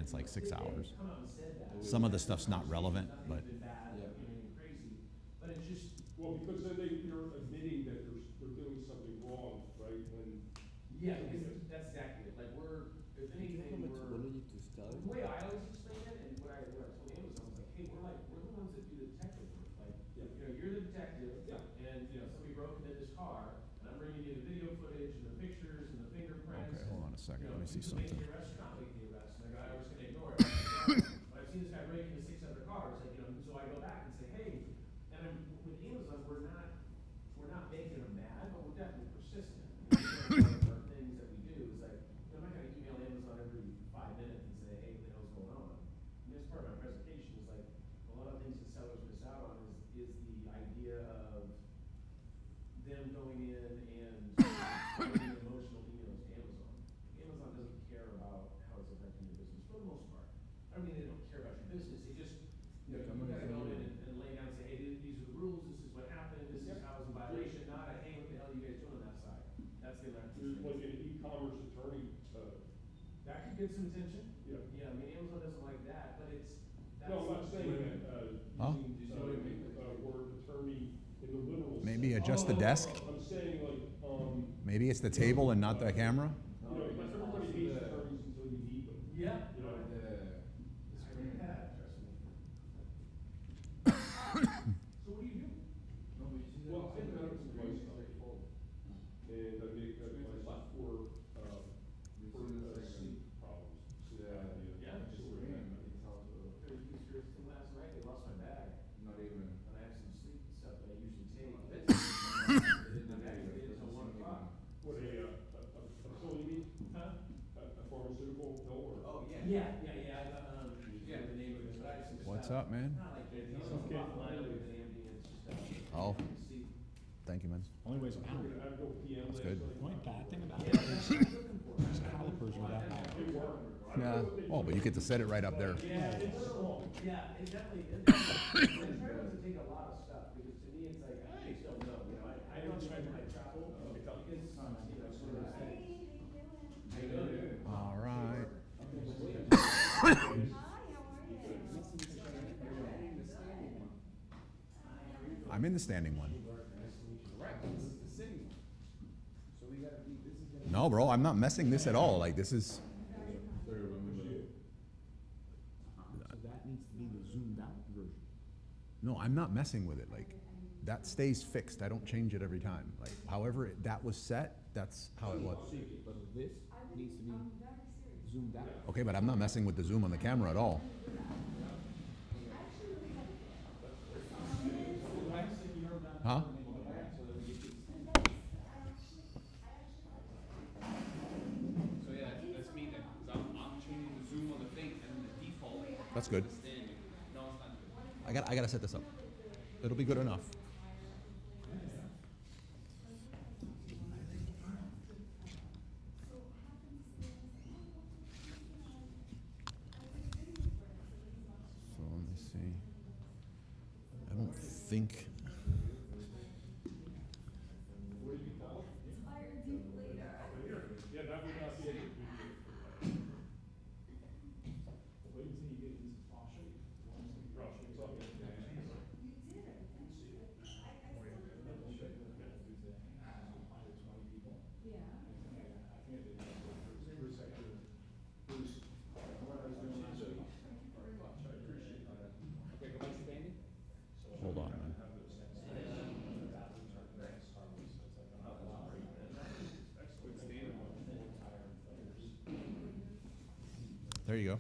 it's like 6 hours. Some of the stuff's not relevant, but Well, because then they're admitting that they're doing something wrong, right, when. Yeah, because that's exactly it, like if anything, the way I always explain it, and what I told Amazon was like, hey, we're the ones that do the detective work, like, you're the detective, and, somebody broke into this car, and I'm bringing you the video footage and the pictures and the fingerprints. okay, hold on a second, let me see something. You can make the arrest or not make the arrest, and the guy was gonna ignore it. But I've seen this guy break into 6 other cars, like, so I go back and say, hey, and with Amazon, we're not making them mad, but we're definitely persistent. One of the things that we do is like, I'm not gonna email Amazon every 5 minutes and say, hey, what the hell's going on? And that's part of my presentation is like, a lot of things that sellers miss out on is the idea of them going in and sending emotional emails to Amazon. Amazon doesn't care about how it's affecting your business for the most part. I don't mean they don't care about your business, they just, you gotta go in and lay down and say, hey, these are the rules, this is what happened, this is how it's in violation, not a, hey, what the hell are you guys doing on that side? That's the electric. There's like an e-commerce attorney, That could get some attention. Yeah. Yeah, I mean, Amazon doesn't like that, but that's. no, I'm not saying that, Huh? using, word attorney in the literal sense. Maybe adjust the desk? I'm saying like, Maybe it's the table and not the camera? everybody hates attorneys until you need them. Yeah. You know, It's very bad, trust me. So what do you do? well, I think medical device stuff. And I make, I left for sleep problems. Sleep apnea. Yeah. Last night, they lost my bag. Not even. And I have some sleep stuff that I usually take. My bag is until 1 o'clock. What, a pill you mean? Huh? A pharmaceutical pill or? Oh, yeah. Yeah, the name of it, but I have some stuff. What's up, man? Not like that, it's a lot milder than Ambien, it's just, Oh, sleep. thank you, man. Only weighs a pound. I go PM That's last good. night. The only bad thing about Yeah, it that's is what I'm looking for. those calipers are that high. It worked. Yeah, oh, but you get to set it right up there. Yeah, it's strong. Yeah, it definitely is. I try not to take a lot of stuff, because to me, it's like, I just don't know, I don't spend my travel, because, sort of. How you doing? All right. I'm in the standing one. No, bro, I'm not messing this at all. Like, this is, So that needs to be the zoomed out version. no, I'm not messing with it. Like, that stays fixed. I don't change it every time. Like, however that was set, that's how it was. But this needs to be zoomed out. Okay, but I'm not messing with the zoom on the camera at all. Huh? So yeah, that's me then, because I'm changing the zoom on the thing and the default. That's good. Standing. No, it's not good. I gotta set this up. It'll be good enough. So let me see. I don't think. Yeah, that would not be it. Wait until you get into Tasha. Hold on, man. There you go.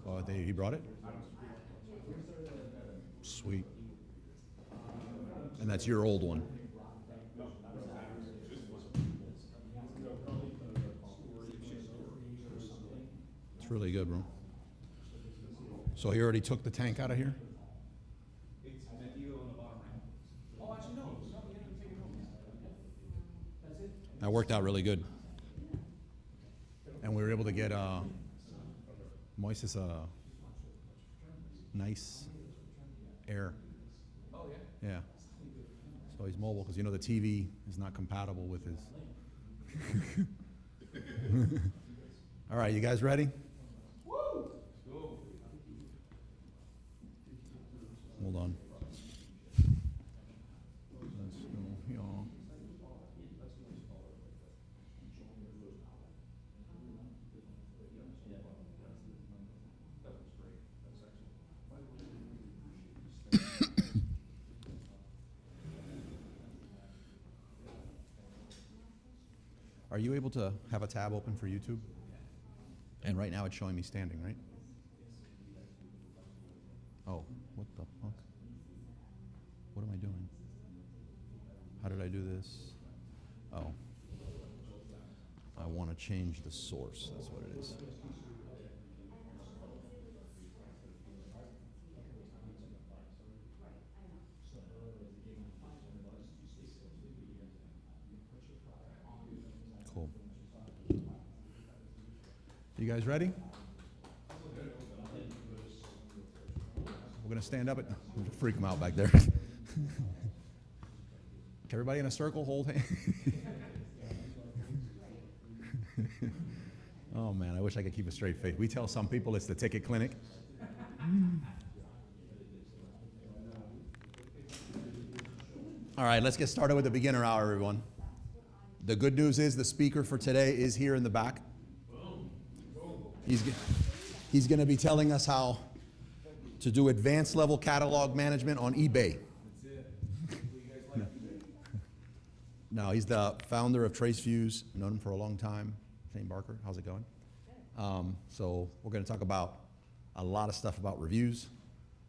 Oh, he brought it? Sweet. And that's your old one? It's really good, bro. So he already took the tank out of here? It's material on the bottom right. Oh, actually, no, you have to take it home. That's it. That worked out really good. And we were able to get Moises nice air. Oh, yeah? Yeah. So he's mobile because you know the TV is not compatible with his. All right, you guys ready? Woo! Go. Hold on. Let's go here. Are you able to have a tab open for YouTube? And right now it's showing me standing, right? Oh, what the fuck? What am I doing? How did I do this? Oh. I want to change the source, that's what it is. Cool. You guys ready? We're going to stand up. Freak them out back there. Everybody in a circle, hold hands. Oh man, I wish I could keep a straight face. We tell some people it's the ticket clinic. All right, let's get started with the beginner hour, everyone. The good news is the speaker for today is here in the back. He's going to be telling us how to do advanced level catalog management on eBay. No, he's the founder of TraceFuse. Known him for a long time. Shane Barker, how's it going? So we're going to talk about a lot of stuff about reviews,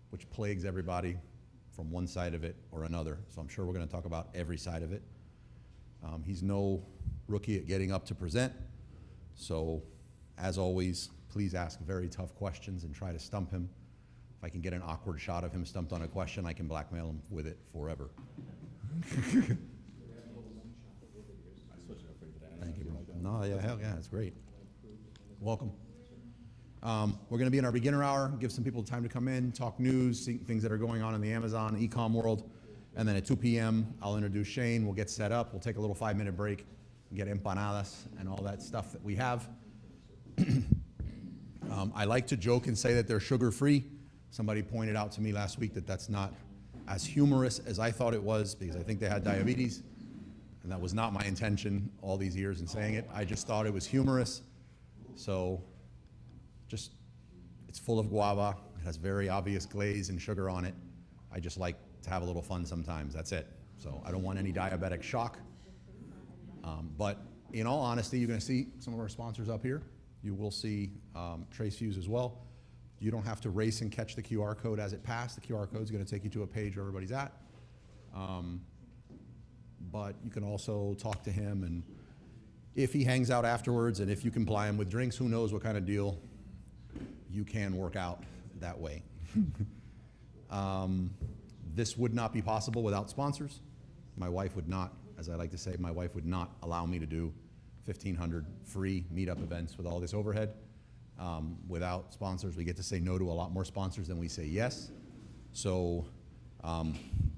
which plagues everybody from one side of it or another. So I'm sure we're going to talk about every side of it. He's no rookie at getting up to present. So as always, please ask very tough questions and try to stump him. If I can get an awkward shot of him stumped on a question, I can blackmail him with it forever. Thank you, bro. No, yeah, hell yeah, it's great. Welcome. We're going to be in our beginner hour, give some people time to come in, talk news, see things that are going on in the Amazon Ecom world. And then at 2 p.m., I'll introduce Shane. We'll get set up. We'll take a little 5-minute break and get empanadas and all that stuff that we have. I like to joke and say that they're sugar-free. Somebody pointed out to me last week that that's not as humorous as I thought it was because I think they had diabetes. And that was not my intention all these years in saying it. I just thought it was humorous. So just, it's full of guava. It has very obvious glaze and sugar on it. I just like to have a little fun sometimes. That's it. So I don't want any diabetic shock. But in all honesty, you're going to see some of our sponsors up here. You will see TraceFuse as well. You don't have to race and catch the QR code as it passed. The QR code is going to take you to a page where everybody's at. But you can also talk to him, and if he hangs out afterwards and if you can ply him with drinks, who knows what kind of deal you can work out that way. This would not be possible without sponsors. My wife would not, as I like to say, my wife would not allow me to do 1,500 free meetup events with all this overhead. Without sponsors, we get to say no to a lot more sponsors than we say yes. So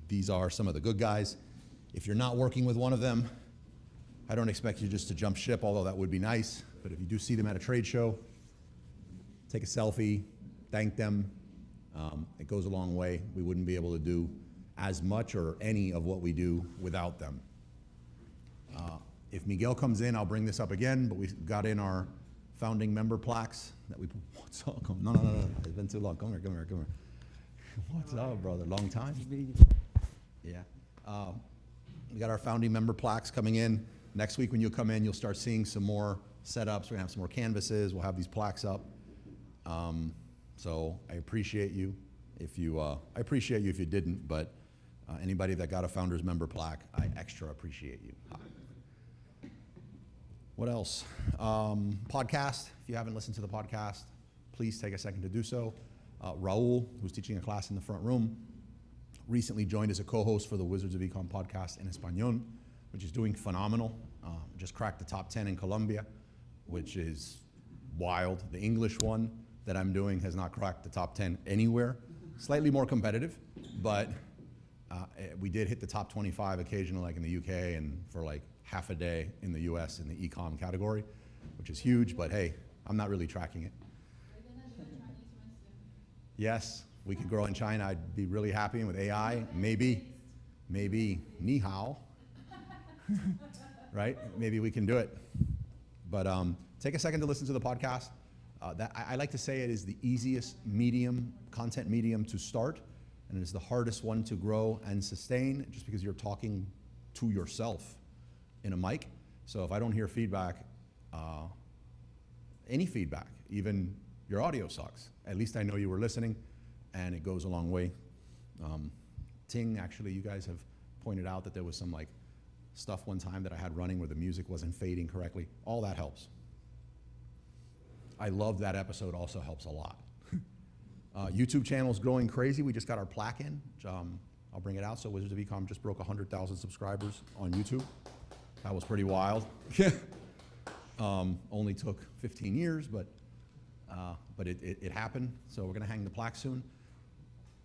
these are some of the good guys. If you're not working with one of them, I don't expect you just to jump ship, although that would be nice. But if you do see them at a trade show, take a selfie, thank them. It goes a long way. We wouldn't be able to do as much or any of what we do without them. If Miguel comes in, I'll bring this up again, but we've got in our founding member plaques that we, what's up? No, it's been too long. Come here. What's up, brother? Long time? Yeah. We got our founding member plaques coming in. Next week when you come in, you'll start seeing some more setups. We're gonna have some more canvases. We'll have these plaques up. So I appreciate you. If you, I appreciate you if you didn't, but anybody that got a founders member plaque, I extra appreciate you. What else? Podcast. If you haven't listened to the podcast, please take a second to do so. Raul, who's teaching a class in the front room, recently joined as a co-host for the Wizards of Ecom podcast in Español, which is doing phenomenal. Just cracked the top 10 in Colombia, which is wild. The English one that I'm doing has not cracked the top 10 anywhere. Slightly more competitive, but we did hit the top 25 occasionally, like in the UK, and for like half a day in the US in the Ecom category, which is huge, but hey, I'm not really tracking it. Yes, we could grow in China. I'd be really happy with AI. Maybe ni hao, right? Maybe we can do it. But take a second to listen to the podcast. I like to say it is the easiest content medium to start, and it is the hardest one to grow and sustain, just because you're talking to yourself in a mic. So if I don't hear feedback, any feedback, even your audio sucks, at least I know you were listening, and it goes a long way. Ting, actually, you guys have pointed out that there was some like stuff one time that I had running where the music wasn't fading correctly. All that helps. I love that episode, also helps a lot. YouTube channel's growing crazy. We just got our plaque in. I'll bring it out. So Wizards of Ecom just broke 100,000 subscribers on YouTube. That was pretty wild. Only took 15 years, but it happened. So we're gonna hang the plaque soon.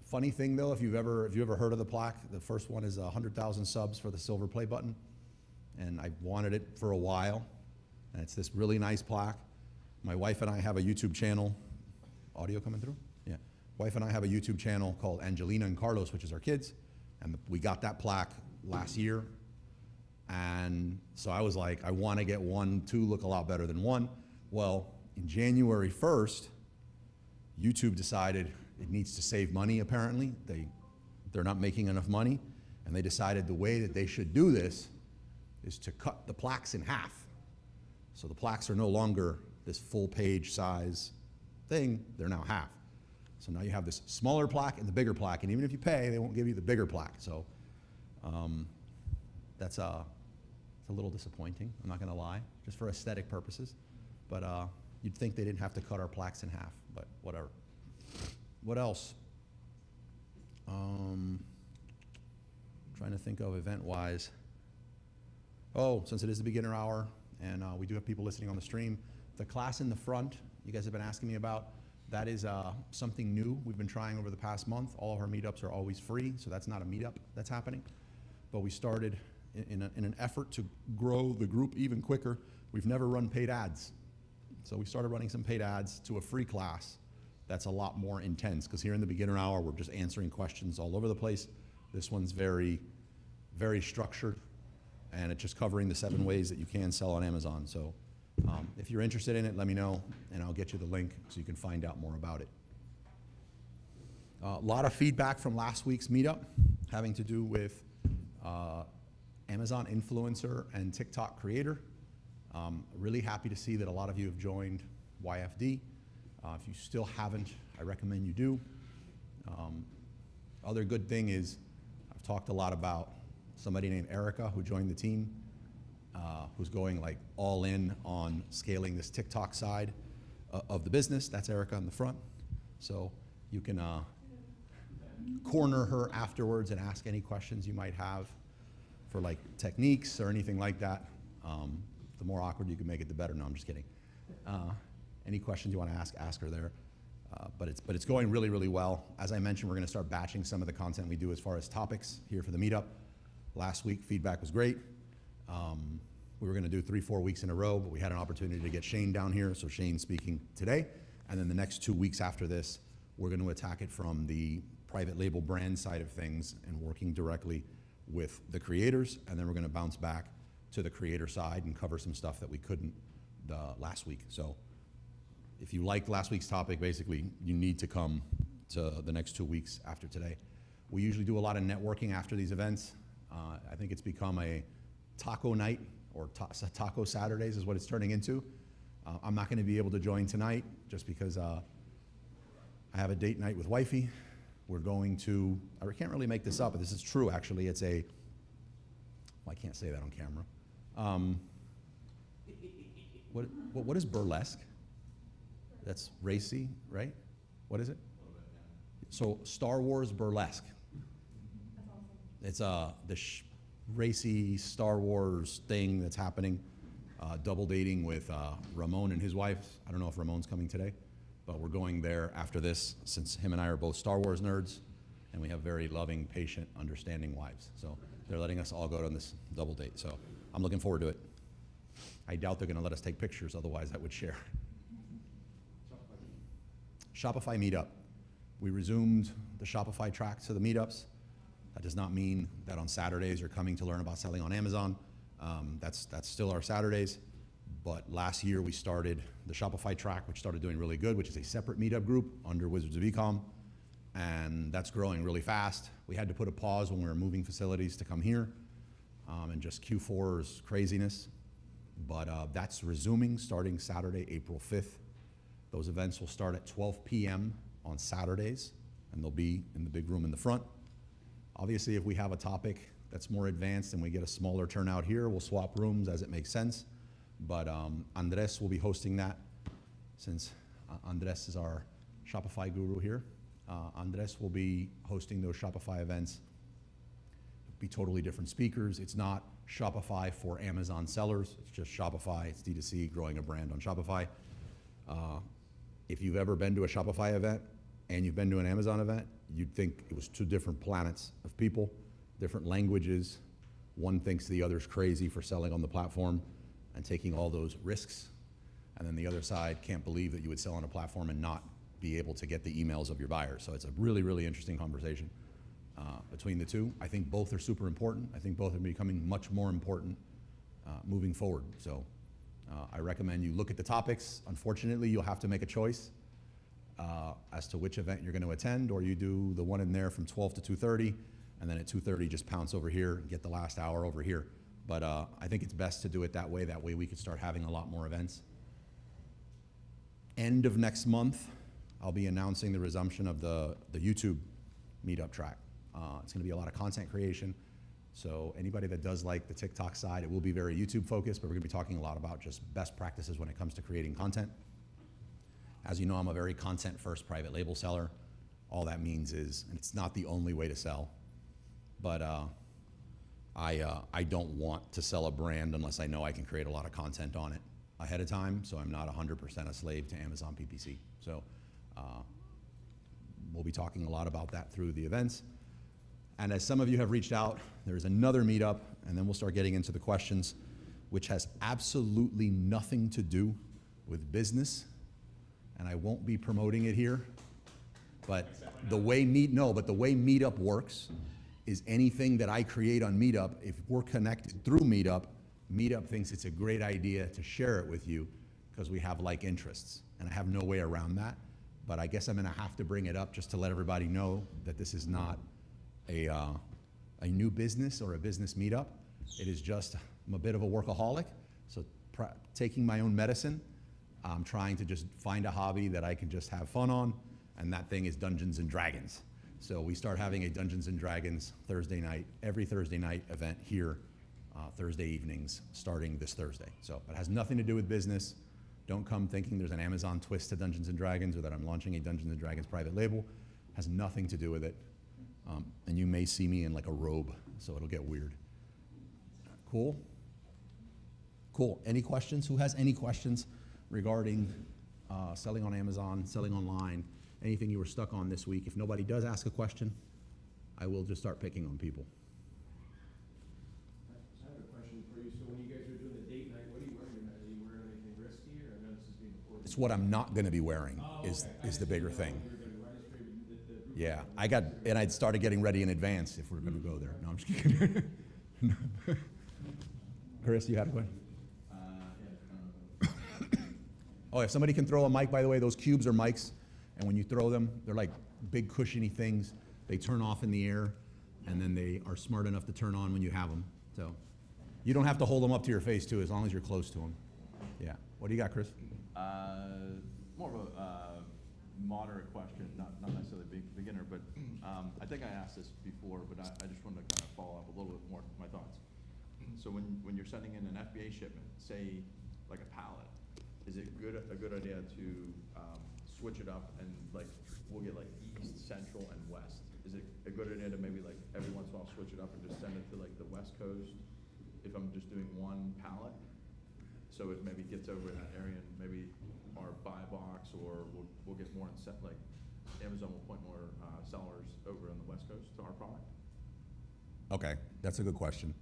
Funny thing though, if you've ever heard of the plaque, the first one is 100,000 subs for the silver play button, and I wanted it for a while. And it's this really nice plaque. My wife and I have a YouTube channel. Audio coming through? Yeah. Wife and I have a YouTube channel called Angelina and Carlos, which is our kids, and we got that plaque last year. And so I was like, I want to get 1, 2 look a lot better than 1. Well, in January 1st, YouTube decided it needs to save money, apparently. They're not making enough money, and they decided the way that they should do this is to cut the plaques in half. So the plaques are no longer this full page size thing, they're now half. So now you have this smaller plaque and the bigger plaque, and even if you pay, they won't give you the bigger plaque. So it's a little disappointing, I'm not gonna lie, just for aesthetic purposes. But you'd think they didn't have to cut our plaques in half, but whatever. What else? Trying to think of event-wise. Oh, since it is the beginner hour, and we do have people listening on the stream, the class in the front, you guys have been asking me about, that is something new we've been trying over the past month. All of our meetups are always free, so that's not a meetup that's happening. But we started in an effort to grow the group even quicker. We've never run paid ads. So we started running some paid ads to a free class that's a lot more intense, because here in the beginner hour, we're just answering questions all over the place. This one's very, very structured, and it's just covering the 7 ways that you can sell on Amazon. So if you're interested in it, let me know, and I'll get you the link so you can find out more about it. A lot of feedback from last week's meetup having to do with Amazon influencer and TikTok creator. Really happy to see that a lot of you have joined YFD. If you still haven't, I recommend you do. Other good thing is I've talked a lot about somebody named Erica who joined the team, who's going like all in on scaling this TikTok side of the business. That's Erica in the front. So you can corner her afterwards and ask any questions you might have for like techniques or anything like that. The more awkward you can make it, the better. No, I'm just kidding. Any questions you want to ask her there. But it's going really, really well. As I mentioned, we're going to start batching some of the content we do as far as topics here for the meetup. Last week, feedback was great. We were going to do 3-4 weeks in a row, but we had an opportunity to get Shane down here, so Shane's speaking today. And then the next 2 weeks after this, we're going to attack it from the private label brand side of things and working directly with the creators. And then we're going to bounce back to the creator side and cover some stuff that we couldn't last week. So if you liked last week's topic, basically, you need to come to the next 2 weeks after today. We usually do a lot of networking after these events. I think it's become a taco night, or taco Saturdays is what it's turning into. I'm not gonna be able to join tonight just because I have a date night with wifey. We're going to, I can't really make this up, but this is true actually. It's a, well, I can't say that on camera. What is burlesque? That's racy, right? What is it? So Star Wars burlesque. It's the racy Star Wars thing that's happening. Double dating with Ramon and his wife. I don't know if Ramon's coming today, but we're going there after this since him and I are both Star Wars nerds and we have very loving, patient, understanding wives. So they're letting us all go on this double date. So I'm looking forward to it. I doubt they're gonna let us take pictures, otherwise I would share. Shopify meetup. We resumed the Shopify track to the meetups. That does not mean that on Saturdays you're coming to learn about selling on Amazon. That's still our Saturdays. But last year we started the Shopify track, which started doing really good, which is a separate meetup group under Wizards of Ecom. And that's growing really fast. We had to put a pause when we were moving facilities to come here and just Q4's craziness. But that's resuming starting Saturday, April 5th. Those events will start at 12 p.m. on Saturdays, and they'll be in the big room in the front. Obviously, if we have a topic that's more advanced and we get a smaller turnout here, we'll swap rooms as it makes sense. But Andres will be hosting that, since Andres is our Shopify guru here. Andres will be hosting those Shopify events. It'll be totally different speakers. It's not Shopify for Amazon sellers. It's just Shopify. It's D2C, growing a brand on Shopify. If you've ever been to a Shopify event and you've been to an Amazon event, you'd think it was two different planets of people, different languages. One thinks the other's crazy for selling on the platform and taking all those risks. And then the other side can't believe that you would sell on a platform and not be able to get the emails of your buyers. So it's a really, really interesting conversation between the two. I think both are super important. I think both are becoming much more important moving forward. So I recommend you look at the topics. Unfortunately, you'll have to make a choice as to which event you're going to attend, or you do the one in there from 12 to 2:30, and then at 2:30 just pounce over here and get the last hour over here. But I think it's best to do it that way. That way we could start having a lot more events. End of next month, I'll be announcing the resumption of the YouTube meetup track. It's going to be a lot of content creation. So anybody that does like the TikTok side, it will be very YouTube focused, but we're gonna be talking a lot about just best practices when it comes to creating content. As you know, I'm a very content first private label seller. All that means is, and it's not the only way to sell, but I don't want to sell a brand unless I know I can create a lot of content on it ahead of time, so I'm not 100% a slave to Amazon PPC. So we'll be talking a lot about that through the events. And as some of you have reached out, there's another meetup, and then we'll start getting into the questions, which has absolutely nothing to do with business, and I won't be promoting it here. But the way Meetup works is anything that I create on Meetup, if we're connected through Meetup, Meetup thinks it's a great idea to share it with you because we have like interests, and I have no way around that. But I guess I'm gonna have to bring it up just to let everybody know that this is not a new business or a business meetup. It is just, I'm a bit of a workaholic, so taking my own medicine, I'm trying to just find a hobby that I can just have fun on, and that thing is Dungeons and Dragons. So we start having a Dungeons and Dragons Thursday night, every Thursday night event here, Thursday evenings, starting this Thursday. So it has nothing to do with business. Don't come thinking there's an Amazon twist to Dungeons and Dragons or that I'm launching a Dungeons and Dragons private label. It has nothing to do with it. And you may see me in like a robe, so it'll get weird. Cool? Cool. Any questions? Who has any questions regarding selling on Amazon, selling online, anything you were stuck on this week? If nobody does ask a question, I will just start picking on people. I have a question for you. So when you guys are doing the date night, what are you wearing tonight? Are you wearing anything risky, or I know this is being recorded? It's what I'm not going to be wearing is the bigger thing. Yeah, I started getting ready in advance if we're going to go there. No, I'm just kidding. Chris, you had a question? Oh, if somebody can throw a mic, by the way, those cubes are mics, and when you throw them, they're like big cushiony things. They turn off in the air, and then they are smart enough to turn on when you have them. So you don't have to hold them up to your face, too, as long as you're close to them. Yeah. What do you got, Chris? More of a moderate question, not necessarily beginner, but I think I asked this before, but I just wanted to kind of follow up a little bit more my thoughts. So when you're sending in an FBA shipment, say like a pallet, is it a good idea to switch it up and like we'll get like east, central, and west? Is it a good idea to maybe like every once in a while switch it up and just send it to like the west coast if I'm just doing one pallet? So it maybe gets over in that area and maybe our buy box or we'll get more like Amazon will point more sellers over on the west coast to our product. Okay, that's a good question.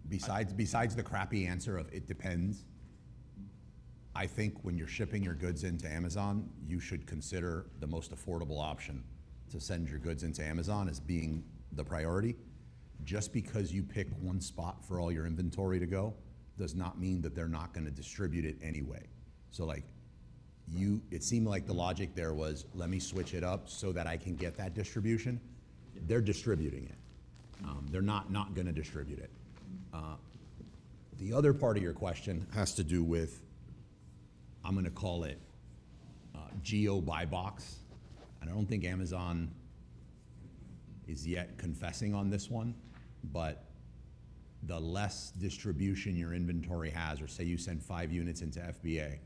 Besides the crappy answer of it depends, I think when you're shipping your goods into Amazon, you should consider the most affordable option to send your goods into Amazon as being the priority. Just because you pick one spot for all your inventory to go does not mean that they're not going to distribute it anyway. So like it seemed like the logic there was, let me switch it up so that I can get that distribution. They're distributing it. They're not going to distribute it. The other part of your question has to do with, I'm going to call it geo buy box. And I don't think Amazon is yet confessing on this one, but the less distribution your inventory has, or say you send 5 units into FBA,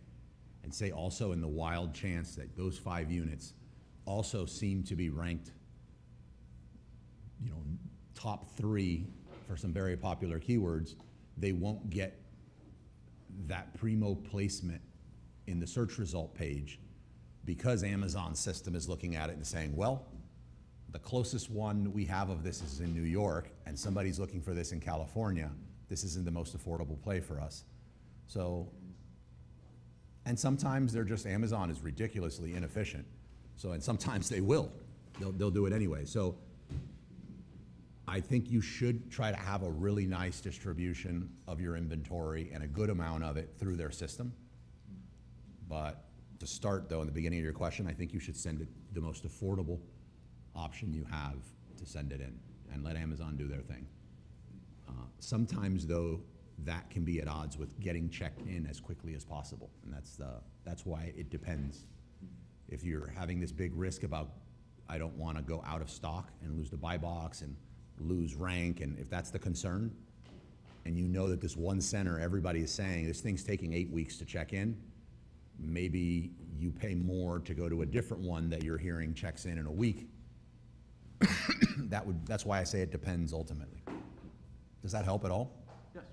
and say also in the wild chance that those 5 units also seem to be ranked, top 3 for some very popular keywords, they won't get that primo placement in the search result page because Amazon's system is looking at it and saying, well, the closest one we have of this is in New York, and somebody's looking for this in California. This isn't the most affordable play for us. So, and sometimes they're just, Amazon is ridiculously inefficient. So, and sometimes they will. They'll do it anyway. So, I think you should try to have a really nice distribution of your inventory and a good amount of it through their system. But to start, though, in the beginning of your question, I think you should send it the most affordable option you have to send it in and let Amazon do their thing. Sometimes, though, that can be at odds with getting checked in as quickly as possible, and that's why it depends. If you're having this big risk about, I don't want to go out of stock and lose the buy box and lose rank, and if that's the concern, and you know that this one center, everybody is saying this thing's taking 8 weeks to check in, maybe you pay more to go to a different one that you're hearing checks in a week. That's why I say it depends ultimately. Does that help at all? Yes.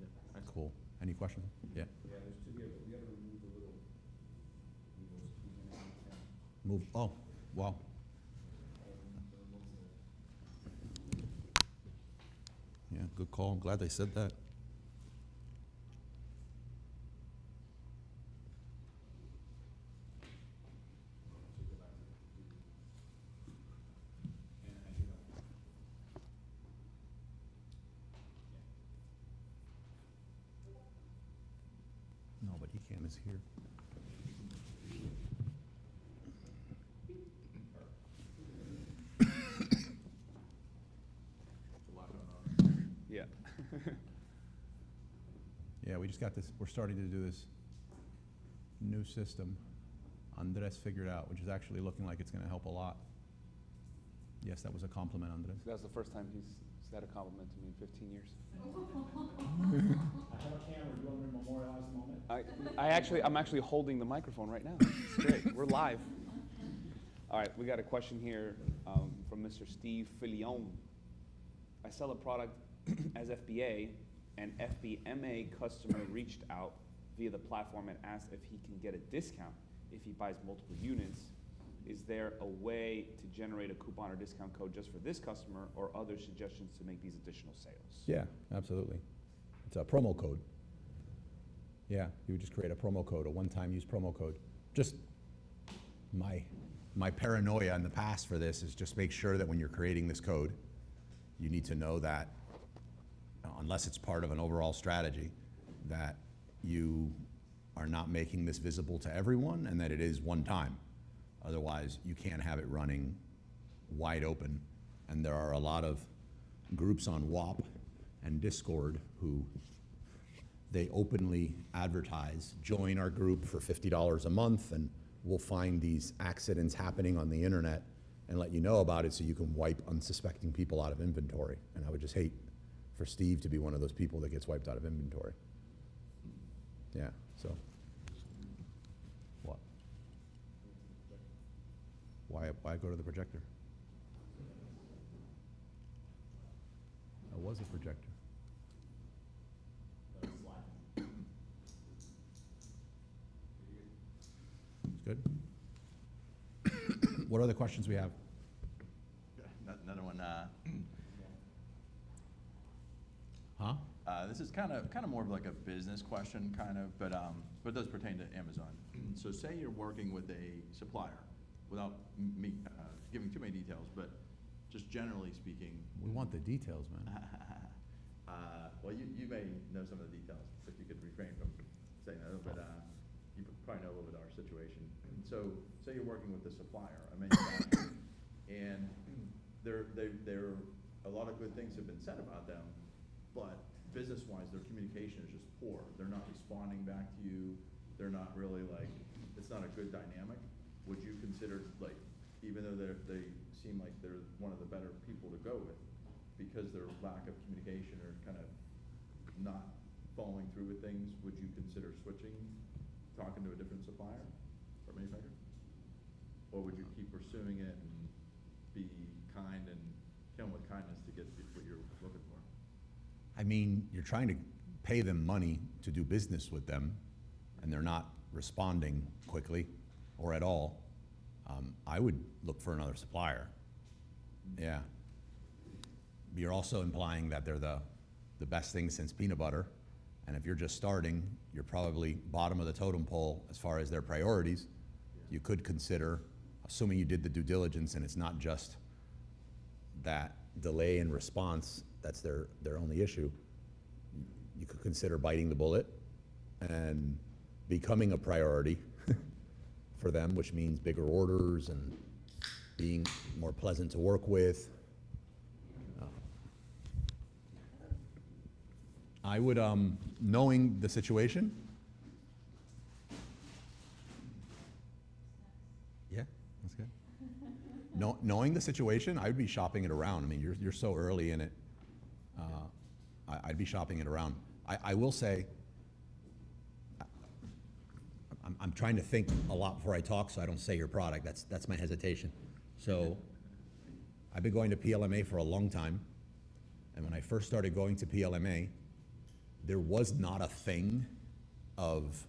Yeah. Cool. Any questions? Yeah. Yeah, there's 2 here, but we gotta remove the little, Move. Oh, wow. Yeah, good call. I'm glad they said that. No, but Ecom is here. Yeah. Yeah, we just got this. We're starting to do this new system Andres figured out, which is actually looking like it's going to help a lot. Yes, that was a compliment, Andres. That's the first time he's said a compliment to me in 15 years. I have a camera. You want me to memorialize the moment? I'm actually holding the microphone right now. It's great. We're live. All right, we got a question here from Mr. Steve Filion. I sell a product as FBA, and FBMA customer reached out via the platform and asked if he can get a discount if he buys multiple units. Is there a way to generate a coupon or discount code just for this customer, or other suggestions to make these additional sales? Yeah, absolutely. It's a promo code. Yeah, you would just create a promo code, a one-time use promo code. Just my paranoia in the past for this is just make sure that when you're creating this code, you need to know that, unless it's part of an overall strategy, that you are not making this visible to everyone and that it is one time. Otherwise, you can't have it running wide open. And there are a lot of groups on WAP and Discord who they openly advertise, join our group for $50 a month, and we'll find these accidents happening on the internet and let you know about it so you can wipe unsuspecting people out of inventory. And I would just hate for Steve to be one of those people that gets wiped out of inventory. Yeah, so. What? Why go to the projector? That was a projector. It's good. What other questions we have? Another one, Huh? this is kind of more of like a business question, but it does pertain to Amazon. So say you're working with a supplier, without me giving too many details, but just generally speaking. We want the details, man. Well, you may know some of the details, if you could refrain from saying that, but you probably know a little bit of our situation. So say you're working with a supplier, a manufacturer, and they're a lot of good things have been said about them, but business-wise, their communication is just poor. They're not responding back to you. They're not really it's not a good dynamic. Would you consider, even though they seem like they're one of the better people to go with, because their lack of communication or kind of not following through with things, would you consider switching, talking to a different supplier or manufacturer? Or would you keep pursuing it and be kind and kill them with kindness to get what you're looking for? I mean, you're trying to pay them money to do business with them, and they're not responding quickly or at all. I would look for another supplier. Yeah. You're also implying that they're the best thing since peanut butter, and if you're just starting, you're probably bottom of the totem pole as far as their priorities. You could consider, assuming you did the due diligence and it's not just that delay in response, that's their only issue, you could consider biting the bullet and becoming a priority for them, which means bigger orders and being more pleasant to work with. I would, knowing the situation. Yeah, that's good. Knowing the situation, I would be shopping it around. I mean, you're so early in it. I'd be shopping it around. I will say, I'm trying to think a lot before I talk, so I don't say your product. That's my hesitation. So, I've been going to PLMA for a long time, and when I first started going to PLMA, there was not a thing of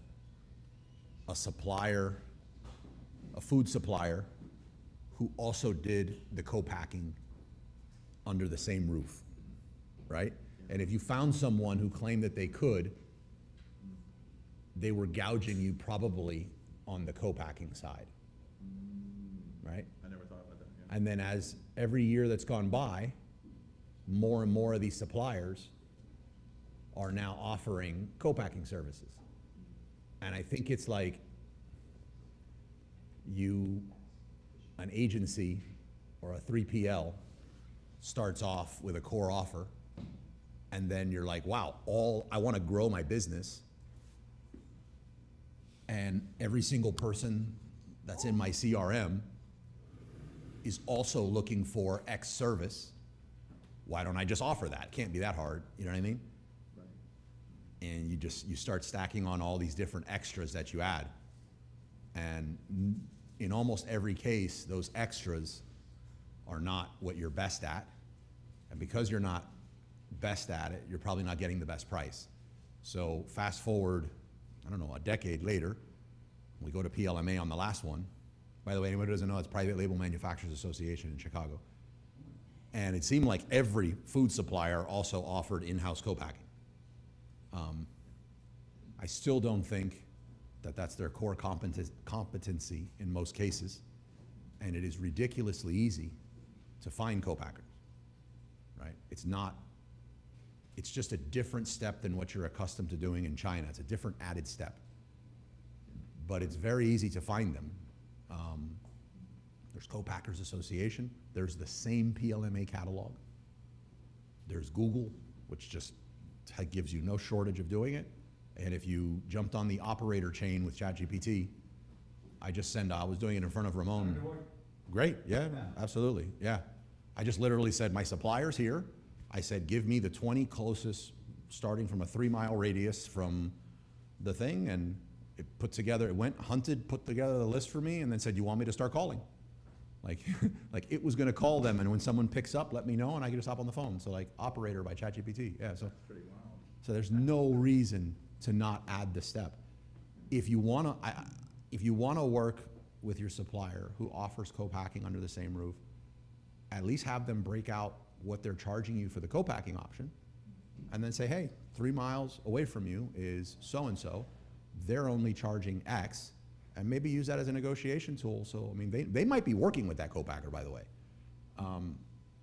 a supplier, a food supplier, who also did the co-packing under the same roof, right? And if you found someone who claimed that they could, they were gouging you probably on the co-packing side, right? I never thought about that. Yeah. And then as every year that's gone by, more and more of these suppliers are now offering co-packing services. And I think it's like an agency or a 3PL starts off with a core offer, and then you're like, wow, I want to grow my business, and every single person that's in my CRM is also looking for X service. Why don't I just offer that? Can't be that hard, you know what I mean? And you start stacking on all these different extras that you add. And in almost every case, those extras are not what you're best at. And because you're not best at it, you're probably not getting the best price. So fast forward, I don't know, a decade later, we go to PLMA on the last one. By the way, anyone who doesn't know, it's Private Label Manufacturers Association in Chicago. And it seemed like every food supplier also offered in-house co-packing. I still don't think that that's their core competency in most cases, and it is ridiculously easy to find co-packers, right? It's just a different step than what you're accustomed to doing in China. It's a different added step, but it's very easy to find them. There's Co-Packers Association. There's the same PLMA catalog. There's Google, which just gives you no shortage of doing it. And if you jumped on the operator chain with ChatGPT, I was doing it in front of Ramon. Great, yeah, absolutely, yeah. I just literally said, my supplier's here. I said, give me the 20 closest, starting from a 3-mile radius from the thing, and it went, hunted, put together the list for me, and then said, you want me to start calling? Like, like it was gonna call them, and when someone picks up, let me know, and I can just hop on the phone. So like, operator by ChatGPT, yeah, so. Pretty wild. So there's no reason to not add the step. If you wanna work with your supplier who offers co-packing under the same roof, at least have them break out what they're charging you for the co-packing option, and then say, hey, 3 miles away from you is so-and-so, they're only charging X, and maybe use that as a negotiation tool. So, I mean, they might be working with that co-packer, by the way. And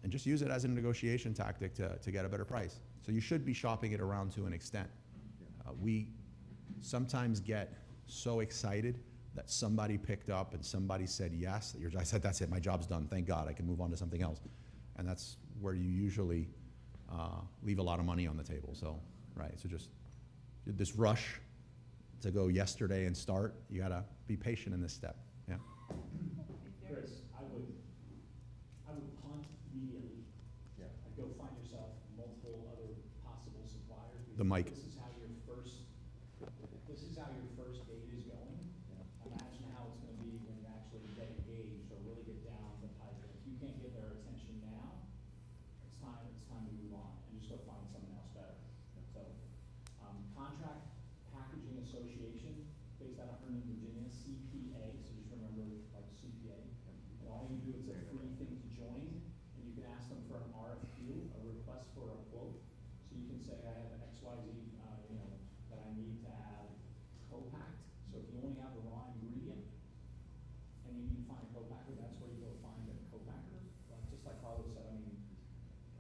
just use it as a negotiation tactic to get a better price. So you should be shopping it around to an extent. We sometimes get so excited that somebody picked up and somebody said yes, I said, that's it, my job's done, thank God, I can move on to something else. And that's where you usually leave a lot of money on the table, so, right, so just this rush to go yesterday and start, you gotta be patient in this step, yeah. Chris, I would punt immediately. Yeah. I'd go find yourself multiple other possible suppliers. The mic. This is how your first date is going. Imagine how it's gonna be when you actually get engaged or really get down the pipe. If you can't get their attention now, it's time to move on and just go find someone else better. So, Contract Packaging Association, based out of Herndon, Virginia, CPA, so just remember, like CPA. And all you do is a free thing to join, and you can ask them for an RFQ, a request for a quote. So you can say, I have an XYZ, that I need to have co-packed. So if you only have the raw ingredient, and you need to find a co-packer, that's where you go find a co-packer. Just like Carlos said, I mean,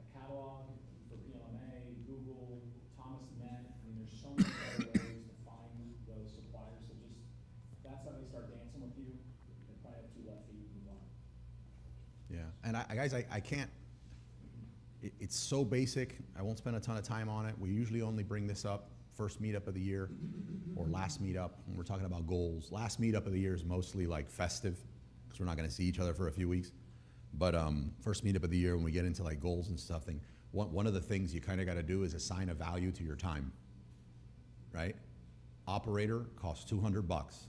a catalog for PLMA, Google, Thomas Net, I mean, there's so many other ways to find those suppliers. So just, that's how they start dancing with you. They probably have 2 left feet and move on. Yeah, and guys, I can't, it's so basic, I won't spend a ton of time on it. We usually only bring this up first meetup of the year, or last meetup, when we're talking about goals. Last meetup of the year is mostly like festive, because we're not gonna see each other for a few weeks. But first meetup of the year, when we get into like goals and stuff, one of the things you kinda gotta do is assign a value to your time, right? Operator costs 200 bucks.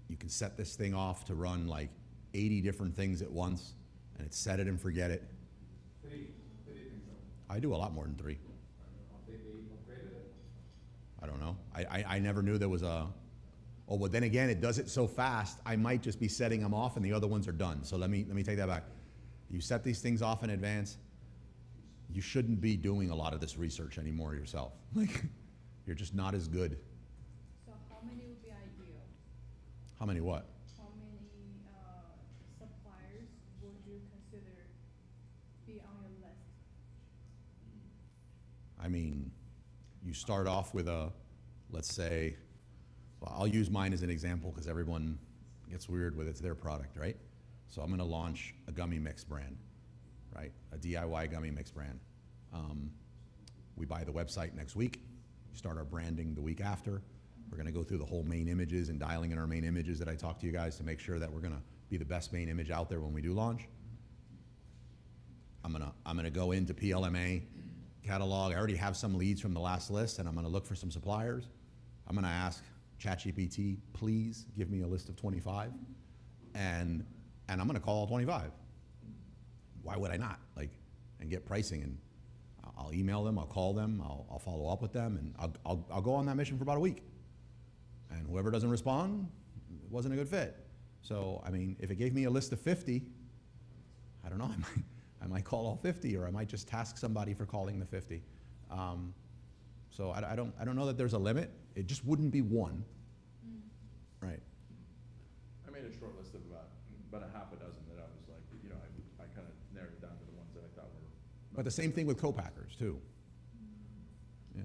You can set this thing off to run like 80 different things at once, and it's set it and forget it. 3 things. I do a lot more than 3. They upgraded it. I don't know. I never knew there was a, oh, but then again, it does it so fast, I might just be setting them off and the other ones are done. So let me take that back. You set these things off in advance, you shouldn't be doing a lot of this research anymore yourself. Like, you're just not as good. So how many would be ideal? How many what? How many suppliers would you consider be on your list? I mean, you start off with a, let's say, well, I'll use mine as an example because everyone gets weird with it's their product, right? So I'm gonna launch a gummy mix brand, right? A DIY gummy mix brand. We buy the website next week, start our branding the week after. We're gonna go through the whole main images and dialing in our main images that I talked to you guys to make sure that we're gonna be the best main image out there when we do launch. I'm gonna go into PLMA catalog. I already have some leads from the last list, and I'm gonna look for some suppliers. I'm gonna ask ChatGPT, please give me a list of 25, and I'm gonna call all 25. Why would I not? Like, and get pricing, and I'll email them, I'll call them, I'll follow up with them, and I'll go on that mission for about a week. And whoever doesn't respond, it wasn't a good fit. So, I mean, if it gave me a list of 50, I don't know, I might call all 50, or I might just task somebody for calling the 50. So I don't know that there's a limit. It just wouldn't be one, right? I made a short list of about a half a dozen that I was like, I kind of narrowed it down to the ones that I thought were. But the same thing with co-packers too. Yeah.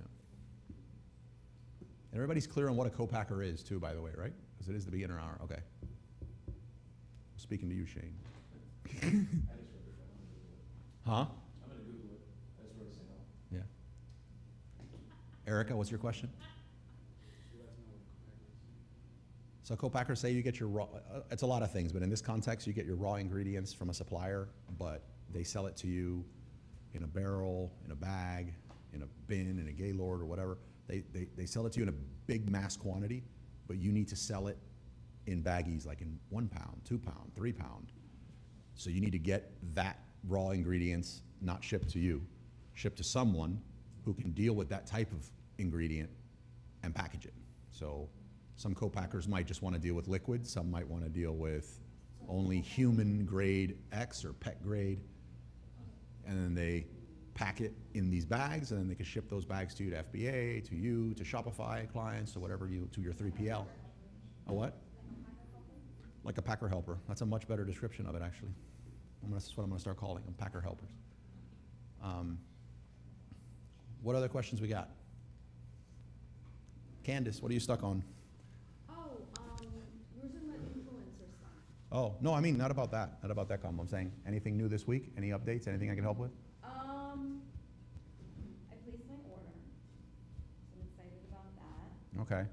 And everybody's clear on what a co-packer is too, by the way, right? Because it is the beginner hour. Okay. Speaking to you, Shane. I just wrote it down. Huh? I'm gonna Google it. I just wrote it down. Yeah. Erica, what's your question? So co-packers say you get your raw, it's a lot of things, but in this context, you get your raw ingredients from a supplier, but they sell it to you in a barrel, in a bag, in a bin, in a Gaylord or whatever. They sell it to you in a big mass quantity, but you need to sell it in baggies, like in 1 pound, 2 pound, 3 pound. So you need to get that raw ingredients not shipped to you, shipped to someone who can deal with that type of ingredient and package it. So some co-packers might just want to deal with liquid, some might want to deal with only human grade X or pet grade, and then they pack it in these bags, and then they can ship those bags to you, to FBA, to you, to Shopify clients, to whatever you, to your 3PL. A what? Like a packer helper. That's a much better description of it, actually. That's what I'm gonna start calling them, packer helpers. What other questions we got? Candace, what are you stuck on? Oh, we were talking about influencer stuff. Oh, no, I mean, not about that combo. I'm saying, anything new this week? Any updates? Anything I can help with? I placed my order, so I'm excited about that. Okay.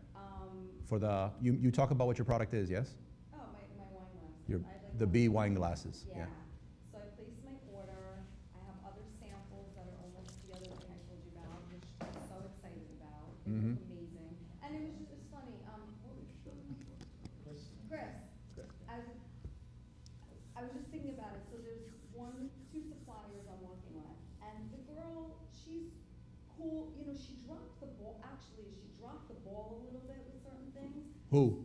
For the, you talk about what your product is, yes? Oh, my wine glasses. Your, I like the B wine glasses, yeah. So I placed my order. I have other samples that are almost the other thing I told you about, which I'm so excited about. They look amazing. And it was just, it's funny, Chris, I was just thinking about it. So there's two suppliers I'm working with, and the girl, she's cool. You know, she dropped the ball. Actually, she dropped the ball a little bit with certain things. Who?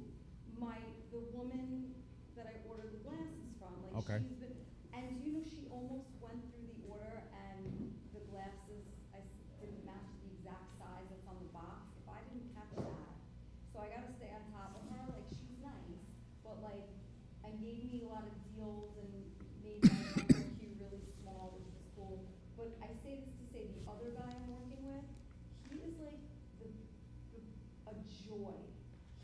The woman that I ordered the glasses from, like Okay. she's been, and you know, she almost went through the order and the glasses, didn't match the exact size that's on the box. If I didn't catch that, so I gotta stay on top of her. Like, she's nice, but like, and gave me a lot of deals and made my queue really small, which was cool. But I say this to say the other guy I'm working with, he is like a joy.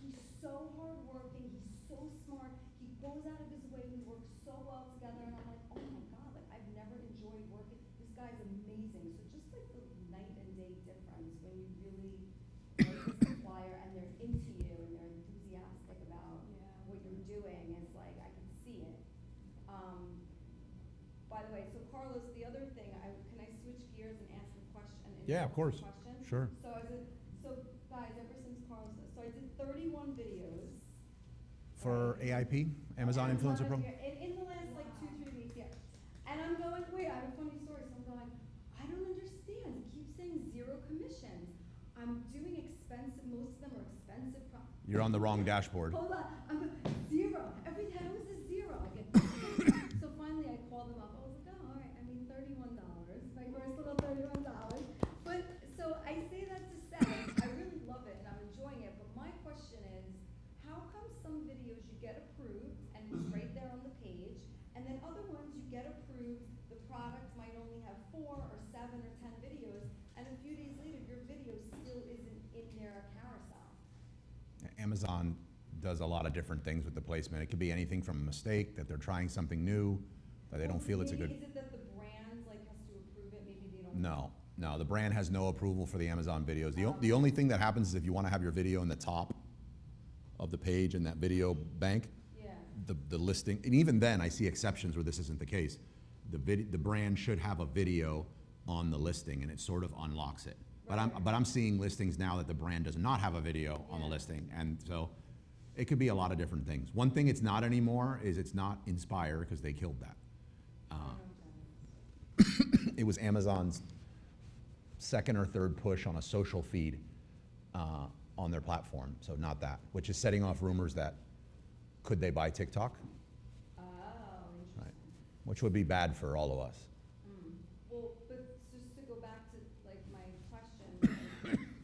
He's so hardworking, he's so smart, he goes out of his way, we work so well together, and I'm like, oh my God, like, I've never enjoyed working, this guy's amazing. So just like the night and day difference when you really like a supplier and they're into you and they're enthusiastic about what you're doing, it's like, I can see it. By the way, so Carlos, the other thing, can I switch gears and ask a question? Yeah, of course. Sure. So guys, ever since Carlos, so I did 31 videos. For AIP, Amazon Influencer Pro? In the last like 2-3 weeks, yeah. And I'm going, wait, I have a funny story. So I'm going, I don't understand. It keeps saying 0 commissions. I'm doing expensive, most of them are expensive. You're on the wrong dashboard. Hold on, I'm going, 0. Every time it was a 0. I get so finally I called them up. I was like, oh, all right, I mean $31. My first little $31. But so I say that to say, I really love it and I'm enjoying it. But my question is, how come some videos you get approved and it's right there on the page, and then other ones you get approved, the product might only have 4 or 7 or 10 videos, and a few days later your video still isn't in their carousel? Amazon does a lot of different things with the placement. It could be anything from a mistake, that they're trying something new, that they don't feel it's a good. Is it that the brand like has to approve it? Maybe they don't. No, the brand has no approval for the Amazon videos. The only thing that happens is if you want to have your video in the top of the page in that video bank, Yeah. the listing, and even then I see exceptions where this isn't the case. The brand should have a video on the listing and it sort of unlocks it. But I'm seeing listings now that the brand does not have a video on the listing, and so it could be a lot of different things. One thing it's not anymore is it's not Inspire, because they killed that. It was Amazon's second or third push on a social feed on their platform, so not that, which is setting off rumors that could they buy TikTok, Oh, interesting. right? Which would be bad for all of us. Well, but just to go back to like my question,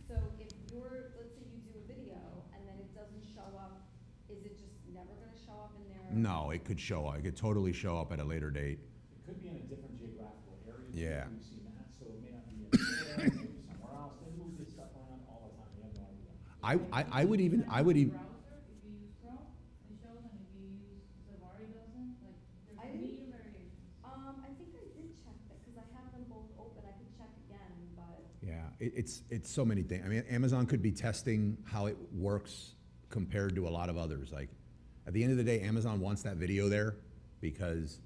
so if let's say you do a video and then it doesn't show up, is it just never gonna show up in there? No, it could show up. It could totally show up at a later date. It could be in a different geographical area. Yeah. We've seen that, so it may not be in Florida, maybe somewhere else. They move this stuff around all the time. We have no idea. I would even. Browser, if you use Chrome, it shows, and if you use Safari doesn't, like, I there's didn't- major variations. I think I did check that, because I have them both open, I could check again, but. Yeah, it's so many things. I mean, Amazon could be testing how it works compared to a lot of others. Like, at the end of the day, Amazon wants that video there because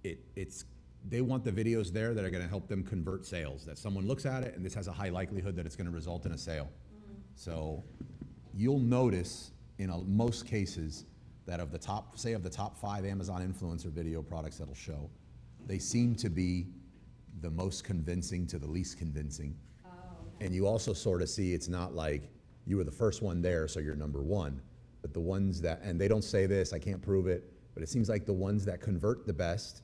they want the videos there that are gonna help them convert sales, that someone looks at it and this has a high likelihood that it's gonna result in a sale. So you'll notice in most cases that of the top 5 Amazon influencer video products that'll show, they seem to be the most convincing to the least convincing. Oh, okay. And you also sort of see it's not like you were the first one there, so you're number one. But the ones that, and they don't say this, I can't prove it, but it seems like the ones that convert the best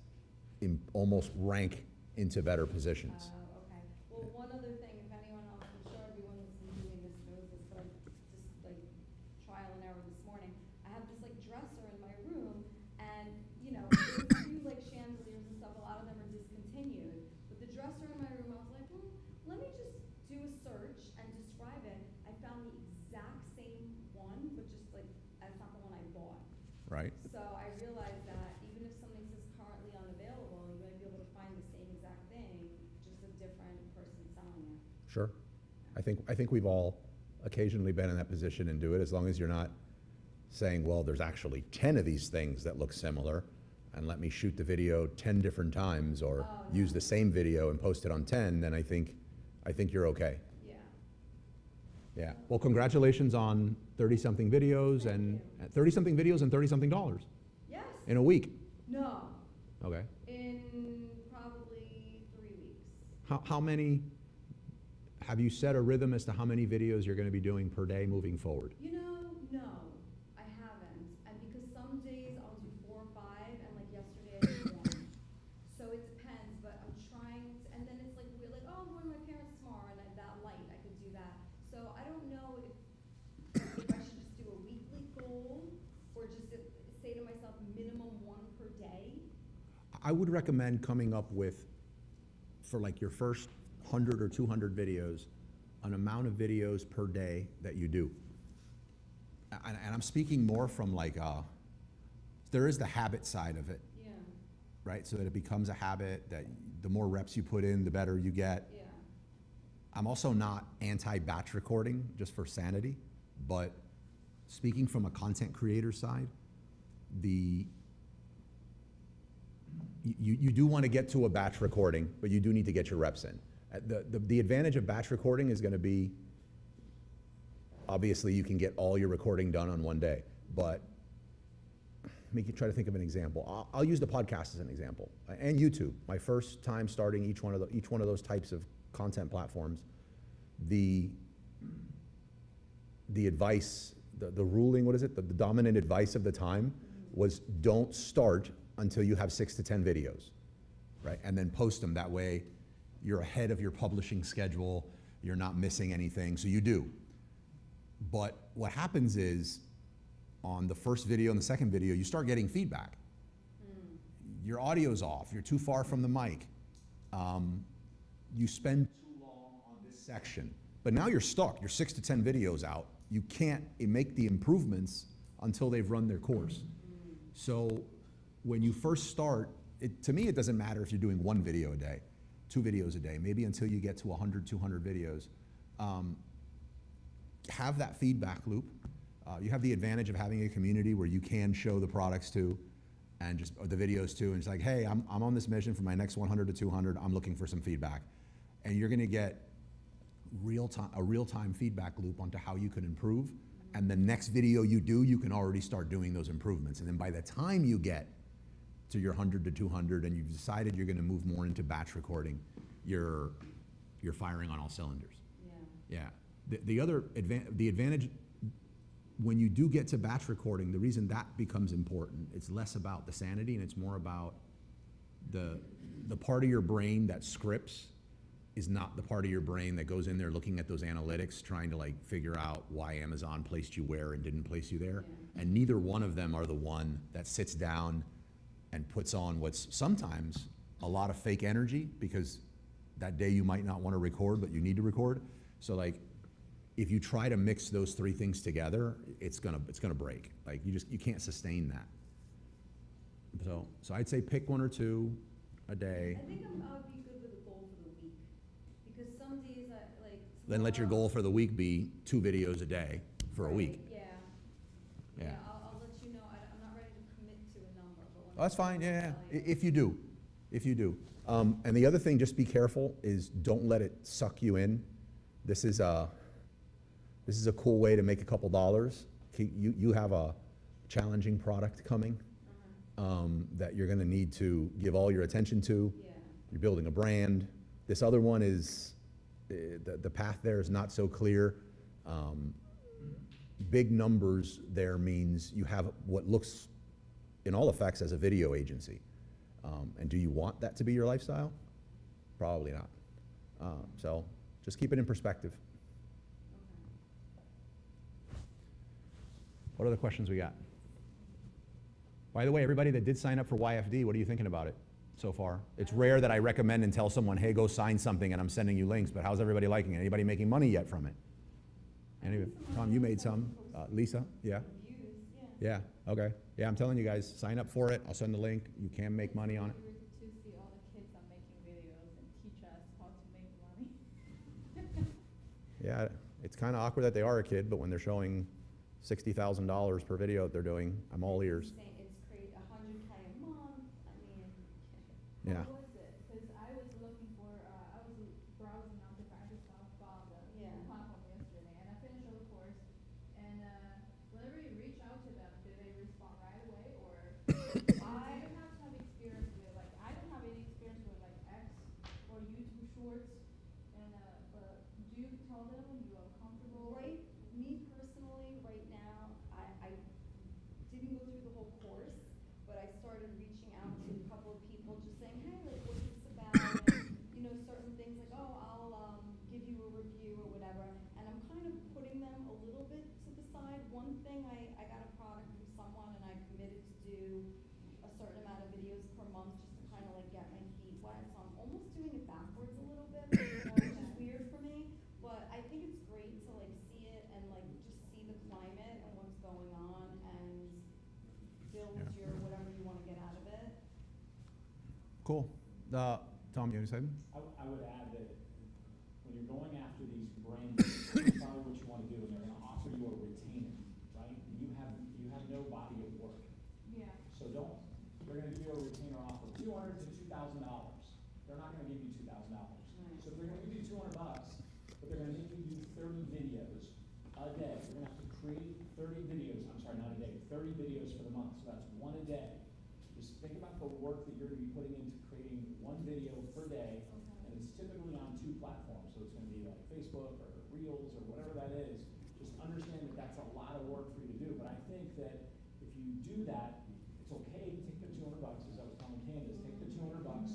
almost rank into better positions. Okay. Well, one other thing, if anyone else, I'm sure everyone that's been doing this knows this, but just like trial and error this morning. I have this like dresser in my room, and you know, there's a few like chandeliers and stuff. A lot of them are discontinued. But the dresser in my room, I was like, let me just do a search and describe it. I found the exact same one, but just like that's not the one I bought. Right? So I realized that even if something says currently unavailable, you might be able to find the same exact thing, just a different person selling it. Sure. I think we've all occasionally been in that position and do it, as long as you're not saying, well, there's actually 10 of these things that look similar, and let me shoot the video 10 different times, or use the same video and post it on 10, then I think you're okay. Yeah. Yeah. Well, congratulations on 30-something videos Thank and you. 30-something videos and $30-something Yes. in a week. No. Okay. In probably 3 weeks. How many, have you set a rhythm as to how many videos you're going to be doing per day moving forward? You know, no, I haven't. And because some days I'll do 4 or 5, and like yesterday I did 1. So it depends, but I'm trying to, and then it's like we're like, oh, I'm going to my parents tomorrow, and that light, I could do that. So I don't know if I should just do a weekly goal, or just say to myself minimum 1 per day. I would recommend coming up with, for like your first 100 or 200 videos, an amount of videos per day that you do. And I'm speaking more from like, there is the habit side of it, Yeah, right? So that it becomes a habit, that the more reps you put in, the better you get. yeah. I'm also not anti-batch recording, just for sanity, but speaking from a content creator side, you do want to get to a batch recording, but you do need to get your reps in. The advantage of batch recording is going to be, obviously you can get all your recording done on one day, but make you try to think of an example. I'll use the podcast as an example, and YouTube. My first time starting each one of those types of content platforms, the advice, the ruling, what is it? The dominant advice of the time was, don't start until you have 6 to 10 videos, right? And then post them. That way you're ahead of your publishing schedule, you're not missing anything, so you do. But what happens is, on the first video and the second video, you start getting feedback. Your audio's off, you're too far from the mic. You spend too long on this section. But now you're stuck, you're 6 to 10 videos out. You can't make the improvements until they've run their course. So when you first start, to me it doesn't matter if you're doing 1 video a day, 2 videos a day, maybe until you get to 100, 200 videos. Have that feedback loop. You have the advantage of having a community where you can show the products to, and or the videos to, and it's like, hey, I'm on this mission for my next 100 to 200, I'm looking for some feedback. And you're gonna get a real-time feedback loop onto how you can improve, and the next video you do, you can already start doing those improvements. And then by the time you get to your 100 to 200 and you've decided you're gonna move more into batch recording, you're firing on all cylinders. Yeah. Yeah. The advantage, when you do get to batch recording, the reason that becomes important, it's less about the sanity and it's more about the part of your brain that scripts is not the part of your brain that goes in there looking at those analytics, trying to like figure out why Amazon placed you where and didn't place you there. Yeah. And neither one of them are the one that sits down and puts on what's sometimes a lot of fake energy, because that day you might not want to record, but you need to record. So like, if you try to mix those 3 things together, it's gonna break. Like you can't sustain that. So I'd say pick 1 or 2 a day. I think I would be good with a goal for the week, because some days I like. Then let your goal for the week be 2 videos a day for a week. Yeah. Yeah. I'll let you know, I'm not ready to commit to a number, but when. Oh, that's fine, yeah, I'll yeah, tell you. if you do, if you do. And the other thing, just be careful, is don't let it suck you in. This is a cool way to make a couple dollars. You have a challenging product coming that you're gonna need to give all your attention to. Yeah. You're building a brand. This other one is, the path there is not so clear. Big numbers there means you have what looks, in all effects, as a video agency. And do you want that to be your lifestyle? Probably not. So just keep it in perspective. What other questions we got? By the way, everybody that did sign up for YFD, what are you thinking about it so far? It's rare that I recommend and tell someone, hey, go sign something and I'm sending you links, but how's everybody liking it? Anybody making money yet from it? Tom, you made some. Lisa, yeah? Reviews, Yeah, okay. Yeah, I'm telling you guys, sign up for it. I'll send the link. You can make money on it. To see all the kids are making videos and teach us how to make money. Yeah, it's kind of awkward that they are a kid, but when they're showing $60,000 per video that they're doing, I'm all ears. Saying it's create 100K a month, I mean. Yeah. What was it? Because I was looking for, I was browsing on the I just found the Yeah. platform yesterday, and I finished the course. And whenever you reach out to them, do they respond right away, or do you have to have experience with, like, I don't have any experience with like X or YouTube Shorts, and but do you tell them you are comfortable? Right, me personally, right now, I didn't go through the whole course, but I started reaching out to a couple of people, just saying, hey, like, what's this about? And, certain things like, oh, I'll give you a review or whatever. And I'm kind of putting them a little bit to the side. One thing, I got a product from someone and I committed to do a certain amount of videos per month just to kind of like get my feet wet. So I'm almost doing it backwards a little bit, which is weird for me. But I think it's great to like see it and like just see the climate and what's going on and build Yeah. your whatever you want to get out of it. Cool. Tom, you want to say? I would add that when you're going after these brands, that's probably what you want to do, and they're gonna offer you a retainer, right? You have no body of work. Yeah. So they're gonna give you a retainer offer, $200 to $2,000. They're not gonna give you $2,000. Right. So if they're gonna give you $200, but they're gonna make you do 30 videos a day, you're gonna have to create 30 videos, I'm sorry, not a day, 30 videos for the month, so that's one a day. Just think about the work that you're gonna be putting into creating one video per day, and it's typically on 2 platforms, so it's gonna be like Facebook or Reels or whatever that is. Just understand that that's a lot of work for you to do, but I think that if you do that, it's okay to take the $200, as I was telling Candace, take the $200,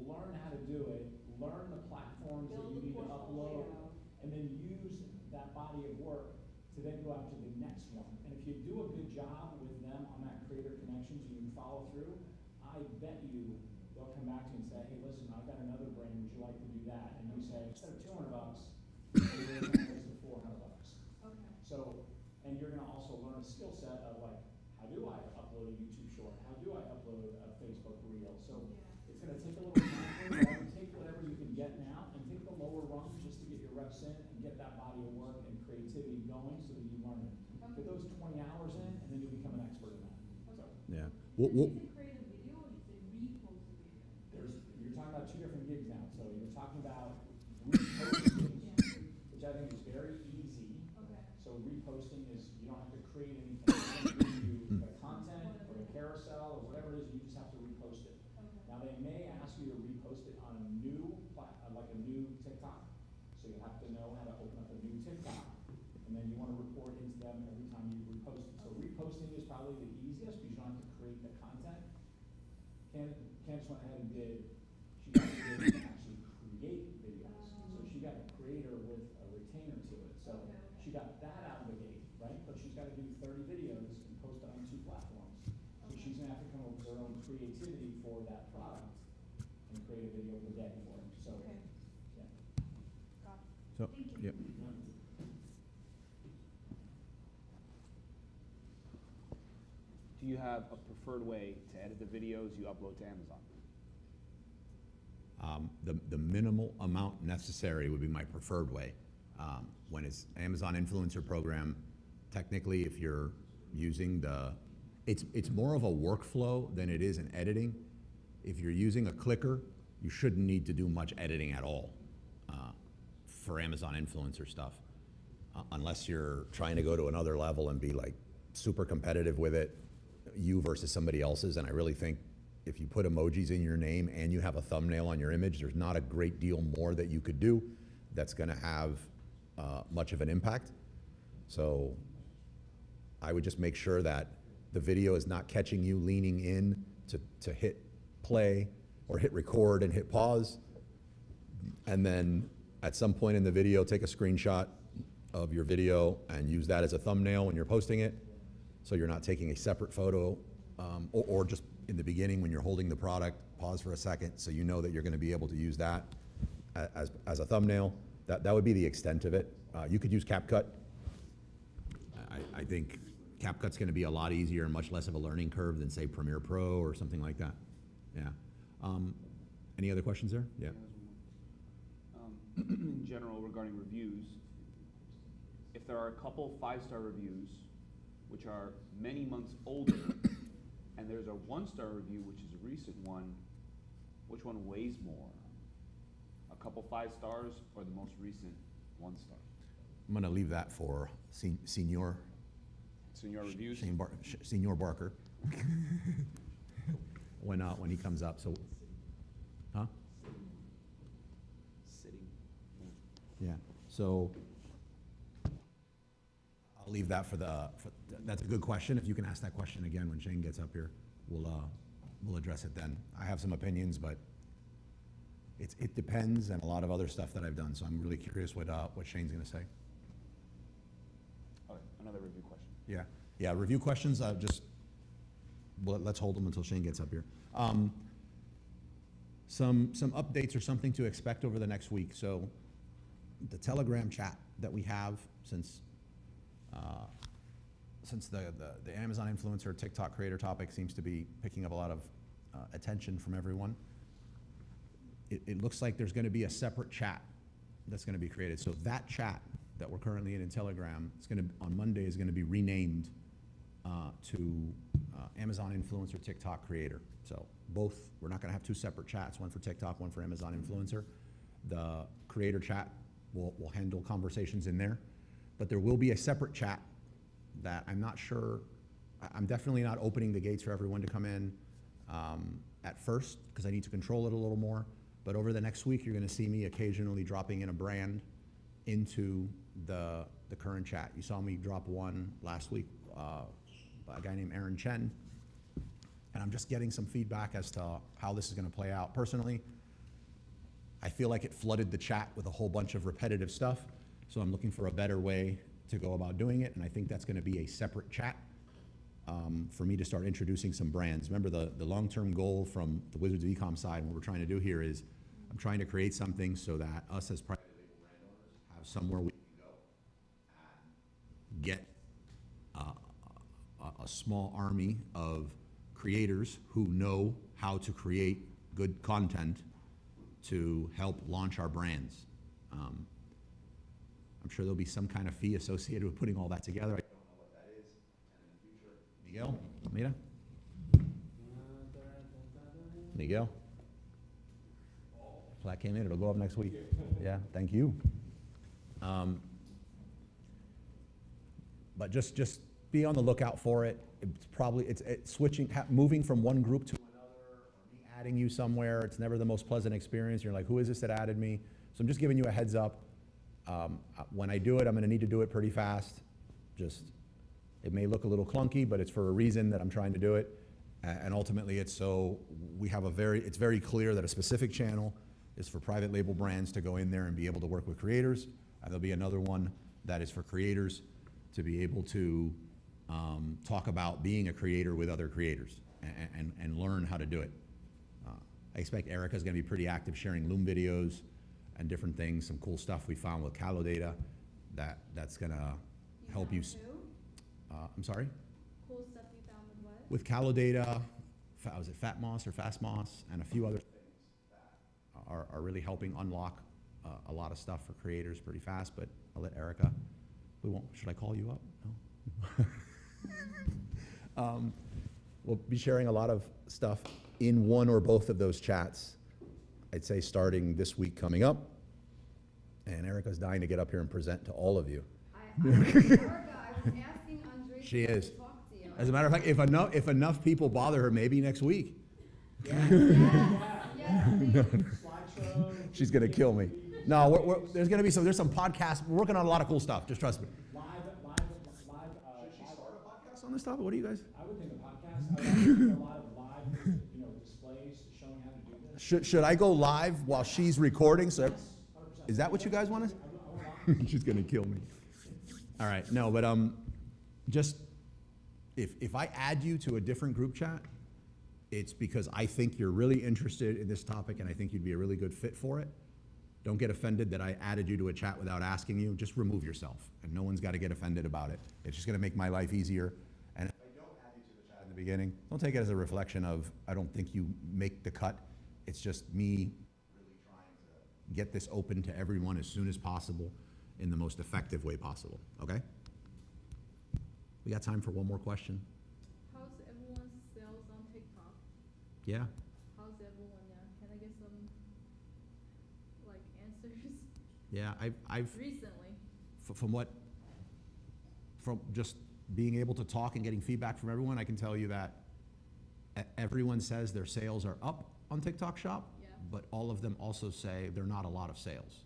learn how to do it, learn the platforms that Build you a need to upload, portfolio. and then use that body of work to then go out to the next one. And if you do a good job with them on that creator connections and you follow through, I bet you they'll come back to you and say, hey, listen, I've got another brand, would you like to do that? And you say, instead of $200, we're going to raise to $400. Okay. So, and you're gonna also learn a skill set of like, how do I upload a YouTube short? How do I upload a Facebook reel? So it's gonna take a little time for you, but take whatever you can get now and take the lower rungs just to get your reps in and get that body of work and creativity going so that you learn it. Get those 20 hours in and then you'll become an expert in that. So Yeah. You say create a video, or you say repost a video? you're talking about 2 different gigs now. So you're talking about reposting, which I think is very easy. Okay. So reposting is, you don't have to create anything. It's gonna give you the content or the carousel or whatever it is, you just have to repost it. Okay. Now, they may ask you to repost it on a new like a new TikTok. So you have to know how to open up a new TikTok. And then you wanna report into them every time you repost it. So reposting is probably the easiest because you don't have to create the content. Candace went ahead and she got to actually create videos. So she got a creator with a retainer to it. So she got that out of the gate, right? But she's got to do 30 videos and post it on 2 platforms. So she's gonna have to come up with her own creativity for that product and create a video per day for it. So, Okay. yeah. Got it. So, Thank you. yep. Do you have a preferred way to edit the videos you upload to Amazon? The minimal amount necessary would be my preferred way. When it's Amazon Influencer Program, technically, if you're using it's more of a workflow than it is an editing. If you're using a clicker, you shouldn't need to do much editing at all for Amazon influencer stuff, unless you're trying to go to another level and be like super competitive with it, you versus somebody else's. And I really think if you put emojis in your name and you have a thumbnail on your image, there's not a great deal more that you could do that's going to have much of an impact. So I would just make sure that the video is not catching you leaning in to hit play or hit record and hit pause. And then at some point in the video, take a screenshot of your video and use that as a thumbnail when you're posting it. So you're not taking a separate photo, or just in the beginning when you're holding the product, pause for a second so you know that you're going to be able to use that as a thumbnail. That would be the extent of it. You could use CapCut. I think CapCut's going to be a lot easier and much less of a learning curve than, say, Premiere Pro or something like that. Yeah. Any other questions there? Yeah. In general, regarding reviews, if there are a couple 5-star reviews, which are many months older, and there's a 1-star review, which is a recent one, which one weighs more? A couple 5 stars or the most recent 1-star? I'm going to leave that for Senior Reviews? Senior Barker when he comes up. So, huh? Sitting. Yeah. So I'll leave that for that's a good question. If you can ask that question again when Shane gets up here, we'll address it then. I have some opinions, but it depends, and a lot of other stuff that I've done. So I'm really curious what Shane's going to say. Okay, another review question. Yeah. Review questions. Let's hold them until Shane gets up here. Some updates or something to expect over the next week. So the Telegram chat that we have since the Amazon influencer TikTok creator topic seems to be picking up a lot of attention from everyone. It looks like there's going to be a separate chat that's going to be created. So that chat that we're currently in Telegram, on Monday is going to be renamed to Amazon influencer TikTok creator. So both, we're not going to have 2 separate chats, one for TikTok, one for Amazon influencer. The creator chat will handle conversations in there, but there will be a separate chat that I'm not sure, I'm definitely not opening the gates for everyone to come in at first, because I need to control it a little more. But over the next week, you're going to see me occasionally dropping in a brand into the current chat. You saw me drop one last week by a guy named Aaron Chen, and I'm just getting some feedback as to how this is going to play out. Personally, I feel like it flooded the chat with a whole bunch of repetitive stuff, so I'm looking for a better way to go about doing it, and I think that's going to be a separate chat for me to start introducing some brands. Remember, the long-term goal from the Wizards of Ecom side, what we're trying to do here is I'm trying to create something so that us as private label brand owners have somewhere we can go and get a small army of creators who know how to create good content to help launch our brands. I'm sure there'll be some kind of fee associated with putting all that together. I don't know what that is. And in the future, Miguel, Miguel. Plaque came in, it'll go up next week. Yeah, thank you. But just be on the lookout for it. It's switching, moving from one group to another, or me adding you somewhere. It's never the most pleasant experience. You're like, who is this that added me? So I'm just giving you a heads up. When I do it, I'm going to need to do it pretty fast. It may look a little clunky, but it's for a reason that I'm trying to do it. And ultimately, it's so it's very clear that a specific channel is for private label brands to go in there and be able to work with creators. And there'll be another one that is for creators to be able to talk about being a creator with other creators and learn how to do it. I expect Erica's going to be pretty active sharing Loom videos and different things, some cool stuff we found with Calo data that's going to help you. I'm sorry? Cool stuff you found with what? With Calo data, was it FatMoss or FastMoss, and a few other things that are really helping unlock a lot of stuff for creators pretty fast, but I'll let Erica. Should I call you up? No? We'll be sharing a lot of stuff in one or both of those chats, I'd say starting this week coming up. And Erica's dying to get up here and present to all of you. Erica, I was asking Andres She to is. talk to you. As a matter of fact, if enough people bother her, maybe next week. Yes, Slideshow. She's gonna kill me. No, there's some podcasts. We're working on a lot of cool stuff. Just trust me. Live. Should she start a podcast on this topic? What do you guys? I would think a podcast. I would think a lot of live, displays showing how to do this. Should I go live while she's recording? So, 100%. is that what you guys want to? I want She's gonna kill me. All right, no, but just if I add you to a different group chat, it's because I think you're really interested in this topic and I think you'd be a really good fit for it. Don't get offended that I added you to a chat without asking you. Just remove yourself, and no one's got to get offended about it. It's just gonna make my life easier. And if I don't add you to the chat in the beginning, don't take it as a reflection of I don't think you make the cut. It's just me really trying to get this open to everyone as soon as possible in the most effective way possible, okay? We got time for one more question. How's everyone's sales on TikTok? Yeah, How's everyone now? Can I get some, like, answers yeah, I've recently? from just being able to talk and getting feedback from everyone, I can tell you that everyone says their sales are up on TikTok Shop, Yeah. but all of them also say they're not a lot of sales.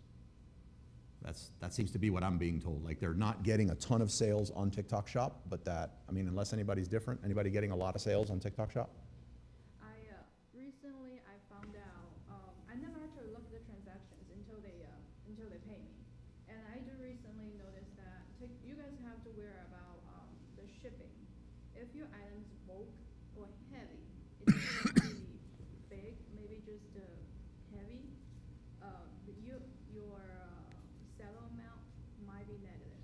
That seems to be what I'm being told. Like they're not getting a ton of sales on TikTok Shop, but unless anybody's different, anybody getting a lot of sales on TikTok Shop? Recently I found out, I never actually looked at the transactions until they pay me. And I do recently notice that you guys have to worry about, the shipping. If your item's bulk or heavy, it's not really big, maybe just, heavy, your seller amount might be negative.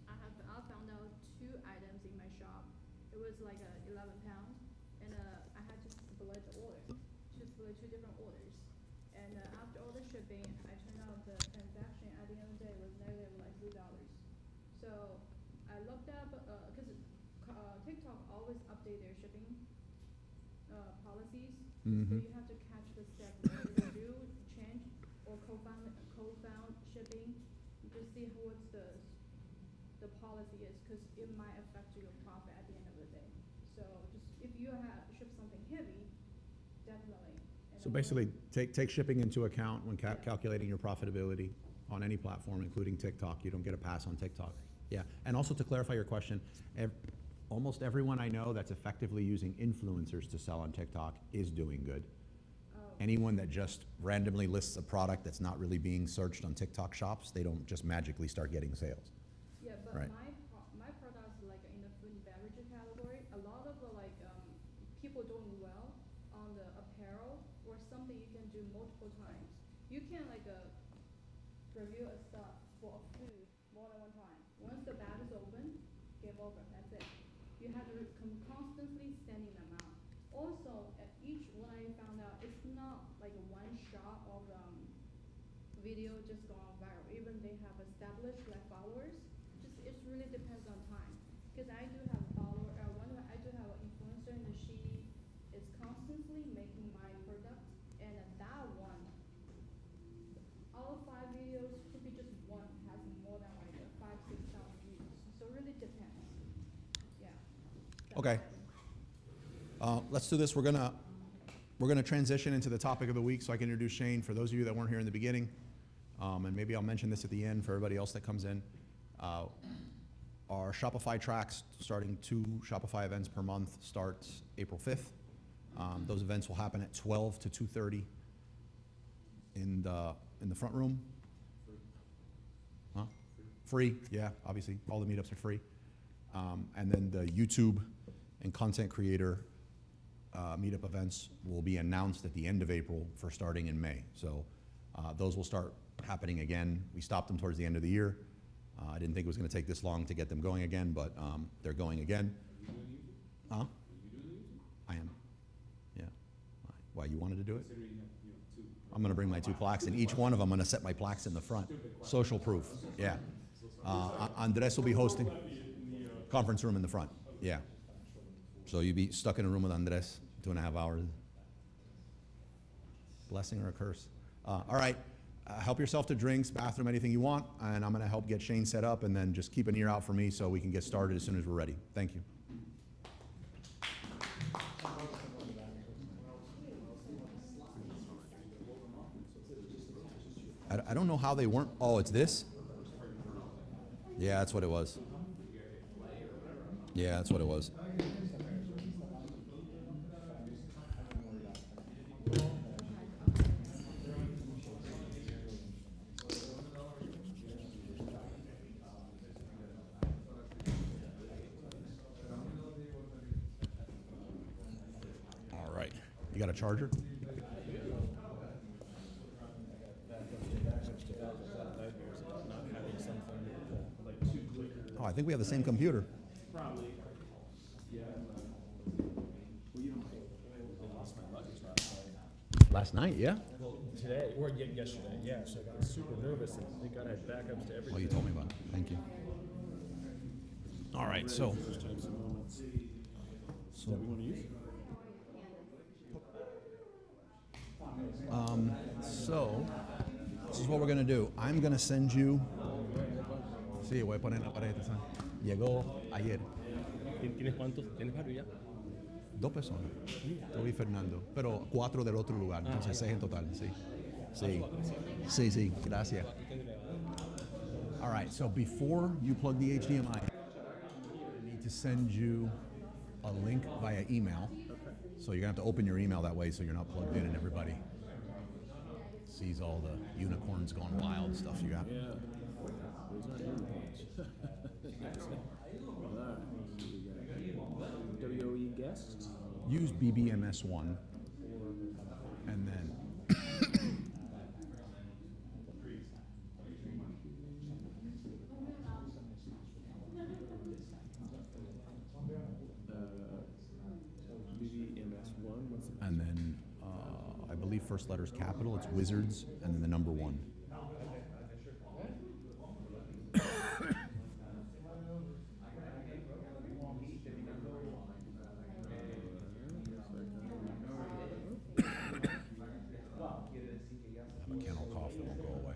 I found out 2 items in my shop. It was like 11 pounds, and I had to split the order, split 2 different orders. And after all the shipping, I turned out the transaction at the end of the day was negative like $3. So I looked up, because TikTok always update their shipping policies. So you have to catch the step when they do change or co-found shipping. You just see what the policy is, because it might affect your profit at the end of the day. So just if you ship something heavy, definitely. So basically, take shipping into account when calculating your profitability on any platform, including TikTok. You don't get a pass on TikTok. Yeah, and also to clarify your question, almost everyone I know that's effectively using influencers to sell on TikTok is doing good. Anyone that just randomly lists a product that's not really being searched on TikTok shops, they don't just magically start getting sales. Yeah, but Right. my products like in the food and beverage category, a lot of the people doing well on the apparel or something you can do multiple times. You can review a stuff for a food more than one time. Once the bag is open, game over, that's it. You have to constantly sending them out. Also, what I found out, it's not like a one shot of video just going viral. Even they have established followers. It really depends on time. Because I do have a follower. I do have an influencer, and she is constantly making my product. And that one, all 5 videos could be just one has more than 5,000-6,000 views. So it really depends. Yeah. That's Okay. Let's do this. We're gonna transition into the topic of the week so I can introduce Shane. For those of you that weren't here in the beginning, and maybe I'll mention this at the end for everybody else that comes in. Our Shopify tracks, starting 2 Shopify events per month, starts April 5th. Those events will happen at 12 to 2:30 in the front room. Huh? Free, yeah, obviously, all the meetups are free. And then the YouTube and content creator meetup events will be announced at the end of April for starting in May. So those will start happening again. We stopped them towards the end of the year. I didn't think it was going to take this long to get them going again, but they're going again. Huh? I am. Yeah. Why, you wanted to do it? I'm going to bring my 2 plaques, and each one of them, I'm going to set my plaques in the front. Social proof, yeah. Andres will be hosting. Conference room in the front, yeah. So you'd be stuck in a room with Andres, 2.5 hours. Blessing or a curse? All right, help yourself to drinks, bathroom, anything you want, and I'm gonna help get Shane set up, and then just keep an ear out for me so we can get started as soon as we're ready. Thank you. I don't know how they weren't, oh, it's this? Yeah, that's what it was. Yeah, that's what it was. All right, you got a charger? Oh, I think we have the same computer. Probably. Last night, yeah? Well, today, or yesterday, yeah, so I got super nervous, and thank God I had backups to everything. Oh, you told me about it. Thank you. All right, so. Just have some moments. So, That we want to use? so, this is what we're gonna do. I'm gonna send you. Sí, voy a poner en la pared. ¿Sabes? Llegó ayer. ¿Tienes cuántos? ¿Tienes varios ya? 2 personas. Tú y Fernando. Pero 4 del otro lugar. Entonces 6 en total. Sí. Sí. Sí, sí. Gracias. All right. So before you plug the HDMI, I need to send you a link via email. So you're gonna have to open your email that way, so you're not plugged in and everybody sees all the unicorns gone wild stuff you got. Yeah. Those aren't unicorns. WOE guests? Use BBMS1 and then BBMS1, what's the... and then I believe first letter's capital, it's Wizards, and then the number 1. A mechanical cough that won't go away.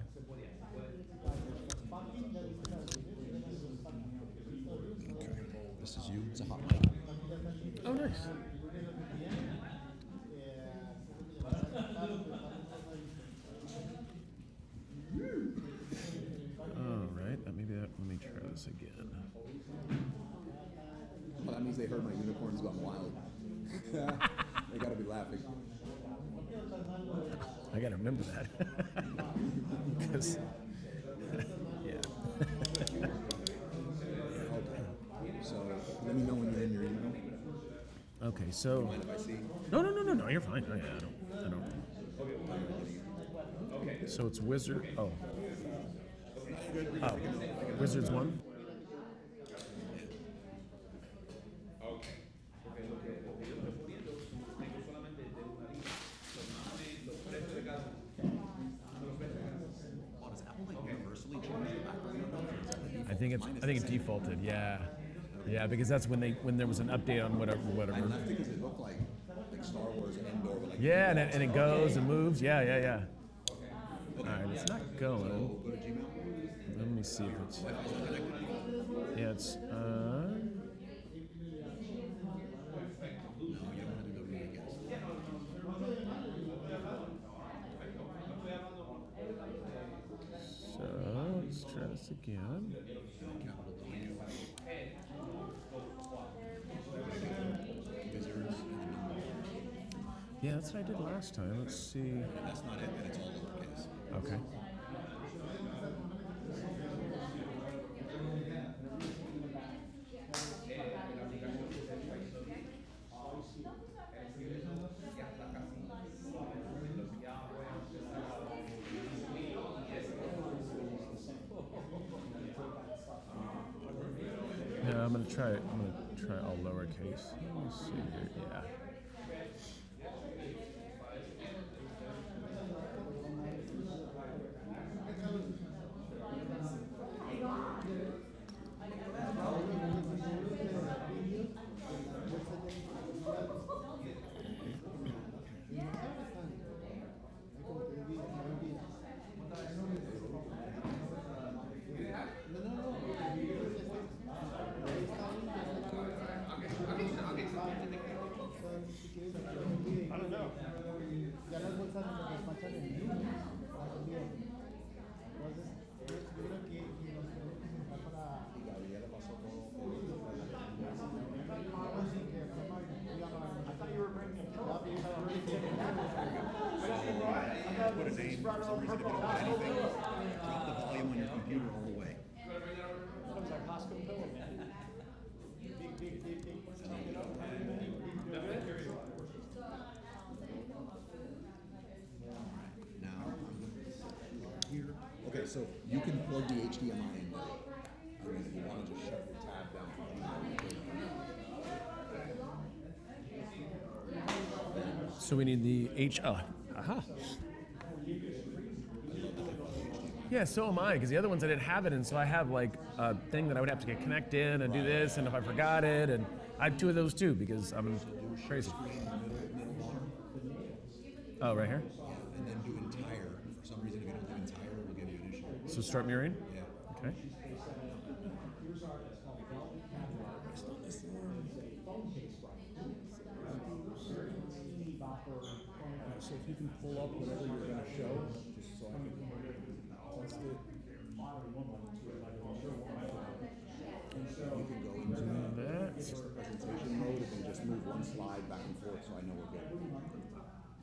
Okay, this is you, it's a hot mic. Oh, nice. All right, let me try this again. Well, that means they heard my unicorns gone wild. They gotta be laughing. I gotta remember that. Because, yeah. Okay. So let me know when you're in your email. Okay, so. Mind if I see? No, you're fine. Oh, yeah, I don't. So it's Wizard, oh. Oh, Wizards 1? I think it defaulted, yeah. Yeah, because that's when there was an update on whatever. I left it because it looked like Star Wars Endor. Like Yeah, and it goes and moves. Yeah. All right, it's not going. Go to Gmail. Let me see if it's. Yeah, it's. No, you don't have to go to me, I guess. So let's try this again. Capital W. Wizards and the number 1. Yeah, that's what I did last time. Let's see. If that's not it, then it's all lowercase. Okay. Yeah, I'm gonna try all lowercase. Let me see here. Yeah. same, for some reason, if you don't get anything, drop the volume on your computer all the way. Comes our Costco pillow, man. Now, here, okay, so you can plug the HDMI in there. I mean, if you want to just shut the tab down. So we need the aha. Yeah, so am I, because the other ones I didn't have it, and so I have like a thing that I would have to get connected in and do this, and if I forgot it, and I have two of those too, because I'm crazy. Oh, right here? And then do entire. For some reason, if you don't do entire, it will give you an issue. So start mirroring? Yeah. Okay. So if you can pull up whatever you're going to show, just so I can test it. You can go into the presentation mode and just move one slide back and forth so I know we're good.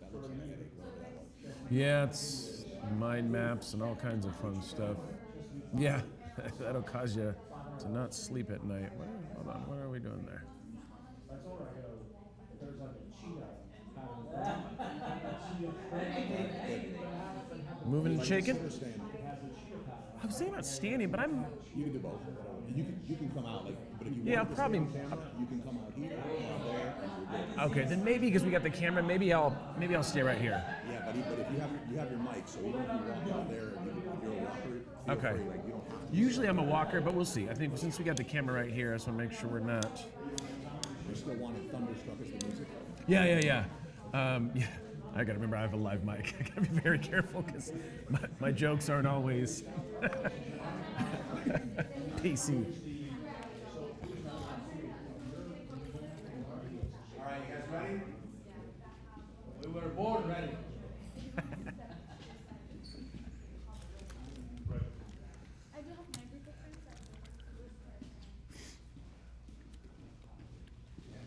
That looks like a headache, whatever that was. Yeah, it's mind maps and all kinds of fun stuff. Yeah, that'll cause you to not sleep at night. Hold on, what are we doing there? Moving and shaking? I was thinking about standing, but I'm... You can do both. You can come out, like, but if you Yeah, want to probably- stay on camera, you can come out here or out there, and you're good. Okay, then maybe because we got the camera, maybe I'll stay right here. Yeah, but if you have your mic, so even if you walk out there, if you're a walker, feel Okay. free, like, you don't have to. Usually I'm a walker, but we'll see. I think since we got the camera right here, I just want to make sure we're not... You still want it thunderstruck as the music. Yeah. Yeah. I gotta remember I have a live mic. I gotta be very careful because my jokes aren't always PC. All right, you guys ready? We were born ready.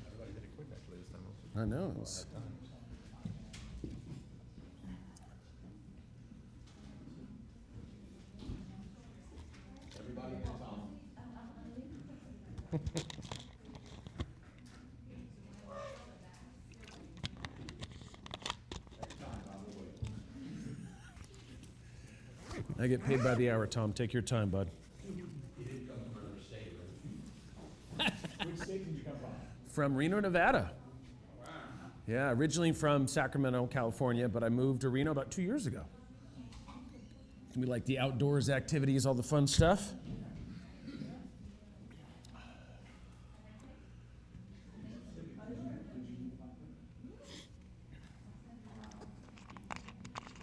Everybody did it quick actually this time. I know. It's, Everybody and Tom. I get paid by the hour, Tom. Take your time, bud. Which state did you come from? From Reno, Nevada. Yeah, originally from Sacramento, California, but I moved to Reno about 2 years ago. We like the outdoors activities, all the fun stuff.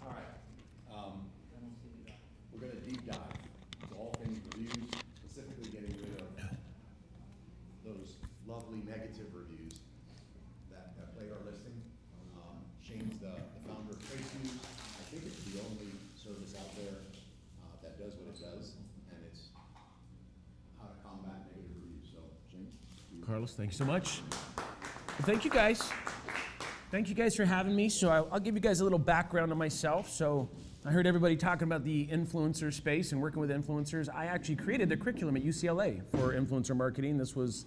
All right. We're going to deep dive into all things reviews, specifically getting rid of those lovely negative reviews that plague our listing. Shane's the founder of TraceFuse. I think it's the only service out there that does what it does, and it's how to combat negative reviews. So, Shane? Carlos, thank you so much. Well, thank you guys. Thank you guys for having me. So I'll give you guys a little background on myself. So I heard everybody talking about the influencer space and working with influencers. I actually created the curriculum at UCLA for influencer marketing. This was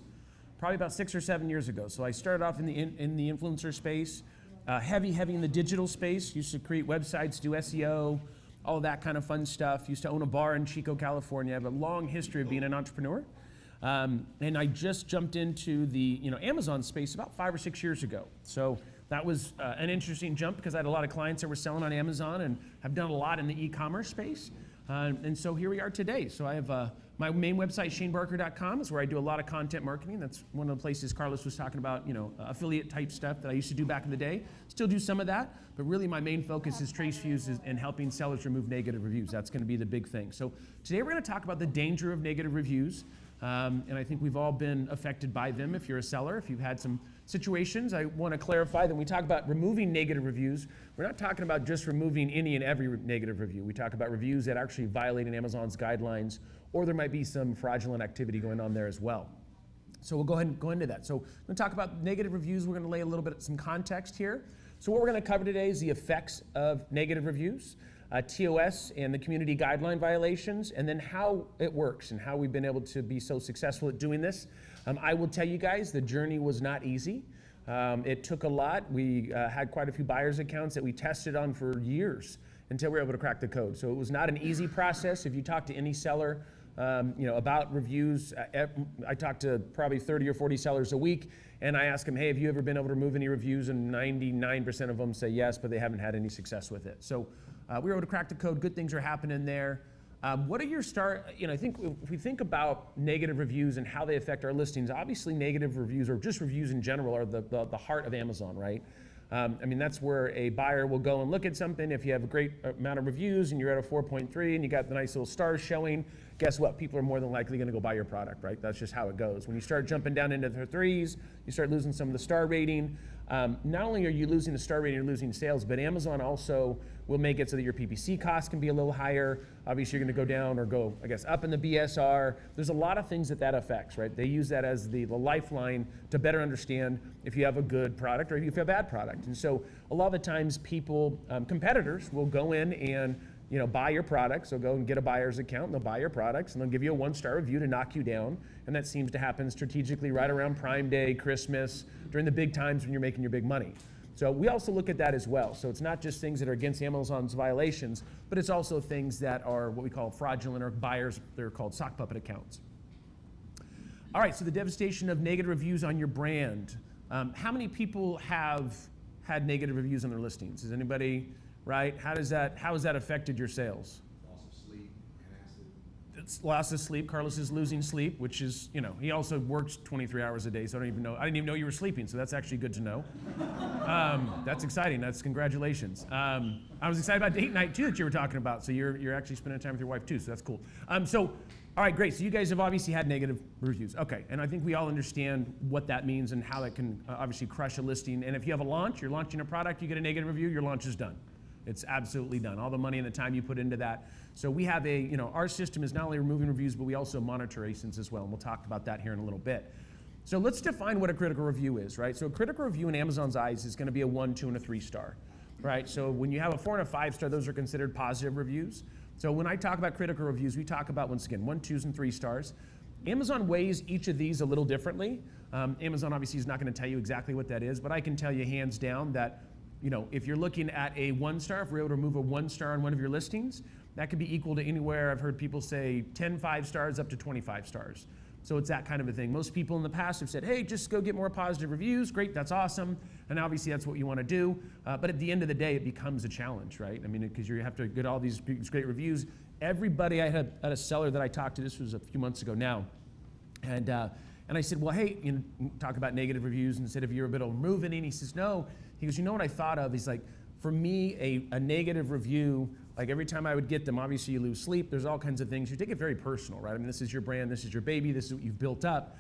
probably about 6 or 7 years ago. So I started off in the influencer space, heavy in the digital space. Used to create websites, do SEO, all of that kind of fun stuff. Used to own a bar in Chico, California. I have a long history of being an entrepreneur. And I just jumped into the Amazon space about 5 or 6 years ago. So that was an interesting jump because I had a lot of clients that were selling on Amazon and have done a lot in the e-commerce space. And so here we are today. So I have my main website, shanebarker.com, is where I do a lot of content marketing. That's one of the places Carlos was talking about, affiliate type stuff that I used to do back in the day. Still do some of that, but really my main focus is TraceFuse and helping sellers remove negative reviews. That's going to be the big thing. So today we're going to talk about the danger of negative reviews. And I think we've all been affected by them. If you're a seller, if you've had some situations, I want to clarify that when we talk about removing negative reviews, we're not talking about just removing any and every negative review. We talk about reviews that actually violate Amazon's guidelines, or there might be some fraudulent activity going on there as well. So we'll go ahead and go into that. So we're going to talk about negative reviews. We're going to lay a little bit of some context here. So what we're going to cover today is the effects of negative reviews, TOS and the community guideline violations, and then how it works and how we've been able to be so successful at doing this. I will tell you guys, the journey was not easy. It took a lot. We had quite a few buyers accounts that we tested on for years until we were able to crack the code. So it was not an easy process. If you talk to any seller, about reviews, I talk to probably 30 or 40 sellers a week, and I ask them, hey, have you ever been able to remove any reviews? And 99% of them say yes, but they haven't had any success with it. So we were able to crack the code. Good things are happening there. What are your I think if we think about negative reviews and how they affect our listings, obviously negative reviews or just reviews in general are the heart of Amazon, right? I mean, that's where a buyer will go and look at something. If you have a great amount of reviews and you're at a 4.3 and you got the nice little stars showing, guess what? People are more than likely going to go buy your product, right? That's just how it goes. When you start jumping down into the threes, you start losing some of the star rating. Not only are you losing the star rating, you're losing sales, but Amazon also will make it so that your PPC costs can be a little higher. Obviously, you're going to go down or go, I guess, up in the BSR. There's a lot of things that affects, right? They use that as the lifeline to better understand if you have a good product or if you have a bad product. And so a lot of the times people, competitors will go in and buy your products. They'll go and get a buyer's account and they'll buy your products and they'll give you a 1-star review to knock you down. And that seems to happen strategically right around Prime Day, Christmas, during the big times when you're making your big money. So we also look at that as well. So it's not just things that are against Amazon's violations, but it's also things that are what we call fraudulent or buyers, they're called sock puppet accounts. All right, so the devastation of negative reviews on your brand. How many people have had negative reviews on their listings? Is anybody, right? How has that affected your sales? Loss of sleep, antacid. It's loss of sleep. Carlos is losing sleep, which is, he also works 23 hours a day, so I didn't even know you were sleeping, so that's actually good to know. That's exciting. That's congratulations. I was excited about date night too that you were talking about, so you're actually spending time with your wife too, so that's cool. All right, great. So you guys have obviously had negative reviews. Okay, and I think we all understand what that means and how it can obviously crush a listing. And if you have a launch, you're launching a product, you get a negative review, your launch is done. It's absolutely done. All the money and the time you put into that. So we have our system is not only removing reviews, but we also monitor ASINs as well. And we'll talk about that here in a little bit. So let's define what a critical review is, right? So a critical review in Amazon's eyes is going to be a 1, 2, and a 3-star, right? So when you have a 4 and a 5-star, those are considered positive reviews. So when I talk about critical reviews, we talk about, once again, 1, 2s, and 3 stars. Amazon weighs each of these a little differently. Amazon obviously is not going to tell you exactly what that is, but I can tell you hands down that if you're looking at a 1-star, if we're able to remove a 1-star on one of your listings, that could be equal to anywhere, I've heard people say 10 5-stars up to 25 stars. So it's that kind of a thing. Most people in the past have said, hey, just go get more positive reviews. Great, that's awesome. And obviously that's what you want to do. But at the end of the day, it becomes a challenge, right? I mean, because you have to get all these great reviews. Everybody, I had a seller that I talked to, this was a few months ago now, and I said, well, hey, talk about negative reviews and said, have you ever been able to remove any? And he says, no. He goes, you know what I thought of? He's like, for me, a negative review, like every time I would get them, obviously you lose sleep, there's all kinds of things. You take it very personal, right? I mean, this is your brand, this is your baby, this is what you've built up.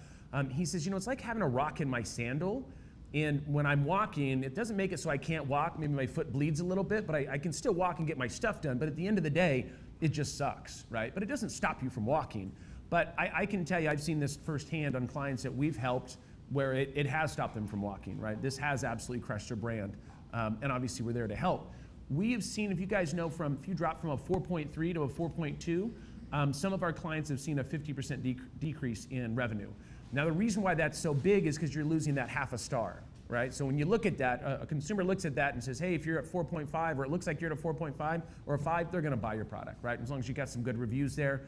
He says, it's like having a rock in my sandal, and when I'm walking, it doesn't make it so I can't walk. Maybe my foot bleeds a little bit, but I can still walk and get my stuff done. But at the end of the day, it just sucks, right? But it doesn't stop you from walking. But I can tell you, I've seen this firsthand on clients that we've helped where it has stopped them from walking, right? This has absolutely crushed their brand. And obviously we're there to help. We have seen, if you guys know, if you drop from a 4.3 to a 4.2, some of our clients have seen a 50% decrease in revenue. Now the reason why that's so big is because you're losing that half a star, right? So when you look at that, a consumer looks at that and says, hey, if you're at 4.5 or it looks like you're at a 4.5 or a 5, they're gonna buy your product, right? As long as you got some good reviews there.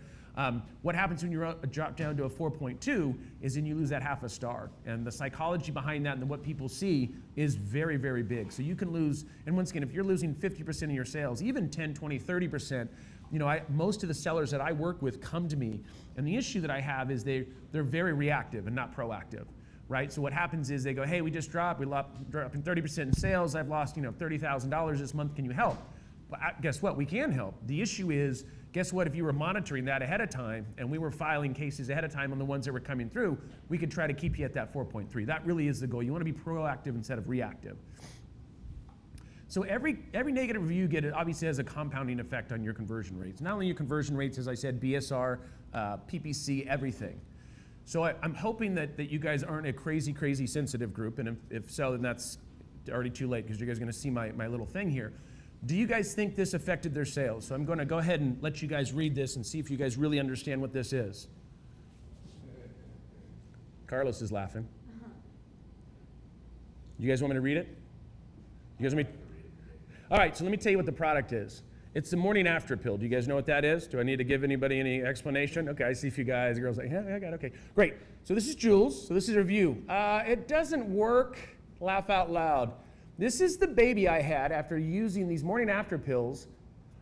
What happens when you drop down to a 4.2 is then you lose that half a star. And the psychology behind that and what people see is very, very big. So you can lose, and once again, if you're losing 50% of your sales, even 10, 20, 30%, most of the sellers that I work with come to me, and the issue that I have is they're very reactive and not proactive, right? So what happens is they go, hey, we just dropped, dropping 30% in sales, I've lost $30,000 this month, can you help? Well, guess what, we can help. The issue is, guess what, if you were monitoring that ahead of time and we were filing cases ahead of time on the ones that were coming through, we could try to keep you at that 4.3. That really is the goal. You want to be proactive instead of reactive. So every negative review you get, it obviously has a compounding effect on your conversion rates. Not only your conversion rates, as I said, BSR, PPC, everything. So I'm hoping that you guys aren't a crazy, crazy sensitive group, and if so, then that's already too late because you guys are going to see my little thing here. Do you guys think this affected their sales? So I'm going to go ahead and let you guys read this and see if you guys really understand what this is. Carlos is laughing. You guys want me to read it? You guys want me? All right, so let me tell you what the product is. It's the morning after pill. Do you guys know what that is? Do I need to give anybody any explanation? Okay, I see a few guys, girls like, yeah, I got it, okay. Great, so this is Jules, so this is a review. It doesn't work, laugh out loud. This is the baby I had after using these morning after pills.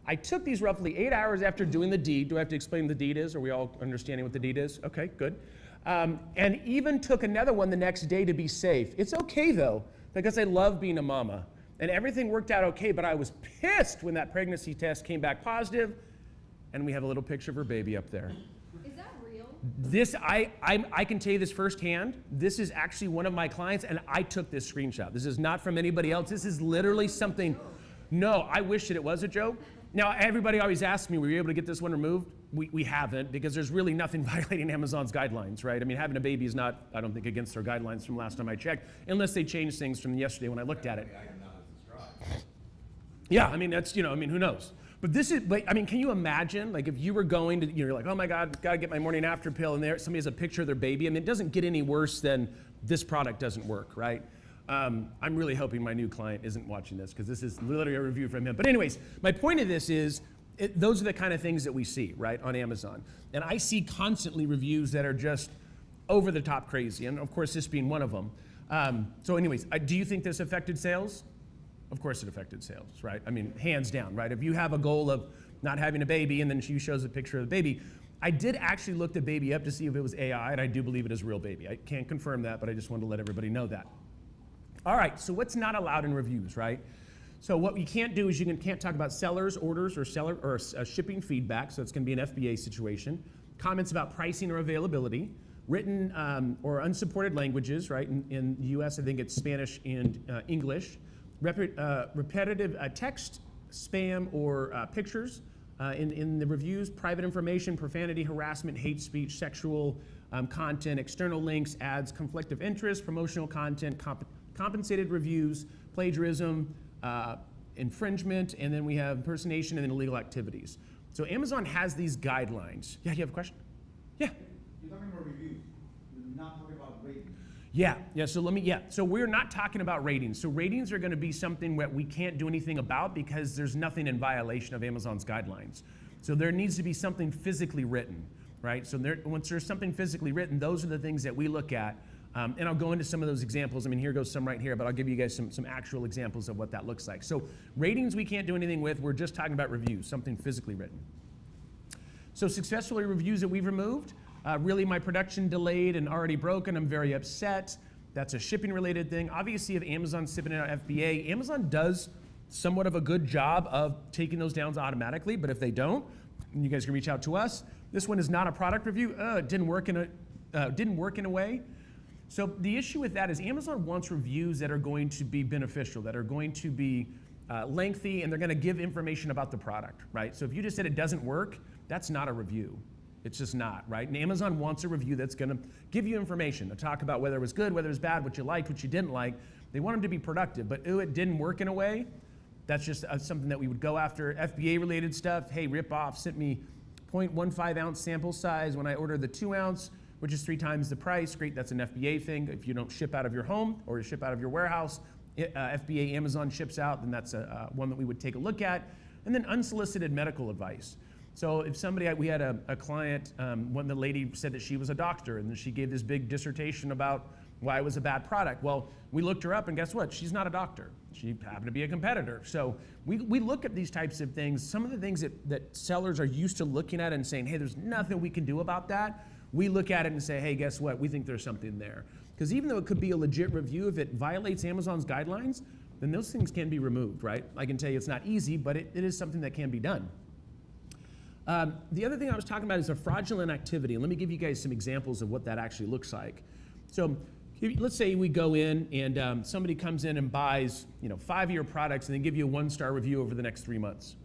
I took these roughly 8 hours after doing the deed. Do I have to explain what the deed is? Are we all understanding what the deed is? Okay, good. And even took another one the next day to be safe. It's okay though, because I love being a mama. And everything worked out okay, but I was pissed when that pregnancy test came back positive, and we have a little picture of her baby up there. Is that real? This, I can tell you this firsthand. This is actually one of my clients, and I took this screenshot. This is not from anybody else. This is literally something, no, I wish that it was a joke. Now, everybody always asks me, were you able to get this one removed? We haven't, because there's really nothing violating Amazon's guidelines, right? I mean, having a baby is not, I don't think, against their guidelines from last time I checked, unless they changed things from yesterday when I looked at it. Yeah, I mean, that's, I mean, who knows? But this is, I mean, can you imagine, like, if you were going to, you're like, oh my God, gotta get my morning after pill, and there somebody has a picture of their baby. I mean, it doesn't get any worse than this product doesn't work, right? I'm really hoping my new client isn't watching this, because this is literally a review from him. But anyways, my point of this is, those are the kind of things that we see, right, on Amazon. And I see constantly reviews that are just over the top crazy, and of course, this being one of them. So anyways, do you think this affected sales? Of course it affected sales, right? I mean, hands down, right? If you have a goal of not having a baby and then she shows a picture of the baby, I did actually look the baby up to see if it was AI, and I do believe it is a real baby. I can't confirm that, but I just wanted to let everybody know that. All right, so what's not allowed in reviews, right? So what you can't do is you can't talk about sellers, orders, or shipping feedback, so it's gonna be an FBA situation. Comments about pricing or availability. Written or unsupported languages, right? In the US, I think it's Spanish and English. Repetitive text, spam, or pictures in the reviews, private information, profanity, harassment, hate speech, sexual content, external links, ads, conflict of interest, promotional content, compensated reviews, plagiarism, infringement, and then we have impersonation and then illegal activities. So Amazon has these guidelines. Yeah, you have a question? Yeah. You're talking about reviews. You're not talking about ratings. So we're not talking about ratings. So ratings are going to be something that we can't do anything about because there's nothing in violation of Amazon's guidelines. So there needs to be something physically written, right? So once there's something physically written, those are the things that we look at. And I'll go into some of those examples. I mean, here goes some right here, but I'll give you guys some actual examples of what that looks like. So ratings we can't do anything with. We're just talking about reviews, something physically written. So successfully reviews that we've removed. Really, my production delayed and already broken. I'm very upset. That's a shipping related thing. Obviously, if Amazon's shipping it out FBA, Amazon does somewhat of a good job of taking those down automatically, but if they don't, you guys can reach out to us. This one is not a product review. It didn't work in a way. So the issue with that is Amazon wants reviews that are going to be beneficial, that are going to be lengthy, and they're going to give information about the product, right? So if you just said it doesn't work, that's not a review. It's just not, right? And Amazon wants a review that's gonna give you information to talk about whether it was good, whether it was bad, what you liked, what you didn't like. They want them to be productive, but it didn't work in a way. That's just something that we would go after. FBA related stuff, hey, rip off, sent me 0.15 ounce sample size when I ordered the 2 ounce, which is 3 times the price. Great, that's an FBA thing. If you don't ship out of your home or you ship out of your warehouse, FBA Amazon ships out, then that's one that we would take a look at. And then unsolicited medical advice. So if somebody, we had a client, when the lady said that she was a doctor and then she gave this big dissertation about why it was a bad product. Well, we looked her up and guess what? She's not a doctor. She happened to be a competitor. So we look at these types of things. Some of the things that sellers are used to looking at and saying, hey, there's nothing we can do about that. We look at it and say, hey, guess what? We think there's something there. Because even though it could be a legit review, if it violates Amazon's guidelines, then those things can be removed, right? I can tell you it's not easy, but it is something that can be done. The other thing I was talking about is a fraudulent activity. And let me give you guys some examples of what that actually looks like. So let's say we go in and somebody comes in and buys 5 of your products and they give you a 1-star review over the next 3 months.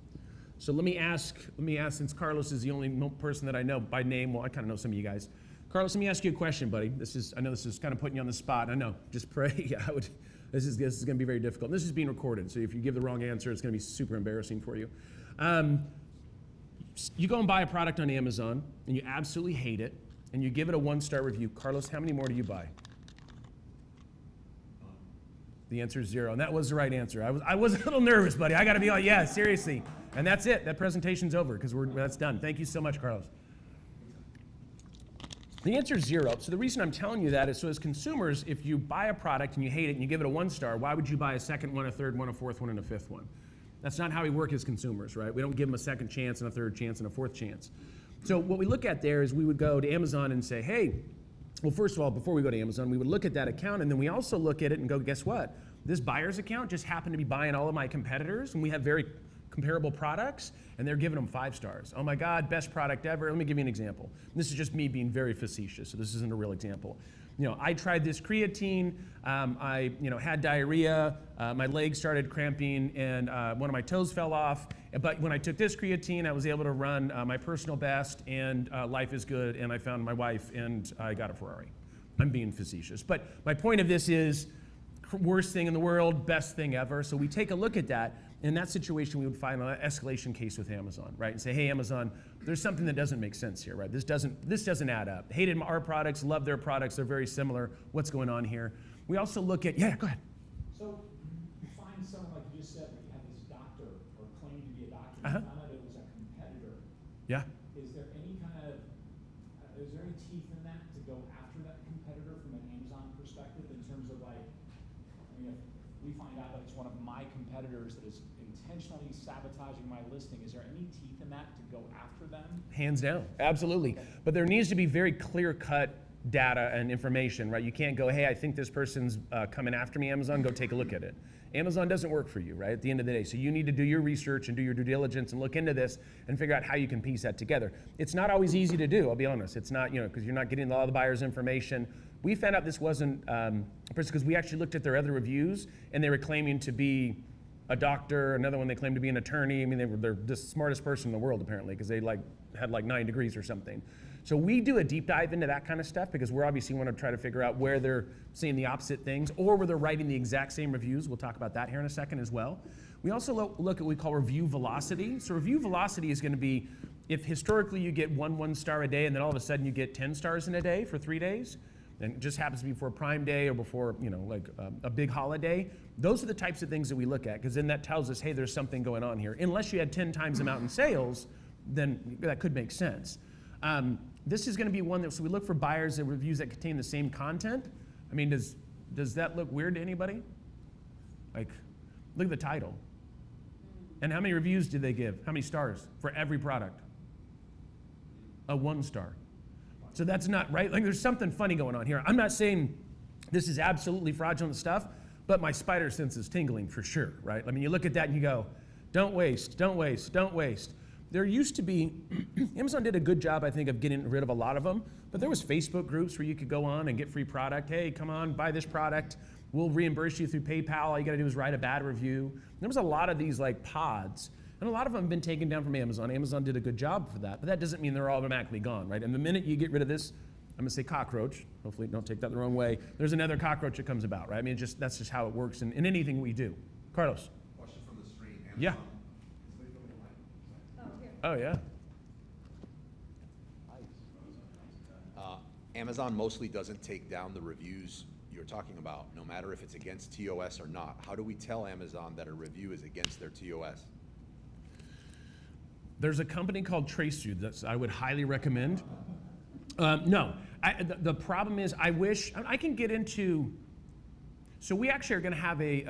So let me ask, since Carlos is the only person that I know by name, well, I kind of know some of you guys. Carlos, let me ask you a question, buddy. I know this is kind of putting you on the spot. I know, just pray. This is going to be very difficult. And this is being recorded, so if you give the wrong answer, it's going to be super embarrassing for you. You go and buy a product on Amazon, and you absolutely hate it, and you give it a 1-star review. Carlos, how many more do you buy? The answer is 0, and that was the right answer. I was a little nervous, buddy. I got to be like, yeah, seriously. And that's it. That presentation's over because that's done. Thank you so much, Carlos. The answer is 0. So the reason I'm telling you that is so as consumers, if you buy a product and you hate it and you give it a 1-star, why would you buy a second one, a third one, a fourth one, and a fifth one? That's not how we work as consumers, right? We don't give them a second chance and a third chance and a fourth chance. So what we look at there is we would go to Amazon and say, hey, well, first of all, before we go to Amazon, we would look at that account, and then we also look at it and go, guess what? This buyer's account just happened to be buying all of my competitors, and we have very comparable products, and they're giving them 5 stars. Oh my God, best product ever. Let me give you an example. This is just me being very facetious, so this isn't a real example. I tried this creatine, I had diarrhea, my legs started cramping, and one of my toes fell off. But when I took this creatine, I was able to run my personal best, and life is good, and I found my wife, and I got a Ferrari. I'm being facetious. But my point of this is, worst thing in the world, best thing ever. So we take a look at that. In that situation, we would find an escalation case with Amazon, right? And say, hey, Amazon, there's something that doesn't make sense here, right? This doesn't add up. Hated our products, love their products, they're very similar. What's going on here? We also look at, yeah, go ahead. So you find someone like you just said, you have this doctor or claimed to be a doctor, you found out it was a competitor. Yeah. Is there any is there any teeth in that to go after that competitor from an Amazon perspective in terms of like, if we find out that it's one of my competitors that is intentionally sabotaging my listing, is there any teeth in that to go after them? Hands down, absolutely. But there needs to be very clear-cut data and information, right? You can't go, hey, I think this person's coming after me, Amazon, go take a look at it. Amazon doesn't work for you, right, at the end of the day. So you need to do your research and do your due diligence and look into this and figure out how you can piece that together. It's not always easy to do, I'll be honest. It's not, because you're not getting all the buyer's information. We found out this wasn't, because we actually looked at their other reviews, and they were claiming to be a doctor, another one they claimed to be an attorney. I mean, they're the smartest person in the world, apparently, because they had 9 degrees or something. So we do a deep dive into that kind of stuff because we're obviously want to try to figure out where they're saying the opposite things or where they're writing the exact same reviews. We'll talk about that here in a second as well. We also look at what we call review velocity. So review velocity is going to be if historically you get 1 star a day and then all of a sudden you get 10 stars in a day for 3 days, and it just happens to be before Prime Day or before a big holiday. Those are the types of things that we look at because then that tells us, hey, there's something going on here. Unless you had 10 times the amount in sales, then that could make sense. This is going to be one that, so we look for buyers and reviews that contain the same content. I mean, does that look weird to anybody? Look at the title. And how many reviews did they give? How many stars for every product? A 1 star. So that's not right. There's something funny going on here. I'm not saying this is absolutely fraudulent stuff, but my spider sense is tingling for sure, right? I mean, you look at that and you go, don't waste, don't waste, don't waste. There used to be, Amazon did a good job, I think, of getting rid of a lot of them, but there was Facebook groups where you could go on and get free product. Hey, come on, buy this product. We'll reimburse you through PayPal. All you gotta do is write a bad review. There was a lot of these pods, and a lot of them have been taken down from Amazon. Amazon did a good job for that, but that doesn't mean they're all automatically gone, right? And the minute you get rid of this, I'm gonna say cockroach, hopefully don't take that the wrong way, there's another cockroach that comes about, right? I mean, that's just how it works in anything we do. Carlos. Question from the stream. Yeah. Oh, yeah. Amazon mostly doesn't take down the reviews you're talking about, no matter if it's against TOS or not. How do we tell Amazon that a review is against their TOS? There's a company called TraceFuse that I would highly recommend. No, the problem is I can get into, so we actually are going to have a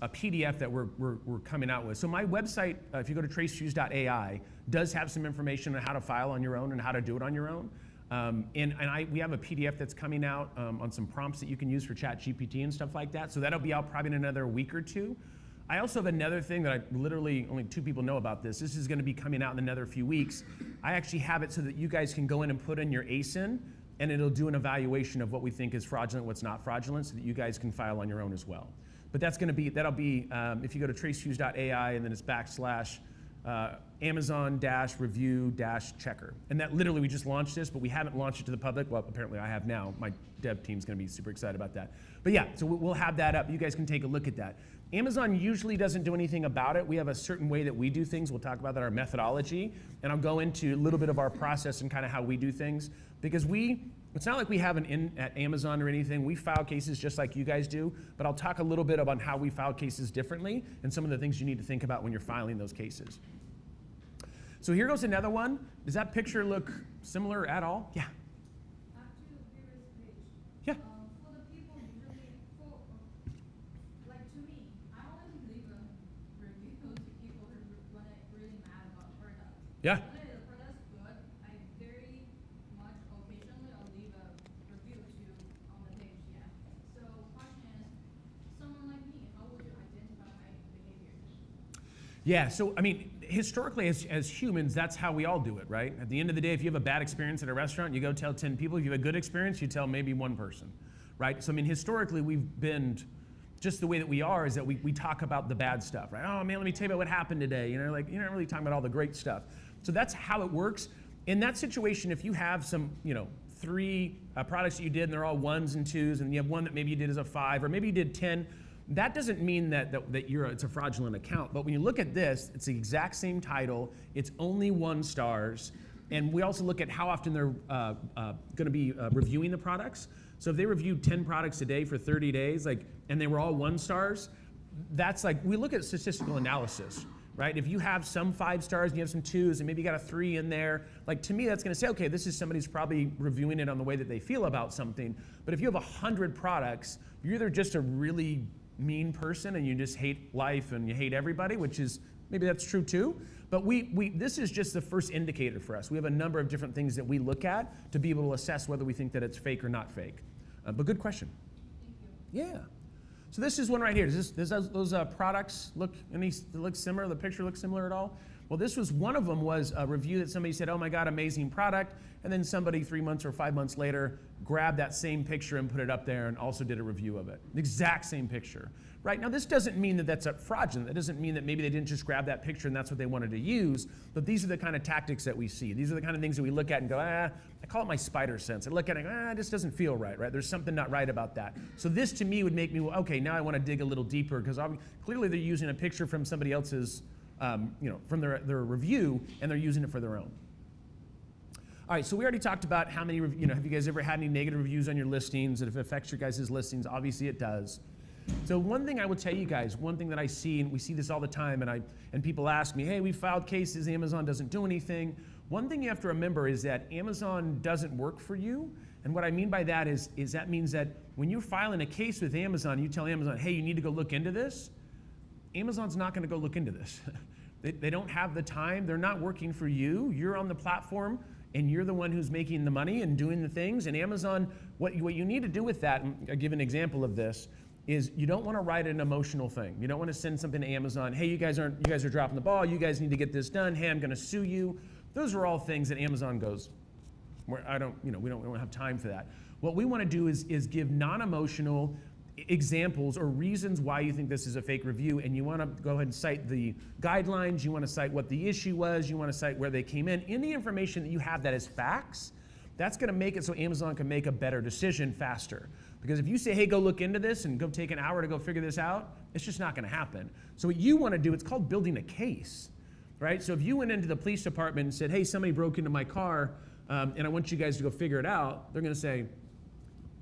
PDF that we're coming out with. So my website, if you go to TraceFuse.ai, does have some information on how to file on your own and how to do it on your own. We have a PDF that's coming out on some prompts that you can use for ChatGPT and stuff like that. So that'll be out probably in another week or 2. I also have another thing that only 2 people know about this. This is going to be coming out in another few weeks. I actually have it so that you guys can go in and put in your ASIN, and it'll do an evaluation of what we think is fraudulent, what's not fraudulent, so that you guys can file on your own as well. But that'll be if you go to TraceFuse.ai and then it's / Amazon-review-checker. And that literally, we just launched this, but we haven't launched it to the public. Well, apparently I have now. My dev team's gonna be super excited about that. But yeah, so we'll have that up. You guys can take a look at that. Amazon usually doesn't do anything about it. We have a certain way that we do things. We'll talk about that, our methodology. And I'll go into a little bit of our process and kind of how we do things. Because it's not like we have an in at Amazon or anything. We file cases just like you guys do, but I'll talk a little bit about how we file cases differently and some of the things you need to think about when you're filing those cases. So here goes another one. Does that picture look similar at all? Yeah. Back to the previous page. Yeah. For the people usually, like to me, I only leave a review to people who when I'm really mad about product. Yeah. When the product's good, I very much occasionally I'll leave a review to on the page. Yeah. So question is, someone like me, how would you identify my behavior? Yeah, so I mean, historically as humans, that's how we all do it, right? At the end of the day, if you have a bad experience at a restaurant, you go tell 10 people. If you have a good experience, you tell maybe one person, right? So I mean, historically, we've been just the way that we are is that we talk about the bad stuff, right? Oh man, let me tell you about what happened today. You know, like you're not really talking about all the great stuff. So that's how it works. In that situation, if you have some, 3 products that you did and they're all 1s and 2s, and you have one that maybe you did as a 5, or maybe you did 10, that doesn't mean that it's a fraudulent account. But when you look at this, it's the exact same title. It's only 1 stars. And we also look at how often they're going to be reviewing the products. So if they reviewed 10 products a day for 30 days, and they were all 1 stars, that's like, we look at statistical analysis, right? If you have some 5 stars and you have some 2s and maybe you got a 3 in there, like to me, that's gonna say, okay, this is somebody who's probably reviewing it on the way that they feel about something. But if you have 100 products, you're either just a really mean person and you just hate life and you hate everybody, which is, maybe that's true too. But this is just the first indicator for us. We have a number of different things that we look at to be able to assess whether we think that it's fake or not fake. But good question. Thank you. Yeah. So this is one right here. Does those products look similar? The picture looks similar at all? Well, this was one of them was a review that somebody said, oh my God, amazing product. And then somebody 3 months or 5 months later grabbed that same picture and put it up there and also did a review of it. The exact same picture. Right? Now, this doesn't mean that that's fraudulent. That doesn't mean that maybe they didn't just grab that picture and that's what they wanted to use. But these are the kind of tactics that we see. These are the kind of things that we look at and go, I call it my spider sense. I look at it and go, this doesn't feel right, right? There's something not right about that. So this to me would make me, okay, now I want to dig a little deeper because clearly they're using a picture from somebody else's, from their review and they're using it for their own. All right, so we already talked about how many, have you guys ever had any negative reviews on your listings? And if it affects your guys' listings, obviously it does. So one thing I will tell you guys, one thing that I see, and we see this all the time, and people ask me, hey, we filed cases, Amazon doesn't do anything. One thing you have to remember is that Amazon doesn't work for you. And what I mean by that is that means that when you're filing a case with Amazon, you tell Amazon, hey, you need to go look into this. Amazon's not gonna go look into this. They don't have the time, they're not working for you. You're on the platform and you're the one who's making the money and doing the things. And Amazon, what you need to do with that, and I'll give an example of this, is you don't want to write an emotional thing. You don't want to send something to Amazon, hey, you guys are dropping the ball, you guys need to get this done, hey, I'm gonna sue you. Those are all things that Amazon goes, where we don't have time for that. What we want to do is give non-emotional examples or reasons why you think this is a fake review, and you want to go ahead and cite the guidelines, you want to cite what the issue was, you want to cite where they came in. Any information that you have that is facts, that's going to make it so Amazon can make a better decision faster. Because if you say, hey, go look into this and go take an hour to go figure this out, it's just not going to happen. So what you want to do, it's called building a case, right? So if you went into the police department and said, hey, somebody broke into my car and I want you guys to go figure it out, they're going to say,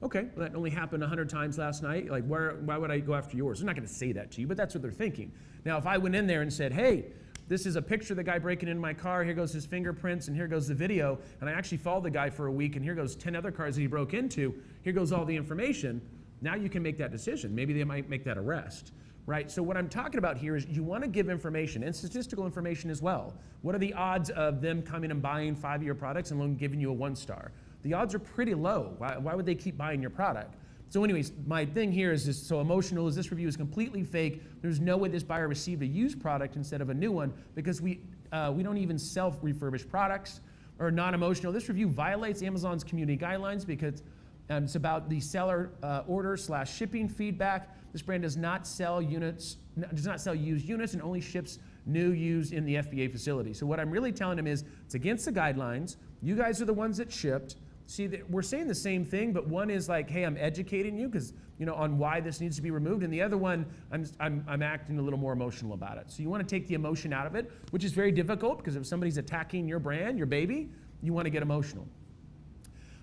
okay, well, that only happened 100 times last night. Like, why would I go after yours? They're not going to say that to you, but that's what they're thinking. Now, if I went in there and said, hey, this is a picture of the guy breaking into my car, here goes his fingerprints, and here goes the video, and I actually followed the guy for a week, and here goes 10 other cars that he broke into, here goes all the information, now you can make that decision. Maybe they might make that arrest, right? So what I'm talking about here is you want to give information, and statistical information as well. What are the odds of them coming and buying 5 of your products and only giving you a 1-star? The odds are pretty low. Why would they keep buying your product? So anyways, my thing here is this, so emotional is this review is completely fake. There's no way this buyer received a used product instead of a new one because we don't even sell refurbished products. Or non-emotional, this review violates Amazon's community guidelines because it's about the seller order/shipping feedback. This brand does not sell used units and only ships new, used in the FBA facility. So what I'm really telling them is it's against the guidelines. You guys are the ones that shipped. See, we're saying the same thing, but one is like, hey, I'm educating you because on why this needs to be removed, and the other one, I'm acting a little more emotional about it. So you want to take the emotion out of it, which is very difficult because if somebody's attacking your brand, your baby, you want to get emotional.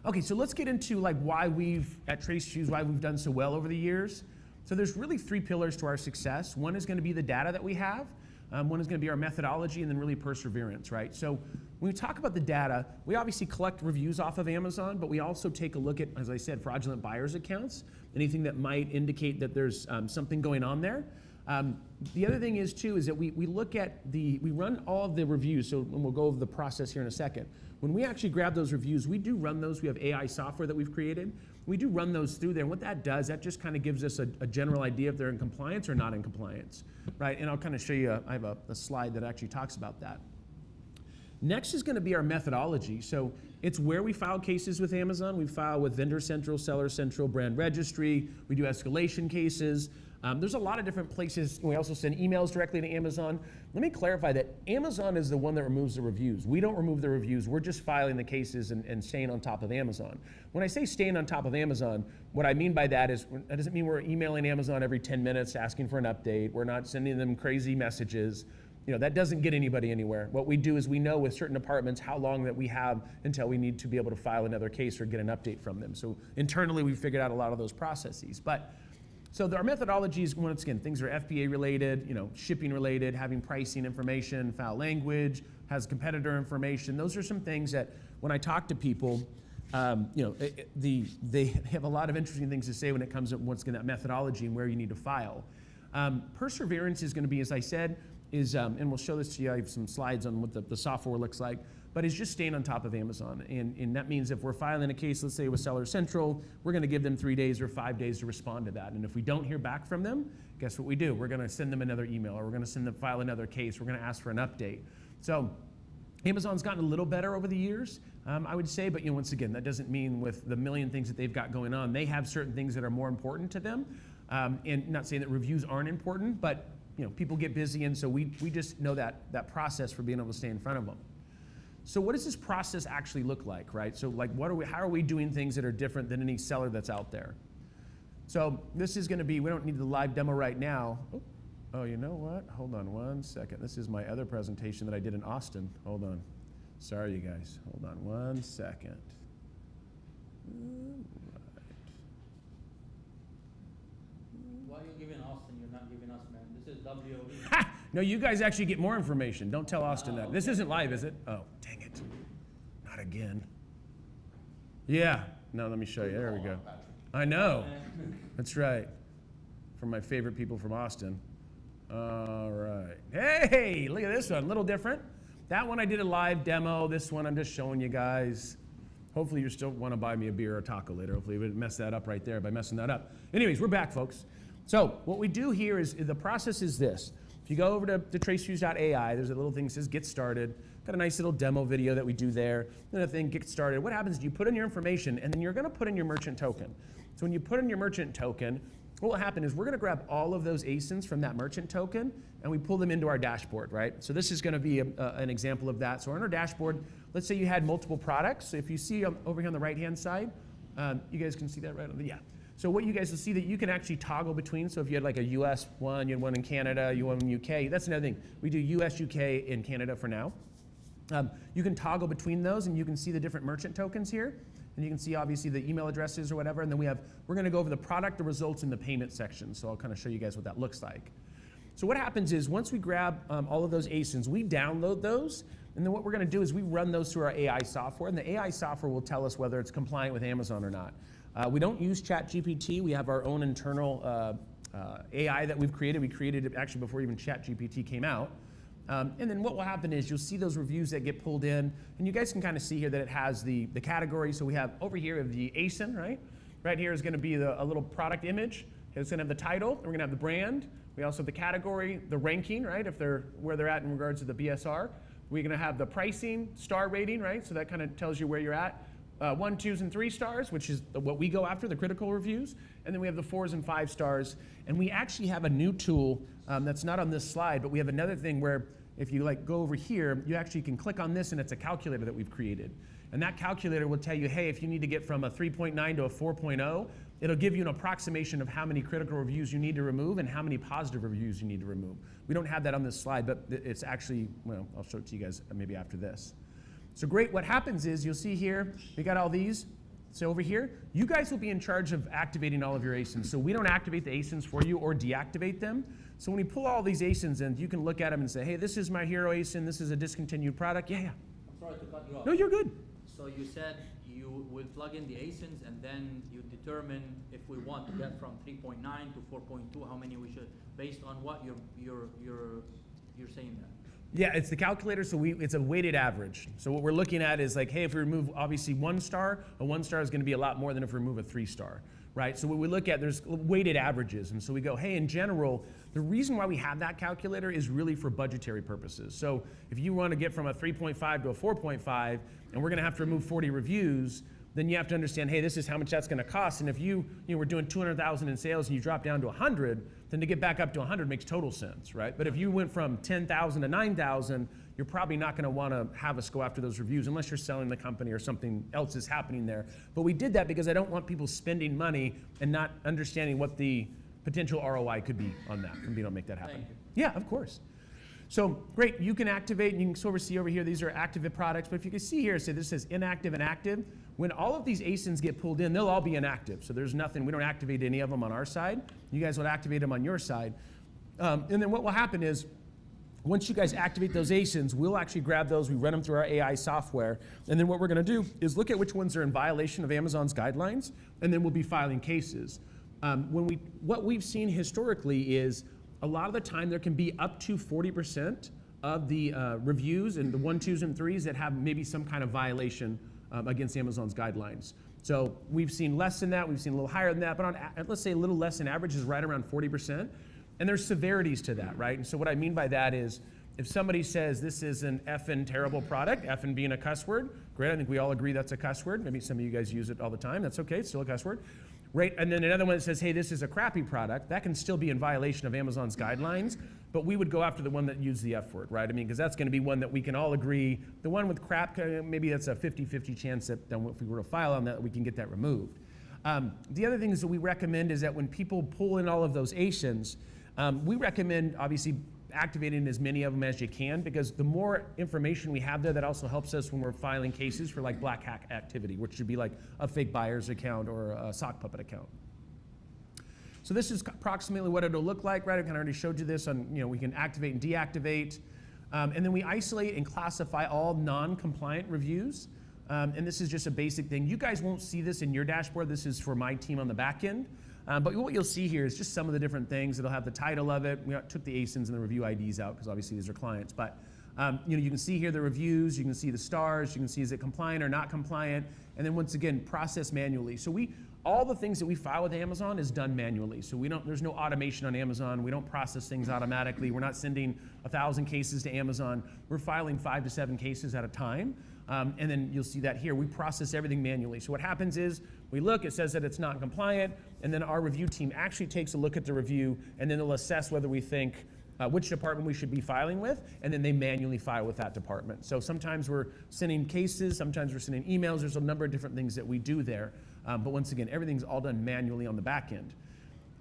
Okay, so let's get into like why at TraceFuse, why we've done so well over the years. So there's really 3 pillars to our success. One is going to be the data that we have. One is going to be our methodology, and then really perseverance, right? So when we talk about the data, we obviously collect reviews off of Amazon, but we also take a look at, as I said, fraudulent buyers accounts, anything that might indicate that there's something going on there. The other thing is too, is that we look at we run all of the reviews, so and we'll go over the process here in a second. When we actually grab those reviews, we do run those. We have AI software that we've created. We do run those through there, and what that does, that just kind of gives us a general idea if they're in compliance or not in compliance, right? And I'll kind of show you, I have a slide that actually talks about that. Next is going to be our methodology. So it's where we file cases with Amazon. We file with Vendor Central, Seller Central, Brand Registry. We do escalation cases. There's a lot of different places. We also send emails directly to Amazon. Let me clarify that Amazon is the one that removes the reviews. We don't remove the reviews. We're just filing the cases and staying on top of Amazon. When I say staying on top of Amazon, what I mean by that is that doesn't mean we're emailing Amazon every 10 minutes asking for an update. We're not sending them crazy messages. That doesn't get anybody anywhere. What we do is we know with certain departments how long that we have until we need to be able to file another case or get an update from them. So internally, we've figured out a lot of those processes. So our methodologies, once again, things are FBA related, shipping related, having pricing information, foul language, has competitor information. Those are some things that when I talk to people, they have a lot of interesting things to say when it comes to once again that methodology and where you need to file. Perseverance is going to be, as I said, and we'll show this to you. I have some slides on what the software looks like. But it's just staying on top of Amazon. And that means if we're filing a case, let's say with Seller Central, we're going to give them 3 days or 5 days to respond to that. And if we don't hear back from them, guess what we do? We're going to send them another email, or we're going to file another case. We're going to ask for an update. So Amazon's gotten a little better over the years, I would say. But once again, that doesn't mean with the million things that they've got going on, they have certain things that are more important to them. And not saying that reviews aren't important, but people get busy, and so we just know that process for being able to stay in front of them. So what does this process actually look like, right? So like how are we doing things that are different than any seller that's out there? So this is going to be, we don't need the live demo right now. Oh, you know what? Hold on one second. This is my other presentation that I did in Austin. Hold on. Sorry, you guys. Hold on one second. Why are you giving Austin? You're not giving us, man. This is WOE. Ha! No, you guys actually get more information. Don't tell Austin that. This isn't live, is it? Oh, dang it. Not again. Yeah. No, let me show you. There we go. I know. That's right. From my favorite people from Austin. All right. Hey, look at this one. A little different. That one I did a live demo. This one I'm just showing you guys. Hopefully you still want to buy me a beer or a taco later. Hopefully we didn't mess that up right there by messing that up. Anyways, we're back, folks. So what we do here is, the process is this. If you go over to TraceFuse.ai, there's a little thing that says Get Started. Got a nice little demo video that we do there. Then a thing, Get Started. What happens is you put in your information, and then you're going to put in your merchant token. So when you put in your merchant token, what will happen is we're going to grab all of those ASINs from that merchant token, and we pull them into our dashboard, right? So this is going to be an example of that. So on our dashboard, let's say you had multiple products. So if you see over here on the right-hand side, you guys can see that right on the, yeah. So what you guys will see that you can actually toggle between. So if you had like a US one, you had one in Canada, you had one in UK, that's another thing. We do US, UK, and Canada for now. You can toggle between those, and you can see the different merchant tokens here. And you can see obviously the email addresses or whatever. And then we're going to go over the product, the results, and the payment section. So I'll kind of show you guys what that looks like. So what happens is once we grab all of those ASINs, we download those. And then what we're going to do is we run those through our AI software. And the AI software will tell us whether it's compliant with Amazon or not. We don't use ChatGPT. We have our own internal AI that we've created. We created it actually before even ChatGPT came out. And then what will happen is you'll see those reviews that get pulled in, and you guys can kind of see here that it has the category. So we have over here the ASIN, right? Right here is going to be a little product image. It's going to have the title. We're going to have the brand. We also have the category, the ranking, right? If where they're at in regards to the BSR. We're going to have the pricing, star rating, right? So that kind of tells you where you're at. 1, 2s, and 3 stars, which is what we go after, the critical reviews. And then we have the 4s and 5 stars. And we actually have a new tool that's not on this slide, but we have another thing where if you like go over here, you actually can click on this and it's a calculator that we've created. And that calculator will tell you, hey, if you need to get from a 3.9 to a 4.0, it'll give you an approximation of how many critical reviews you need to remove and how many positive reviews you need to remove. We don't have that on this slide, but it's actually, well, I'll show it to you guys maybe after this. So great, what happens is you'll see here, we got all these. So over here, you guys will be in charge of activating all of your ASINs. So we don't activate the ASINs for you or deactivate them. So when we pull all these ASINs in, you can look at them and say, hey, this is my hero ASIN, this is a discontinued product. Yeah. I'm sorry to cut you off. No, you're good. So you said you will plug in the ASINs and then you determine if we want to get from 3.9 to 4.2, how many we should, based on what you're saying there. Yeah, it's the calculator, so it's a weighted average. So what we're looking at is like, hey, if we remove obviously 1 star, a 1 star is going to be a lot more than if we remove a 3 star, right? So what we look at, there's weighted averages, and so we go, hey, in general, the reason why we have that calculator is really for budgetary purposes. So if you want to get from a 3.5 to a 4.5, and we're going to have to remove 40 reviews, then you have to understand, hey, this is how much that's going to cost. And if you were doing 200,000 in sales and you drop down to 100, then to get back up to 100 makes total sense, right? But if you went from 10,000 to 9,000, you're probably not going to want to have us go after those reviews unless you're selling the company or something else is happening there. But we did that because I don't want people spending money and not understanding what the potential ROI could be on that, and we don't make that happen. Thank you. Yeah, of course. So great, you can activate, and you can sort of see over here, these are active products, but if you can see here, so this says inactive and active. When all of these ASINs get pulled in, they'll all be inactive. So there's nothing, we don't activate any of them on our side. You guys will activate them on your side. And then what will happen is, once you guys activate those ASINs, we'll actually grab those, we run them through our AI software, and then what we're gonna do is look at which ones are in violation of Amazon's guidelines, and then we'll be filing cases. What we've seen historically is, a lot of the time there can be up to 40% of the reviews and the 1, 2s, and 3s that have maybe some kind of violation against Amazon's guidelines. So we've seen less than that, we've seen a little higher than that, but on, let's say a little less than average is right around 40%. And there's severities to that, right? And so what I mean by that is, if somebody says this is an effing terrible product, effing being a cuss word, great, I think we all agree that's a cuss word. Maybe some of you guys use it all the time, that's okay, it's still a cuss word. Right, and then another one that says, hey, this is a crappy product, that can still be in violation of Amazon's guidelines, but we would go after the one that used the F word, right? I mean, because that's gonna be one that we can all agree, the one with crap, maybe that's a 50-50 chance that then if we were to file on that, we can get that removed. The other things that we recommend is that when people pull in all of those ASINs, we recommend obviously activating as many of them as you can, because the more information we have there, that also helps us when we're filing cases for like black hat activity, which should be like a fake buyer's account or a sock puppet account. So this is approximately what it'll look like, right? I kind of already showed you this on, we can activate and deactivate. And then we isolate and classify all non-compliant reviews. And this is just a basic thing. You guys won't see this in your dashboard. This is for my team on the back end. But what you'll see here is just some of the different things. It'll have the title of it. We took the ASINs and the review IDs out because obviously these are clients. But you can see here the reviews. You can see the stars. You can see is it compliant or not compliant. And then once again, process manually. So all the things that we file with Amazon is done manually. So there's no automation on Amazon. We don't process things automatically. We're not sending 1,000 cases to Amazon. We're filing 5 to 7 cases at a time. And then you'll see that here. We process everything manually. So what happens is we look, it says that it's not compliant, and then our review team actually takes a look at the review, and then they'll assess whether we think which department we should be filing with, and then they manually file with that department. So sometimes we're sending cases, sometimes we're sending emails. There's a number of different things that we do there. But once again, everything's all done manually on the back end.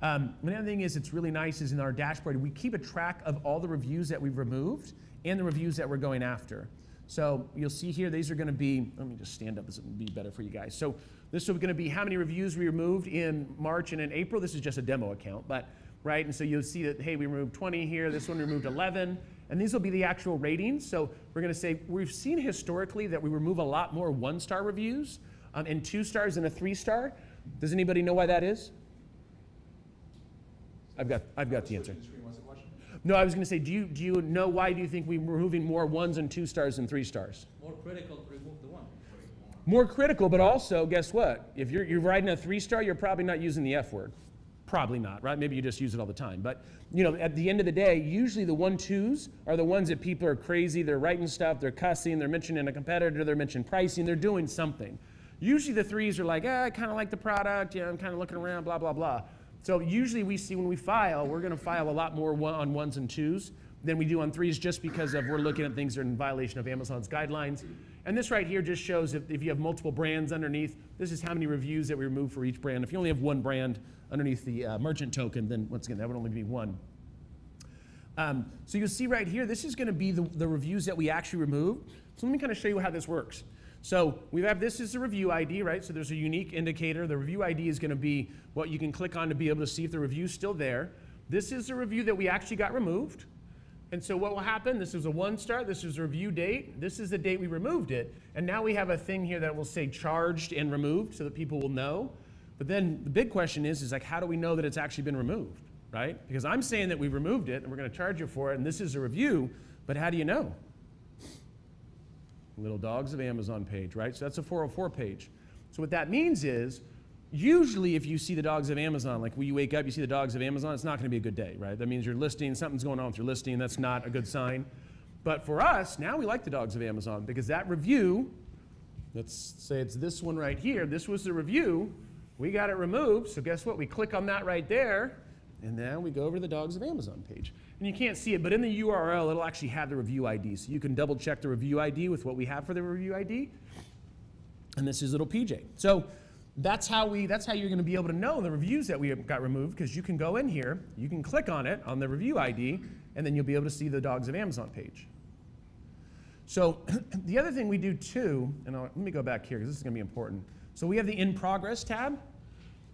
Another thing is it's really nice is in our dashboard, we keep a track of all the reviews that we've removed and the reviews that we're going after. So you'll see here, these are gonna be, let me just stand up, this will be better for you guys. So this is gonna be how many reviews we removed in March and in April. This is just a demo account, but right, and so you'll see that, hey, we removed 20 here, this one removed 11, and these will be the actual ratings. So we're gonna say, we've seen historically that we remove a lot more 1-star reviews and 2 stars and a 3-star. Does anybody know why that is? I've got the answer. No, I was going to say, do you know why do you think we're removing more 1s and 2 stars than 3 stars? More critical to remove the 1. More critical, but also, guess what? If you're writing a 3-star, you're probably not using the F word. Probably not, right? Maybe you just use it all the time. But at the end of the day, usually the 1-2s are the ones that people are crazy. They're writing stuff. They're cussing. They're mentioning a competitor. They're mentioning pricing. They're doing something. Usually the 3s are like, I kind of like the product, I'm kind of looking around, blah, blah, blah. So usually we see when we file, we're going to file a lot more on 1s and 2s than we do on 3s just because of we're looking at things that are in violation of Amazon's guidelines. And this right here just shows if you have multiple brands underneath, this is how many reviews that we remove for each brand. If you only have one brand underneath the merchant token, then once again, that would only be 1. So you'll see right here, this is going to be the reviews that we actually remove. So let me kind of show you how this works. So we have this is the review ID, right? So there's a unique indicator. The review ID is going to be what you can click on to be able to see if the review's still there. This is the review that we actually got removed. And so what will happen, this is a 1-star, this is a review date, this is the date we removed it, and now we have a thing here that will say charged and removed so that people will know. But then the big question is like, how do we know that it's actually been removed, right? Because I'm saying that we removed it and we're going to charge you for it, and this is a review, but how do you know? Little Dogs of Amazon page, right? So that's a 404 page. So what that means is, usually if you see the Dogs of Amazon, like when you wake up, you see the Dogs of Amazon, it's not going to be a good day, right? That means your listing, something's going on with your listing, that's not a good sign. But for us, now we like the Dogs of Amazon because that review, let's say it's this one right here, this was the review, we got it removed, so guess what? We click on that right there, and then we go over to the Dogs of Amazon page. And you can't see it, but in the URL, it'll actually have the review ID. So you can double check the review ID with what we have for the review ID. And this is little PJ. So that's how you're going to be able to know the reviews that we got removed, because you can go in here, you can click on it on the review ID, and then you'll be able to see the Dogs of Amazon page. So the other thing we do too, and let me go back here because this is going to be important. So we have the In Progress tab.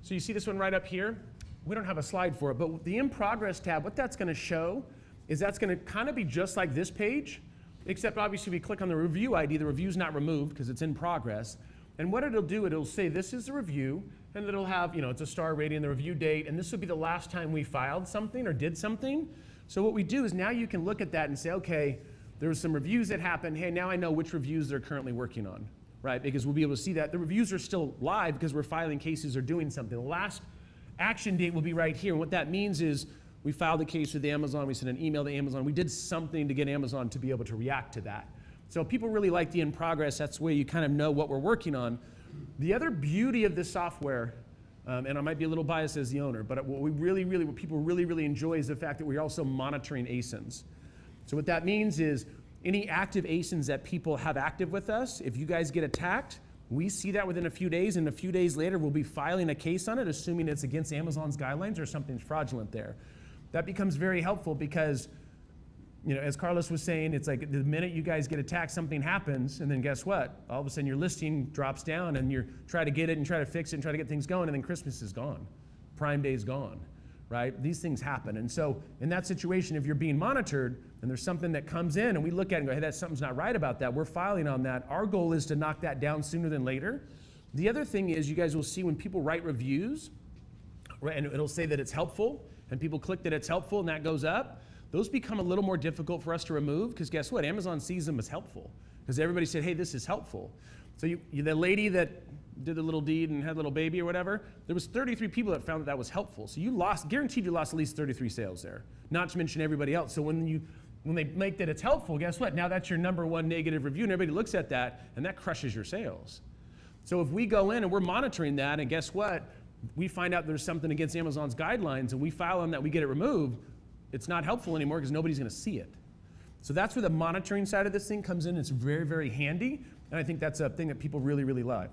So you see this one right up here. We don't have a slide for it, but the In Progress tab, what that's going to show is that's going to kind of be just like this page, except obviously we click on the review ID, the review's not removed because it's in progress. And what it'll do, it'll say this is the review, and it'll have, it's a star rating, the review date, and this will be the last time we filed something or did something. So what we do is now you can look at that and say, okay, there were some reviews that happened. Hey, now I know which reviews they're currently working on, right? Because we'll be able to see that. The reviews are still live because we're filing cases or doing something. The last action date will be right here. And what that means is we filed a case with Amazon, we sent an email to Amazon, we did something to get Amazon to be able to react to that. So people really like the In Progress. That's where you kind of know what we're working on. The other beauty of this software, and I might be a little biased as the owner, but what people really enjoy is the fact that we're also monitoring ASINs. So what that means is any active ASINs that people have active with us, if you guys get attacked, we see that within a few days, and a few days later, we'll be filing a case on it, assuming it's against Amazon's guidelines or something's fraudulent there. That becomes very helpful because, as Carlos was saying, it's like the minute you guys get attacked, something happens, and then guess what? All of a sudden, your listing drops down, and you try to get it and try to fix it and try to get things going, and then Christmas is gone. Prime Day is gone, right? These things happen. And so in that situation, if you're being monitored, and there's something that comes in and we look at it and go, hey, something's not right about that, we're filing on that. Our goal is to knock that down sooner than later. The other thing is you guys will see when people write reviews, and it'll say that it's helpful, and people click that it's helpful and that goes up, those become a little more difficult for us to remove because guess what? Amazon sees them as helpful because everybody said, hey, this is helpful. So the lady that did the little deed and had a little baby or whatever, there was 33 people that found that was helpful. So guaranteed you lost at least 33 sales there, not to mention everybody else. So when they make that it's helpful, guess what? Now that's your #1 negative review, and everybody looks at that, and that crushes your sales. So if we go in and we're monitoring that, and guess what? We find out there's something against Amazon's guidelines, and we file on that, we get it removed, it's not helpful anymore because nobody's going to see it. So that's where the monitoring side of this thing comes in. It's very handy, and I think that's a thing that people really love.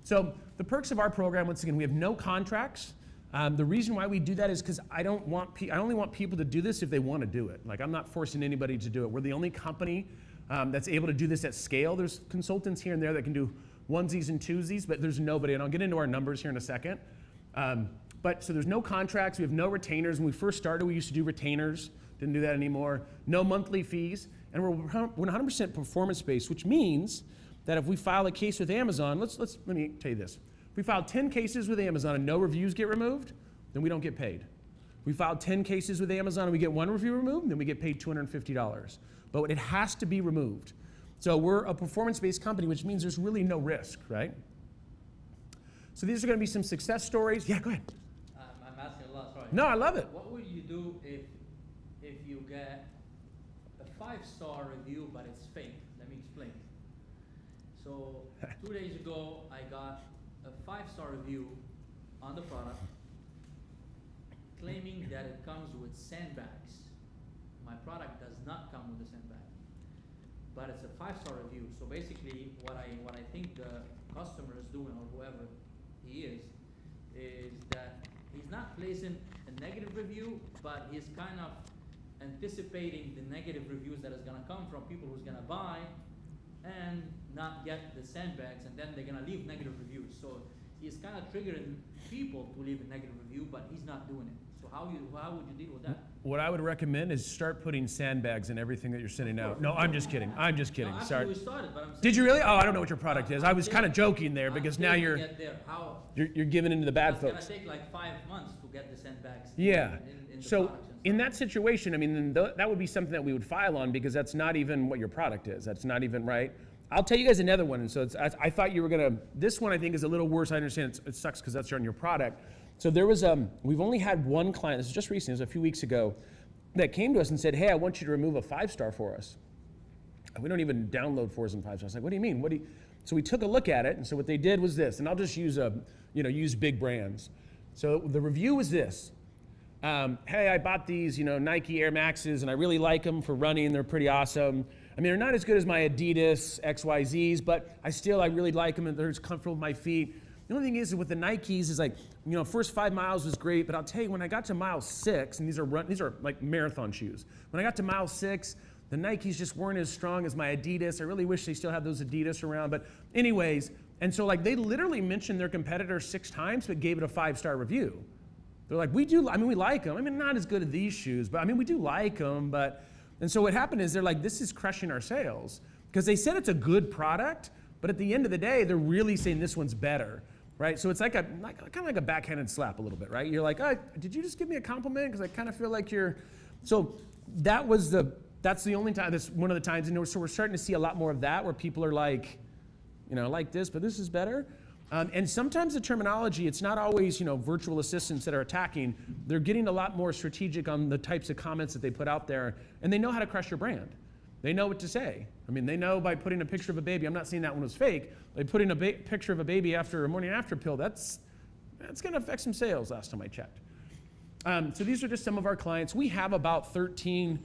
So the perks of our program, once again, we have no contracts. The reason why we do that is because I only want people to do this if they want to do it. Like, I'm not forcing anybody to do it. We're the only company that's able to do this at scale. There's consultants here and there that can do onesies and twosies, but there's nobody, and I'll get into our numbers here in a second. So there's no contracts, we have no retainers. When we first started, we used to do retainers, didn't do that anymore. No monthly fees, and we're 100% performance-based, which means that if we file a case with Amazon, let me tell you this. If we file 10 cases with Amazon and no reviews get removed, then we don't get paid. If we filed 10 cases with Amazon and we get 1 review removed, then we get paid $250. But it has to be removed. So we're a performance-based company, which means there's really no risk, right? So these are going to be some success stories. Yeah, go ahead. I'm asking a lot, sorry. No, I love it. What would you do if you get a 5-star review but it's fake? Let me explain. So 2 days ago, I got a 5-star review on the product claiming that it comes with sandbags. My product does not come with a sandbag, but it's a 5-star review. So basically, what I think the customer is doing, or whoever he is that he's not placing a negative review, but he's kind of anticipating the negative reviews that is gonna come from people who's gonna buy and not get the sandbags, and then they're gonna leave negative reviews. So he's kind of triggering people to leave a negative review, but he's not doing it. So how would you deal with that? What I would recommend is start putting sandbags in everything that you're sending out. No, I'm just kidding. I'm just kidding. No, Sorry. actually, we started, but I'm saying. Did you really? Oh, I don't know what your product is. I was kind of joking there because now Until we get there, how? you're giving into the bad It's folks. gonna take like 5 months to get the sandbags. Yeah. In the So products and in stuff. that situation, I mean, then that would be something that we would file on because that's not even what your product is. That's not even right. I'll tell you guys another one. And so I thought you were gonna. This one I think is a little worse. I understand it sucks because that's on your product. So there was we've only had one client. This is just recent. It was a few weeks ago, that came to us and said, "Hey, I want you to remove a 5-star for us." And we don't even download 4s and 5s. I was like, "What do you mean? So we took a look at it, and so what they did was this. And I'll just use use big brands. So the review was this. Hey, I bought these, Nike Air Maxes, and I really like them for running. They're pretty awesome. I mean, they're not as good as my Adidas XYZs, but I really like them, and they're just comfortable with my feet. The only thing is with the Nikes is like, first 5 miles was great, but I'll tell you, when I got to mile 6, and these are like marathon shoes. When I got to mile 6, the Nikes just weren't as strong as my Adidas. I really wish they still had those Adidas around, but anyways, and so like they literally mentioned their competitor 6 times, but gave it a 5-star review. They're like, we like them. I mean, not as good as these shoes, but I mean, we do like them, and so what happened is they're like, this is crushing our sales. Because they said it's a good product, but at the end of the day, they're really saying this one's better. Right, so it's like kind of like a backhanded slap a little bit, right? You're like, oh, did you just give me a compliment? Because I kind of feel like you're. So that's the only time. That's one of the times, and so we're starting to see a lot more of that, where people are like, like this, but this is better. And sometimes the terminology, it's not always virtual assistants that are attacking. They're getting a lot more strategic on the types of comments that they put out there, and they know how to crush your brand. They know what to say. I mean, they know by putting a picture of a baby. I'm not saying that one was fake. By putting a picture of a baby after a morning after pill, that's going to affect some sales last time I checked. So these are just some of our clients. We have about 13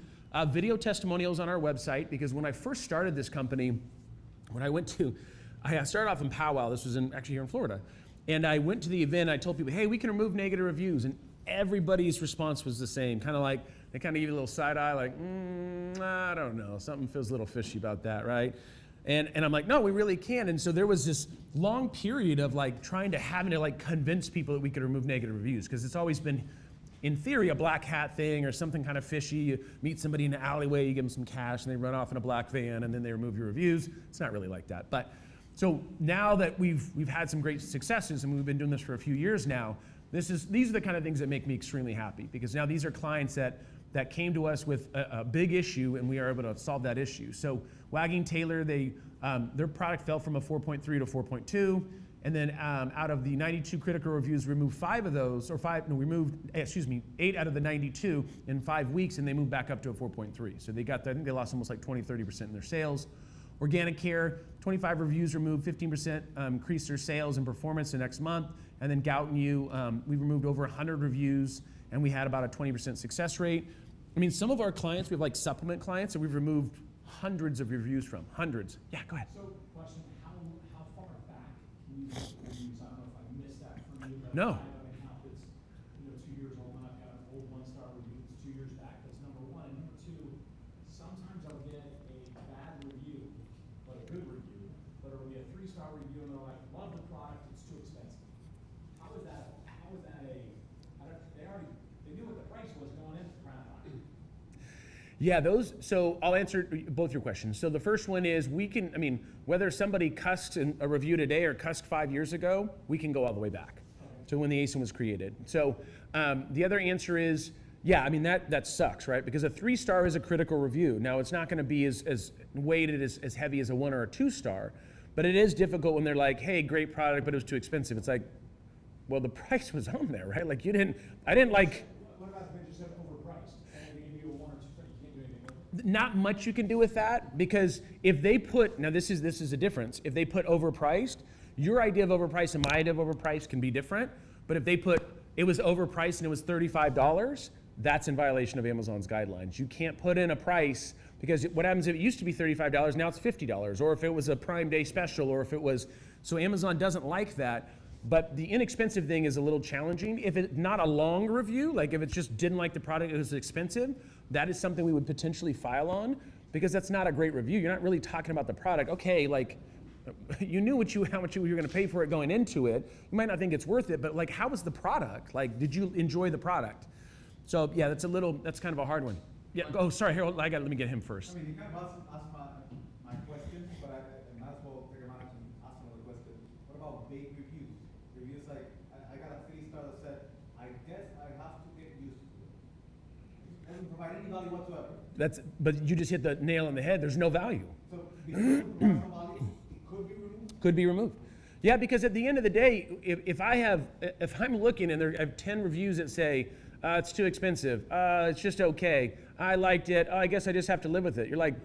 video testimonials on our website because when I first started this company, I started off in Powwow. This was actually here in Florida. And I went to the event. I told people, hey, we can remove negative reviews. And everybody's response was the same, kind of like, they kind of give you a little side eye, like, I don't know, something feels a little fishy about that, right? And I'm like, no, we really can. And so there was this long period of like having to convince people that we could remove negative reviews, because it's always been, in theory, a black hat thing or something kind of fishy. You meet somebody in an alleyway, you give them some cash, and they run off in a black van, and then they remove your reviews. It's not really like that. But so now that we've had some great successes, and we've been doing this for a few years now, these are the kind of things that make me extremely happy, because now these are clients that came to us with a big issue, and we are able to solve that issue. So Wagging Taylor, their product fell from a 4.3 to 4.2, and then out of the 92 critical reviews, removed 8 out of the 92 in 5 weeks, and they moved back up to a 4.3. So I think they lost almost like 20-30% in their sales. Organic Care, 25 reviews removed, 15% increased their sales and performance the next month. And then Gout and You, we removed over 100 reviews, and we had about a 20% success rate. I mean, some of our clients, we have like supplement clients that we've removed hundreds of reviews from, hundreds. Yeah, go ahead. So, question, how far back can you use? I don't know if I missed that from you, but No. I have an account that's 2 years old, and I've got an old 1-star review that's 2 years back. That's number one. And number two, sometimes I'll get a bad review, but a good review, but it'll be a 3-star review, and they're like, love the product, it's too expensive. How is that they knew what the price was going in for crying out loud. Yeah, so I'll answer both your questions. So the first one is whether somebody cussed in a review today or cussed 5 years ago, we can go all the way back to when the ASIN was created. So the other answer is, yeah, that sucks, right? Because a 3-star is a critical review. Now, it's not gonna be as weighted as heavy as a 1 or a 2-star, but it is difficult when they're like, hey, great product, but it was too expensive. It's like, well, the price was on there, right? Like I didn't like. What about if they just said overpriced? And they give you a 1 or 2-star, you can't do anything with it? Not much you can do with that, because if they put, now this is a difference. If they put overpriced, your idea of overpriced and my idea of overpriced can be different. But if they put, it was overpriced and it was $35, that's in violation of Amazon's guidelines. You can't put in a price, because what happens if it used to be $35, now it's $50, or if it was a Prime Day special, or if it was, so Amazon doesn't like that. But the inexpensive thing is a little challenging. If it's not a long review, like if it just didn't like the product, it was expensive, that is something we would potentially file on, because that's not a great review. You're not really talking about the product. Okay, like, you knew how much you were gonna pay for it going into it. You might not think it's worth it, but like, how was the product? Like, did you enjoy the product? So yeah, that's kind of a hard one. Yeah, oh, sorry, Harold, let me get him first. I mean, you kind of asked my question, but I might as well take a minute and ask another question. What about vague reviews? Reviews like, I got a 3-star that said, I guess I have to get used to it. It doesn't provide any value whatsoever. But you just hit the nail on the head. There's no value. So because it provides no value, it could be removed? Could be removed. Yeah, because at the end of the day, if I'm looking and I have 10 reviews that say, it's too expensive, it's just okay, I liked it, I guess I just have to live with it. You're like,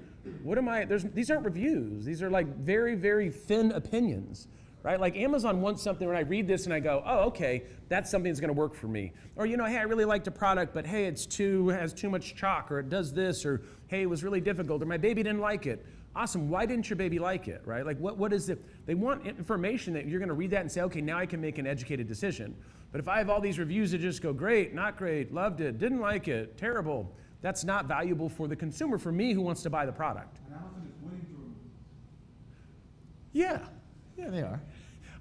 these aren't reviews. These are like very, very thin opinions, right? Like Amazon wants something when I read this and I go, oh, okay, that's something that's gonna work for me. Or, hey, I really liked a product, but hey, has too much chalk, or it does this, or hey, it was really difficult, or my baby didn't like it. Awesome, why didn't your baby like it, right? Like what is it? They want information that you're gonna read that and say, okay, now I can make an educated decision. But if I have all these reviews that just go, great, not great, loved it, didn't like it, terrible, that's not valuable for the consumer, for me who wants to buy the product. And Amazon is willing to remove. Yeah, they are.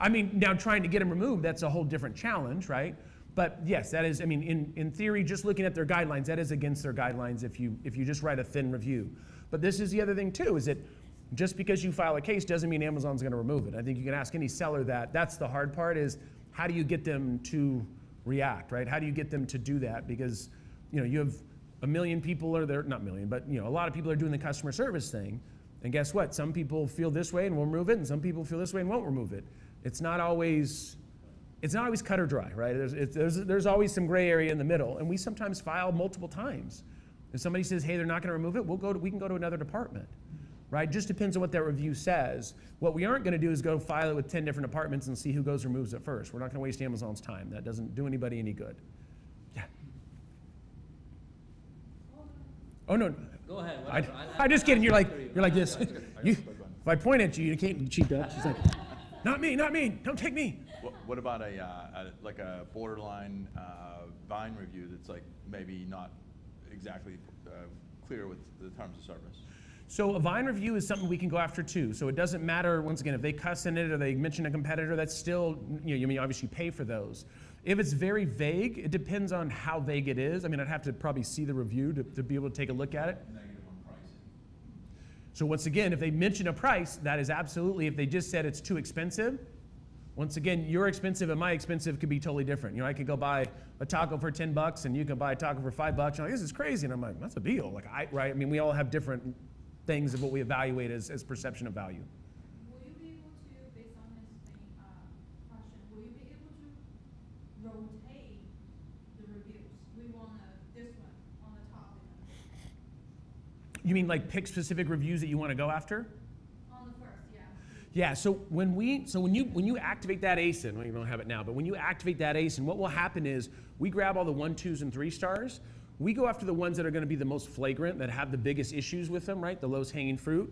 I mean, now trying to get them removed, that's a whole different challenge, right? But yes, that is, I mean, in theory, just looking at their guidelines, that is against their guidelines if you just write a thin review. But this is the other thing too, is that just because you file a case doesn't mean Amazon's gonna remove it. I think you can ask any seller that. That's the hard part, is how do you get them to react, right? How do you get them to do that? Because you have a million people, or they're not million, but a lot of people are doing the customer service thing. And guess what? Some people feel this way and will remove it, and some people feel this way and won't remove it. It's not always cut or dry, right? There's always some gray area in the middle, and we sometimes file multiple times. If somebody says, hey, they're not gonna remove it, we can go to another department, right? Just depends on what that review says. What we aren't gonna do is go file it with 10 different departments and see who goes and removes it first. We're not gonna waste Amazon's time. That doesn't do anybody any good. Yeah. Oh, no. Go ahead. Whatever. I'm just kidding. You're like this. If If I point at you, you can't cheat up. She's like, not me, don't take me. What about a borderline Vine review that's like maybe not exactly clear with the terms of service? So a Vine review is something we can go after too. So it doesn't matter, once again, if they cuss in it or they mention a competitor, that's still, you may obviously pay for those. If it's very vague, it depends on how vague it is. I mean, I'd have to probably see the review to be able to take a look at it. Negative on pricing. So once again, if they mention a price, that is absolutely, if they just said it's too expensive, once again, your expensive and my expensive could be totally different. I could go buy a taco for $10 and you can buy a taco for $5. You're like, this is crazy. And I'm like, that's a deal. Right? I mean, we all have different things of what we evaluate as perception of value. Will you be able to, based on his question, will you be able to rotate the reviews? We want this one on the top. You mean like pick specific reviews that you want to go after? On the first, yeah. Yeah, so when you activate that ASIN, well, you don't have it now, but when you activate that ASIN, what will happen is we grab all the 1, 2s, and 3 stars. We go after the ones that are going to be the most flagrant, that have the biggest issues with them, right? The lowest hanging fruit.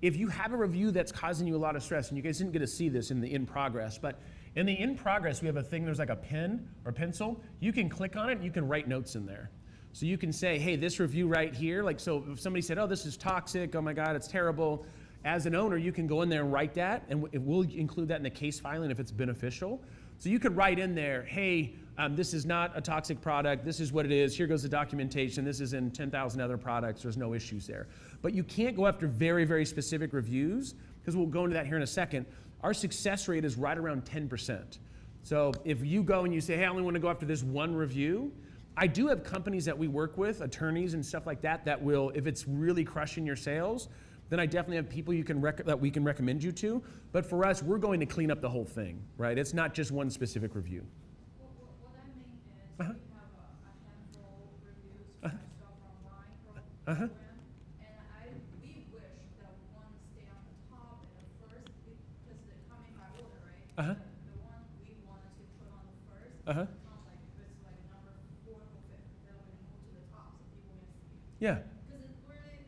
If you have a review that's causing you a lot of stress, and you guys didn't get to see this in the in progress, but in the in progress, we have a thing, there's like a pen or pencil. You can click on it and you can write notes in there. So you can say, hey, this review right here, like, so if somebody said, oh, this is toxic, oh my God, it's terrible. As an owner, you can go in there and write that, and we'll include that in the case filing if it's beneficial. So you could write in there, hey, this is not a toxic product, this is what it is, here goes the documentation, this is in 10,000 other products, there's no issues there. But you can't go after very, very specific reviews, because we'll go into that here in a second. Our success rate is right around 10%. So if you go and you say, hey, I only want to go after this one review, I do have companies that we work with, attorneys and stuff like that, that will, if it's really crushing your sales, then I definitely have people that we can recommend you to. But for us, we're going to clean up the whole thing, right? It's not just one specific review. What I mean is we have a handful of reviews from Vine program, and Uh-huh. Like, if it's like number 4 or 5, then when you move to the top, so people can see. Yeah. Because it's really,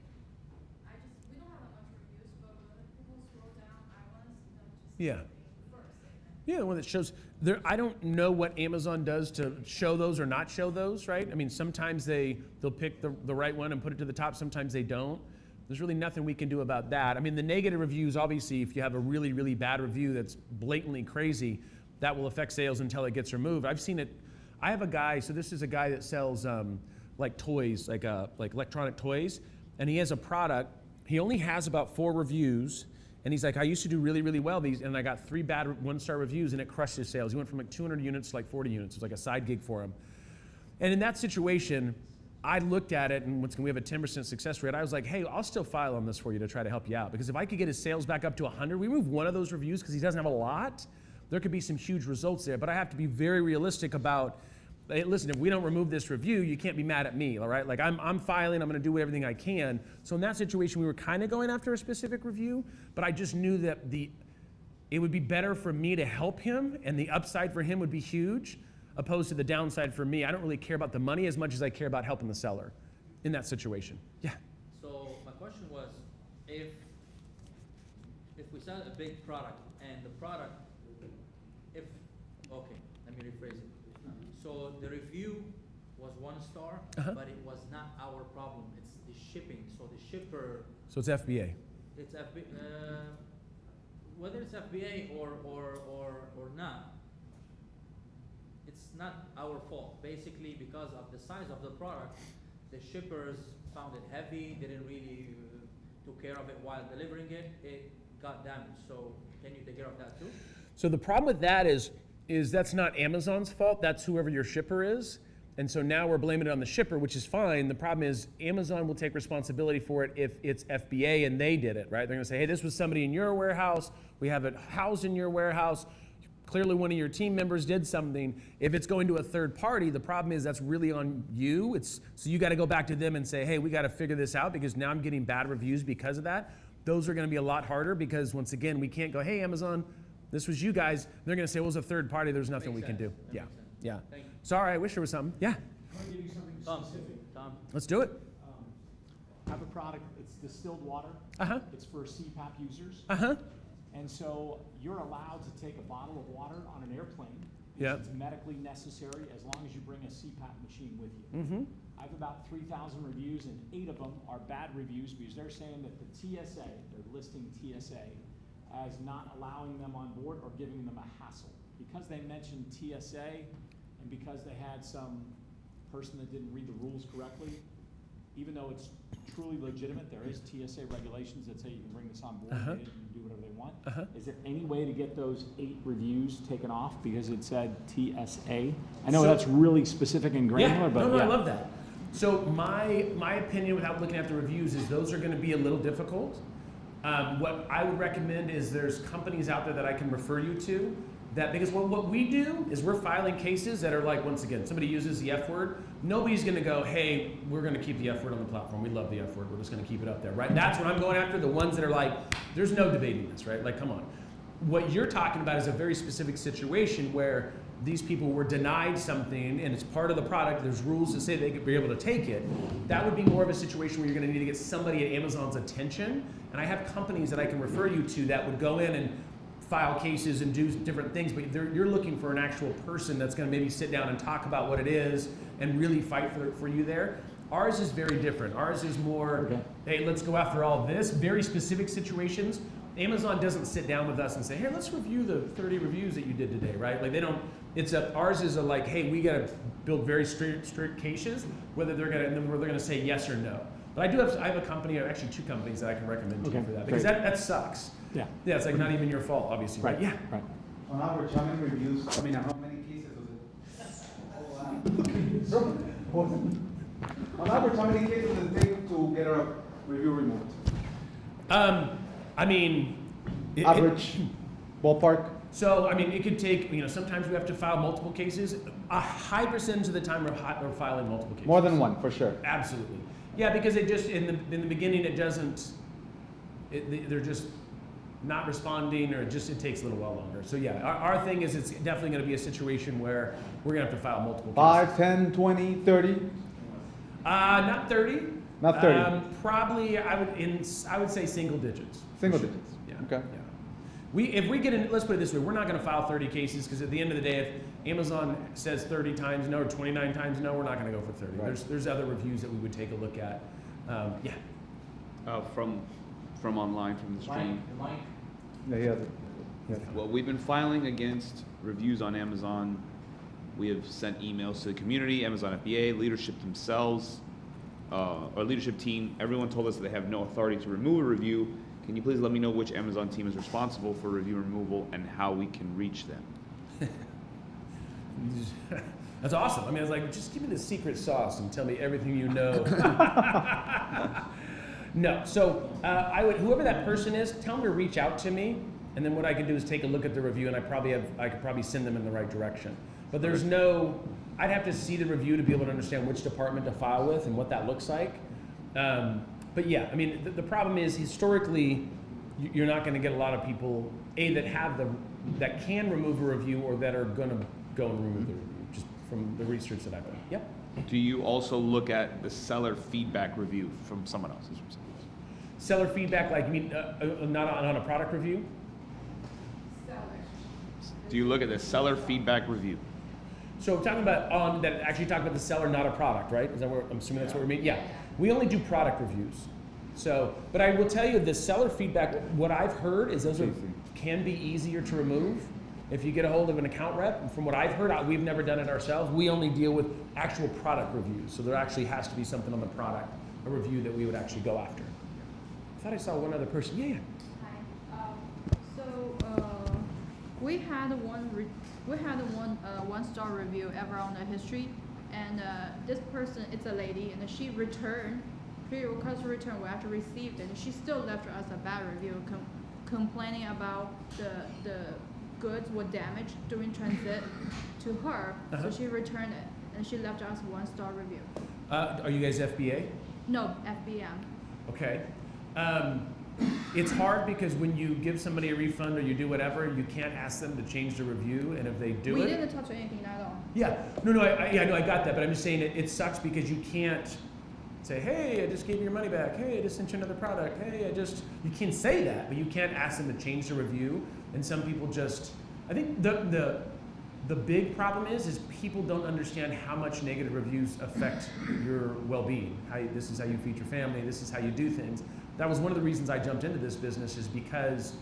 we don't have that much reviews, but when people scroll down, I want them to Yeah. see first. Yeah, the one that shows there. I don't know what Amazon does to show those or not show those, right? I mean, sometimes they'll pick the right one and put it to the top. Sometimes they don't. There's really nothing we can do about that. I mean, the negative reviews, obviously, if you have a really, really bad review that's blatantly crazy, that will affect sales until it gets removed. I've seen it. I have a guy. So this is a guy that sells like toys, like electronic toys, and he has a product. He only has about 4 reviews. And he's like, I used to do really, really well, and I got 3 bad 1-star reviews, and it crushed his sales. He went from like 200 units to like 40 units. It was like a side gig for him. And in that situation, I looked at it, and we have a 10% success rate. I was like, hey, I'll still file on this for you to try to help you out. Because if I could get his sales back up to 100, we remove one of those reviews because he doesn't have a lot, there could be some huge results there. But I have to be very realistic about, hey, listen, if we don't remove this review, you can't be mad at me, all right? Like, I'm filing, I'm gonna do everything I can. So in that situation, we were kind of going after a specific review, but I just knew that it would be better for me to help him, and the upside for him would be huge, opposed to the downside for me. I don't really care about the money as much as I care about helping the seller in that situation. Yeah. So my question was, if we sell a big product and the product, okay, let me rephrase it. So the review was 1 star, but it was not our problem. It's the shipping. So the shipper. So it's FBA. It's whether it's FBA or not. It's not our fault. Basically, because of the size of the product, the shippers found it heavy. Didn't really took care of it while delivering it. It got damaged. So can you take care of that too? So the problem with that is that's not Amazon's fault, that's whoever your shipper is. And so now we're blaming it on the shipper, which is fine. The problem is Amazon will take responsibility for it if it's FBA and they did it, right? They're gonna say, hey, this was somebody in your warehouse, we have it housed in your warehouse, clearly one of your team members did something. If it's going to a third party, the problem is that's really on you. So you gotta go back to them and say, hey, we gotta figure this out because now I'm getting bad reviews because of that. Those are gonna be a lot harder because once again, we can't go, hey, Amazon, this was you guys. They're going to say, well, it was a third party. There's nothing we can do. Yeah. Yeah. Thank you. Sorry, I wish there was something. Yeah. I want to give you something specific. Tom. Let's do it. I have a product, it's distilled water. Uh-huh. It's for CPAP users. Uh-huh. And so you're allowed to take a bottle of water on an airplane. Yeah. It's medically necessary as long as you bring a CPAP machine with you. Mm-hmm. I have about 3,000 reviews, and 8 of them are bad reviews because they're saying that the TSA, they're listing TSA, as not allowing them on board or giving them a hassle. Because they mentioned TSA and because they had some person that didn't read the rules correctly, even though it's truly legitimate, there is TSA regulations that say you can bring this on board and do whatever they want. Is there any way to get those 8 reviews taken off because it said TSA? I know that's really specific and granular, but I love that. So my opinion without looking at the reviews is those are going to be a little difficult. What I would recommend is there's companies out there that I can refer you to that, because what we do is we're filing cases that are like, once again, somebody uses the F word, nobody's gonna go, hey, we're gonna keep the F word on the platform. We love the F word, we're just gonna keep it up there, right? That's what I'm going after, the ones that are like, there's no debating this, right? Like, come on. What you're talking about is a very specific situation where these people were denied something and it's part of the product, there's rules that say they could be able to take it. That would be more of a situation where you're gonna need to get somebody at Amazon's attention. And I have companies that I can refer you to that would go in and file cases and do different things, but you're looking for an actual person that's gonna maybe sit down and talk about what it is and really fight for you there. Ours is very different. Ours is more, hey, let's go after all this, very specific situations. Amazon doesn't sit down with us and say, hey, let's review the 30 reviews that you did today, right? Like they don't, ours is a like, hey, we gotta build very strict cases, whether they're gonna say yes or no. But I have a company, actually 2 companies that I can recommend to you for that, because that sucks. Yeah. Yeah, it's like not even your fault, obviously, right? Yeah. Right. On average, how many reviews, how many cases does it? On average, how many cases does it take to get a review removed? Average, ballpark? So, it could take, sometimes we have to file multiple cases. A high percentage of the time we're filing multiple cases. More than one, for sure. Absolutely. Yeah, because it just, in the beginning, it doesn't, they're just, not responding, or it takes a little while longer. So yeah, our thing is it's definitely going to be a situation where we're going to have to file multiple cases. 5, 10, 20, 30? Not 30. Not 30. Probably I would say single digits. Single For sure. digits. Yeah. Okay. Yeah. If we get in, let's put it this way, we're not going to file 30 cases because at the end of the day, if Amazon says 30 times no or 29 times no, we're not going to go for 30. Right. There's other reviews that we would take a look at. Yeah. From online, from the stream. Yeah, he has it. Yeah. Well, we've been filing against reviews on Amazon. We have sent emails to the community, Amazon FBA, leadership themselves, our leadership team. Everyone told us that they have no authority to remove a review. Can you please let me know which Amazon team is responsible for review removal and how we can reach them? That's awesome. I mean, I was like, just give me the secret sauce and tell me everything you know. No. So whoever that person is, tell them to reach out to me, and then what I can do is take a look at the review, and I could probably send them in the right direction. But there's I'd have to see the review to be able to understand which department to file with and what that looks like. But yeah, I mean, the problem is historically, you're not going to get a lot of people that can remove a review or that are going to go and remove the review, just from the research that I've done. Yep. Do you also look at the seller feedback review from someone else? Seller feedback, like you mean not on a product review? Do you look at the seller feedback review? So talking about that actually talk about the seller, not a product, right? Is that what I'm assuming that's what we mean? Yeah. We only do product reviews. So, but I will tell you the seller feedback, what I've heard is those can be easier to remove if you get a hold of an account rep. From what I've heard, we've never done it ourselves. We only deal with actual product reviews. So there actually has to be something on the product, a review that we would actually go after. I thought I saw one other person. Yeah. We had one one-star review ever on the history, and this person, it's a lady, and she returned, pre-request return, we actually received it, and she still left us a bad review, complaining about the goods were damaged during transit to her, so she returned it, and she left us one-star review. Are you guys FBA? No, FBM. Okay. It's hard because when you give somebody a refund or you do whatever, you can't ask them to change the review, and if they do We didn't touch anything at all. Yeah, no, I got that, but I'm just saying it sucks because you can't say, hey, I just gave you your money back. Hey, I just sent you another product. Hey, you can say that, but you can't ask them to change the review. And some people I think the big problem is people don't understand how much negative reviews affect your well-being. This is how you feed your family. This is how you do things. That was one of the reasons I jumped into this business, is because,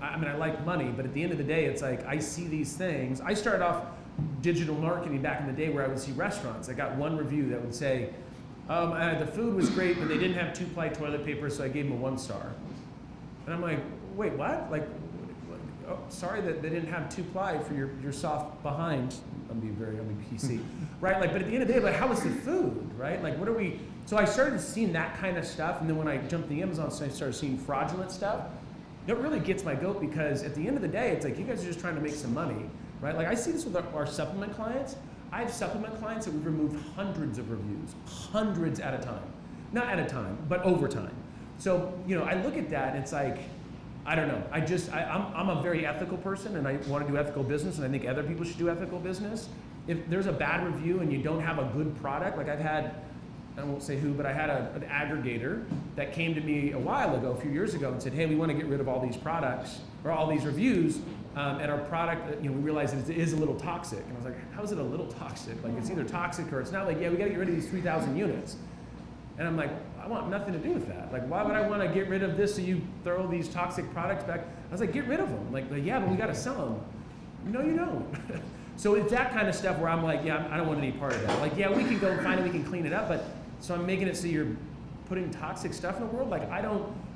I like money, but at the end of the day, it's like I see these things. I started off digital marketing back in the day where I would see restaurants. I got one review that would say, the food was great, but they didn't have 2-ply toilet paper, so I gave them a 1-star. And I'm like, wait, what? Like, oh, sorry that they didn't have 2-ply for your soft behind. I'm being PC, right? Like, but at the end of the day, like, how was the food, right? Like, what are we? So I started seeing that kind of stuff, and then when I jumped to the Amazon site, I started seeing fraudulent stuff. It really gets my goat because at the end of the day, it's like you guys are just trying to make some money, right? Like I see this with our supplement clients. I have supplement clients that we've removed hundreds of reviews, hundreds at a time. Not at a time, but over time. So, I look at that and it's like, I don't know. I'm a very ethical person and I want to do ethical business, and I think other people should do ethical business. If there's a bad review and you don't have a good product, like I've had, I won't say who, but I had an aggregator that came to me a few years ago, and said, hey, we want to get rid of all these products or all these reviews, and our product, we realized that it is a little toxic. And I was like, how is it a little toxic? Like, it's either toxic or it's not. Like, yeah, we got to get rid of these 3,000 units. And I'm like, I want nothing to do with that. Like, why would I want to get rid of this so you throw these toxic products back? I was like, get rid of them. Like yeah, but we got to sell them. No, you don't. So it's that kind of stuff where I'm like, yeah, I don't want any part of that. Like, yeah, we can go find it, we can clean it up, but so I'm making it so you're putting toxic stuff in the world. Like,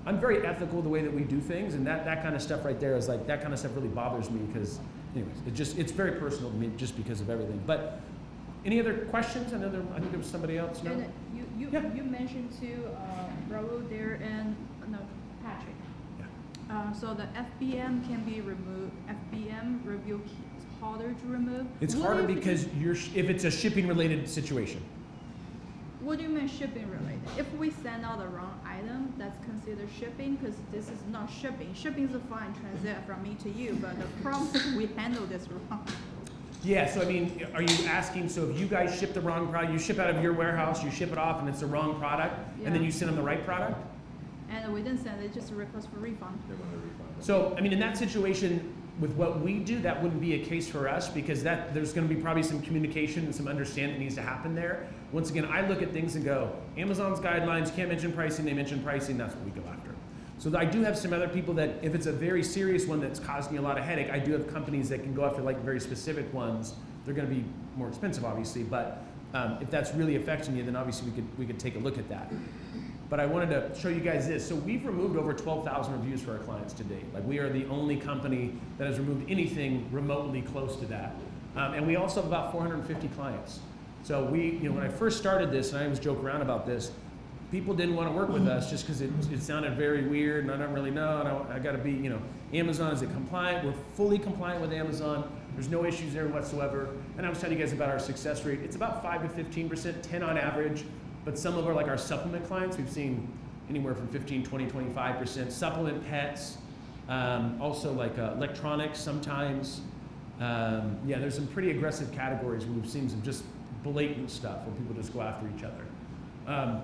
I'm very ethical the way that we do things, and that kind of stuff right there is like, that kind of stuff really bothers me because, anyways, it's very personal to me just because of everything. But any other questions? I think there was somebody else. No? And you mentioned too, Raul there and Patrick. Yeah. So the FBM can be removed. FBM review is harder to remove. It's harder because if it's a shipping related situation. what do you mean shipping related? If we send out the wrong item, that's considered shipping, because this is not shipping. Shipping is a fine transit from me to you, but the problem is we handle this wrong. Yeah, so I mean, are you asking, so if you guys ship the wrong product, you ship out of your warehouse, you ship it off and it's the wrong product, and then Yeah. you send them the right product? And we didn't send it, just a request for refund. They want a refund. So, I mean, in that situation, with what we do, that wouldn't be a case for us because there's gonna be probably some communication and some understanding that needs to happen there. Once again, I look at things and go, Amazon's guidelines, can't mention pricing, they mention pricing, that's what we go after. So I do have some other people that, if it's a very serious one that's causing me a lot of headache, I do have companies that can go after like very specific ones. They're gonna be more expensive, obviously, but if that's really affecting you, then obviously we could take a look at that. But I wanted to show you guys this. So we've removed over 12,000 reviews for our clients to date. Like we are the only company that has removed anything remotely close to that. And we also have about 450 clients. So when I first started this, and I always joke around about this, people didn't want to work with us just because it sounded very weird and I don't really know, and I got to be, Amazon, is it compliant? We're fully compliant with Amazon. There's no issues there whatsoever. And I was telling you guys about our success rate. It's about 5 to 15%, 10 on average. But some of our supplement clients, we've seen anywhere from 15, 20, 25%. Supplement pets, also like electronics sometimes. There's some pretty aggressive categories where we've seen some just blatant stuff where people just go after each other.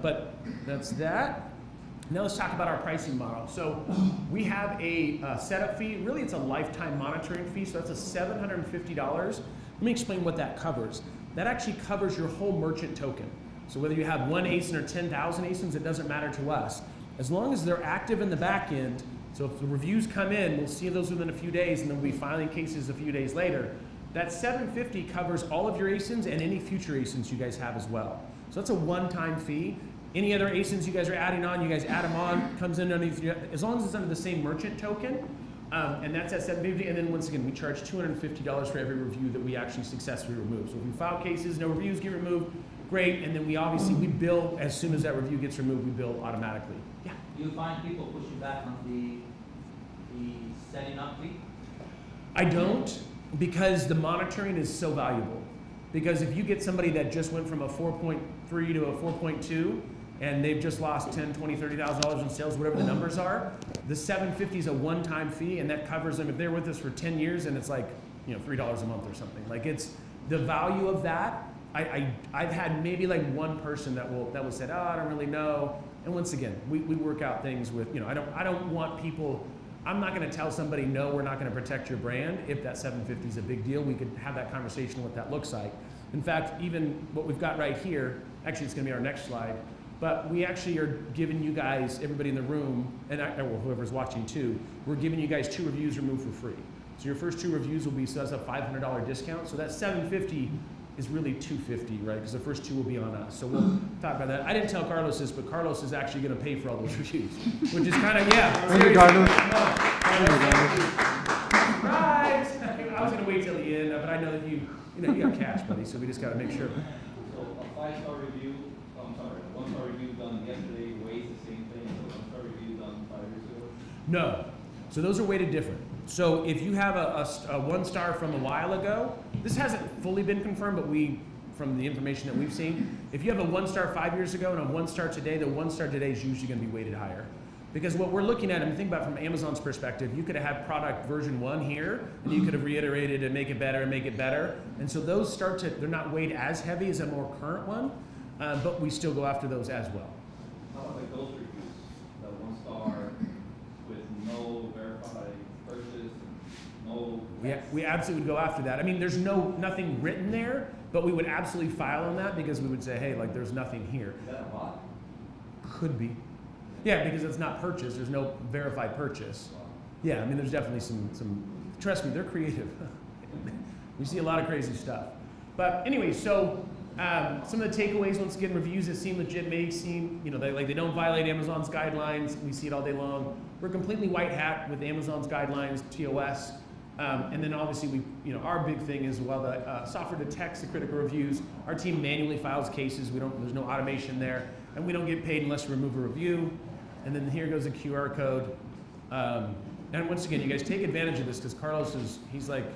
But that's that. Now let's talk about our pricing model. So we have a setup fee. Really, it's a lifetime monitoring fee. So that's a $750. Let me explain what that covers. That actually covers your whole merchant token. So whether you have 1 ASIN or 10,000 ASINs, it doesn't matter to us. As long as they're active in the back end, so if the reviews come in, we'll see those within a few days, and then we'll be filing cases a few days later. That $750 covers all of your ASINs and any future ASINs you guys have as well. So that's a one-time fee. Any other ASINs you guys are adding on, you guys add them on, comes in underneath, as long as it's under the same merchant token, and that's at $750. And then once again, we charge $250 for every review that we actually successfully remove. So if we file cases, no reviews get removed, great, and then we bill as soon as that review gets removed, we bill automatically. Yeah. Do you find people pushing back on the setting up fee? I don't, because the monitoring is so valuable. Because if you get somebody that just went from a 4.3 to a 4.2, and they've just lost $10, $20, $30,000 in sales, whatever the numbers are, the $750 is a one-time fee, and that covers them if they're with us for 10 years, and it's like $3 a month or something. Like it's the value of that. I've had maybe like one person that will say, I don't really know. And once again, we work out things with, I don't want people, I'm not going to tell somebody, no, we're not going to protect your brand. If that $750 is a big deal, we could have that conversation on what that looks like. In fact, even what we've got right here, actually it's going to be our next slide, but we actually are giving you guys, everybody in the room, and whoever's watching too, we're giving you guys 2 reviews removed for free. So your first 2 reviews will be, so that's a $500 discount. So that $750 is really $250, right? Because the first 2 will be on us. So we'll talk about that. I didn't tell Carlos this, but Carlos is actually going to pay for all those reviews, which is kind of, Thank you, Carlos. Surprise! I was going to wait till the end, but I know that you got cash, buddy, so we just got to make sure. So a 5-star review, a 1-star review done yesterday weighs the same thing as a 1-star review done 5 years ago? No. So those are weighted different. So if you have a 1-star from a while ago, this hasn't fully been confirmed, but from the information that we've seen, if you have a 1-star 5 years ago and a 1-star today, the 1-star today is usually going to be weighted higher. Because what we're looking at, and think about it from Amazon's perspective, you could have had product version 1 here, and you could have reiterated and make it better and make it better. And so those they're not weighed as heavy as a more current one, but we still go after those as well. How about like those reviews? The 1-star with no verified purchase, no... We absolutely would go after that. I mean, there's nothing written there, but we would absolutely file on that because we would say, hey, like there's nothing here. Is that a lot? Could be. Yeah, because it's not purchased. There's no verified purchase. Yeah, I mean, there's definitely some trust me, they're creative. We see a lot of crazy stuff. But anyway, so some of the takeaways, once again, reviews that seem legit may seem, they don't violate Amazon's guidelines. We see it all day long. We're completely white hat with Amazon's guidelines, TOS. And then obviously our big thing is while the software detects the critical reviews, our team manually files cases. There's no automation there, and we don't get paid unless we remove a review. And then here goes a QR code. And once again, you guys take advantage of this because Carlos he's like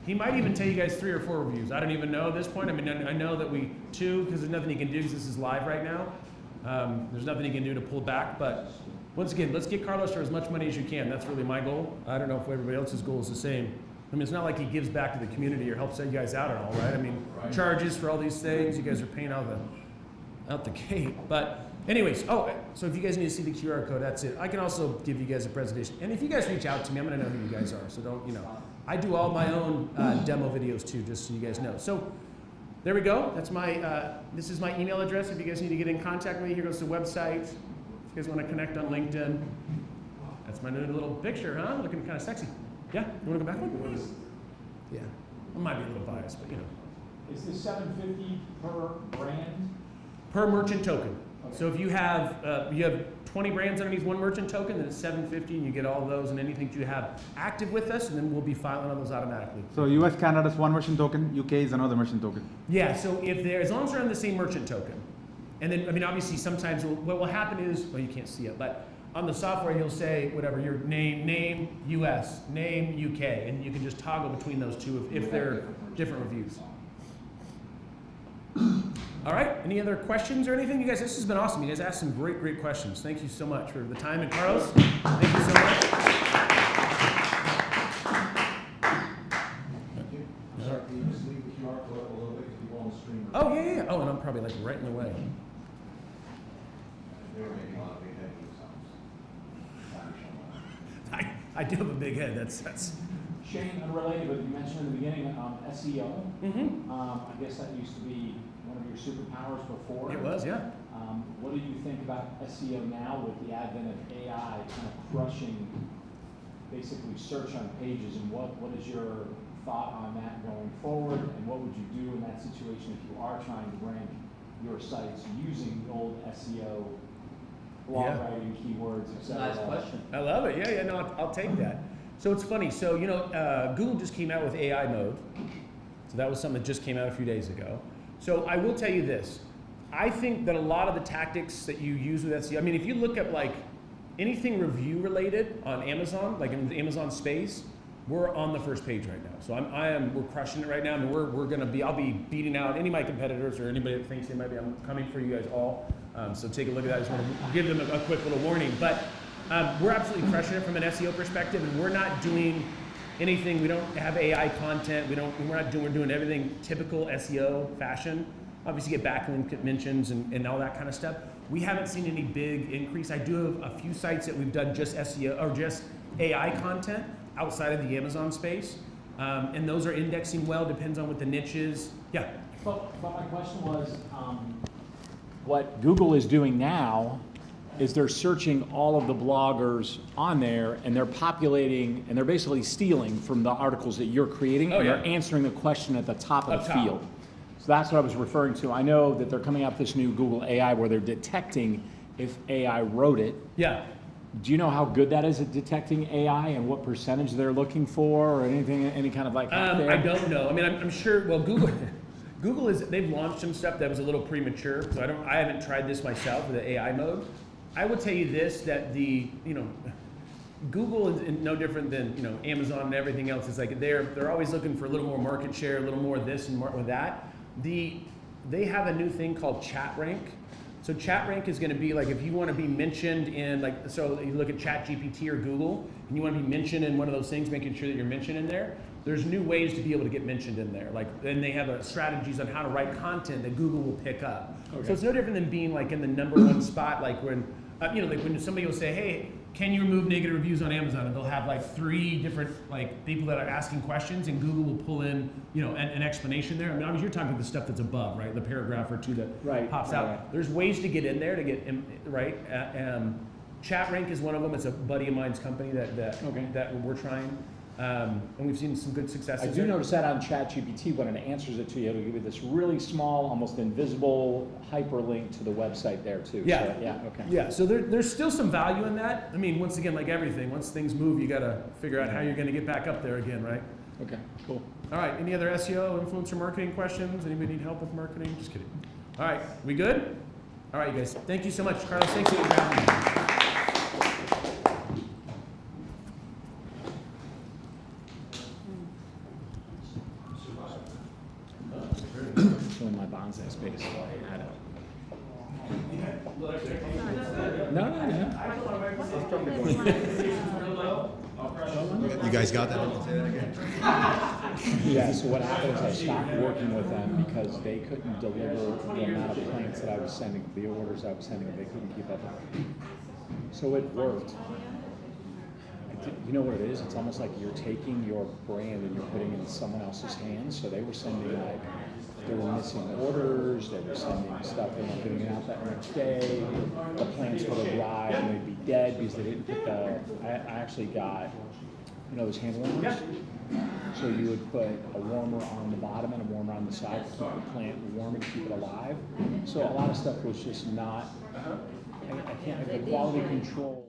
He might even tell you guys 3 or 4 reviews. I don't even know at this point. I mean, I know that 2, because there's nothing he can do because this is live right now. There's nothing he can do to pull back, but once again, let's get Carlos for as much money as you can. That's really my goal. I don't know if everybody else's goal is the same. I mean, it's not like he gives back to the community or helps you guys out at all, right? I mean, charges for all these things, you guys are paying out the gate. But anyways, so if you guys need to see the QR code, that's it. I can also give you guys a presentation. And if you guys reach out to me, I'm gonna know who you guys are. So don't, I do all my own demo videos too, just so you guys know. So there we go. That's this is my email address. If you guys need to get in contact with me, here goes the website. If you guys want to connect on LinkedIn, that's my new little picture, huh? Looking kind of sexy. Yeah, you want to go back one? Yeah, I might be a little biased, but Is this $750 per brand? Per merchant token. Okay. So if you have 20 brands underneath one merchant token, then it's $750, and you get all those and anything you have active with us, and then we'll be filing on those automatically. So US, Canada is one merchant token, UK is another merchant token. Yeah, so as long as they're on the same merchant token, and then, I mean, obviously sometimes what will happen is, well, you can't see it, but on the software you'll say whatever, your name US, name UK, and you can just toggle between those two if they're different reviews. All right, any other questions or anything? You guys, this has been awesome. You guys asked some great questions. Thank you so much for the time. And Carlos, thank you so much. Sorry, can you just leave the QR code up a little bit because people on the stream are. Oh, yeah. Oh, and I'm probably like right in the way. They were making a lot of big head sounds. I do have a big head. That's. Shane, unrelated, but you mentioned in the beginning SEO. Mm-hmm. I guess that used to be one of your superpowers before. It was, yeah. What do you think about SEO now with the advent of AI kind of crushing basically search on pages, and what is your thought on that going forward, and what would you do in that situation if you are trying to rank your sites using the old SEO, blog writing, keywords, etc.? Nice question. I love it. Yeah, no, I'll take that. So it's funny. So, Google just came out with AI mode. So that was something that just came out a few days ago. So I will tell you this. I think that a lot of the tactics that you use with SEO, I mean, if you look at like anything review related on Amazon, like in the Amazon space, we're on the first page right now. So we're crushing it right now. I mean, I'll be beating out any of my competitors or anybody that thinks they might be. I'm coming for you guys all. So take a look at that. I just want to give them a quick little warning. But we're absolutely crushing it from an SEO perspective, and we're not doing anything. We don't have AI content. We're doing everything typical SEO fashion. Obviously, get backlink mentions and all that kind of stuff. We haven't seen any big increase. I do have a few sites that we've done just SEO or just AI content outside of the Amazon space, and those are indexing well. Depends on what the niche is. Yeah. But my question was, what Google is doing now is they're searching all of the bloggers on there, and they're populating, and they're basically stealing from the articles that you're creating, and they're answering the question at the top of the field. So that's what I was referring to. I know that they're coming out with this new Google AI where they're detecting if AI wrote it. Yeah. Do you know how good that is at detecting AI and what percentage they're looking for, or anything, any kind of like hack there? I don't know. I mean, I'm sure. Well, they've launched some stuff that was a little premature, so I haven't tried this myself with the AI mode. I will tell you this, that Google is no different than Amazon and everything else. It's like they're always looking for a little more market share, a little more of this and more of that. They have a new thing called chat rank. So chat rank is going to be like if you want to be mentioned in so you look at ChatGPT or Google and you want to be mentioned in one of those things, making sure that you're mentioned in there. There's new ways to be able to get mentioned in there. And they have strategies on how to write content that Google will pick up. Okay. So it's no different than being like in the #1 spot, like when when somebody will say, hey, can you remove negative reviews on Amazon? And they'll have like 3 different people that are asking questions, and Google will pull in an explanation there. I mean, obviously you're talking the stuff that's above, right? The paragraph or 2 that pops out. Right. There's ways to get in there to get right. Chat rank is one of them. It's a buddy of mine's company that we're trying. And we've seen some good successes. I do notice that on ChatGPT, when it answers it to you, it'll give you this really small, almost invisible hyperlink to the website there too. Yeah. So, yeah. Okay. Yeah. So there's still some value in that. I mean, once again, like everything, once things move, you got to figure out how you're going to get back up there again, right? Okay. Cool. All right. Any other SEO, influencer marketing questions? Anybody need help with marketing? Just kidding. All right. We good? All right, you guys. Thank you so much, Carlos. Thanks for having me. space add up. No. You guys got that? Say that again. Yeah, so what happened is I stopped working with them because they couldn't deliver the amount of plants that I was sending, the orders I was sending, they couldn't keep up with it. So it worked. You know what it is? It's almost like you're taking your brand and you're putting it in someone else's hands. So they were sending like, they were missing orders, they were sending stuff, they weren't getting it out that next day. The plants would arrive and they'd be dead because they didn't put the, I actually got, you know, those hand warmers? So you would put a warmer on the bottom and a warmer on the side to keep the plant warm and keep it alive. So a lot of stuff was just not, I can't, the quality control.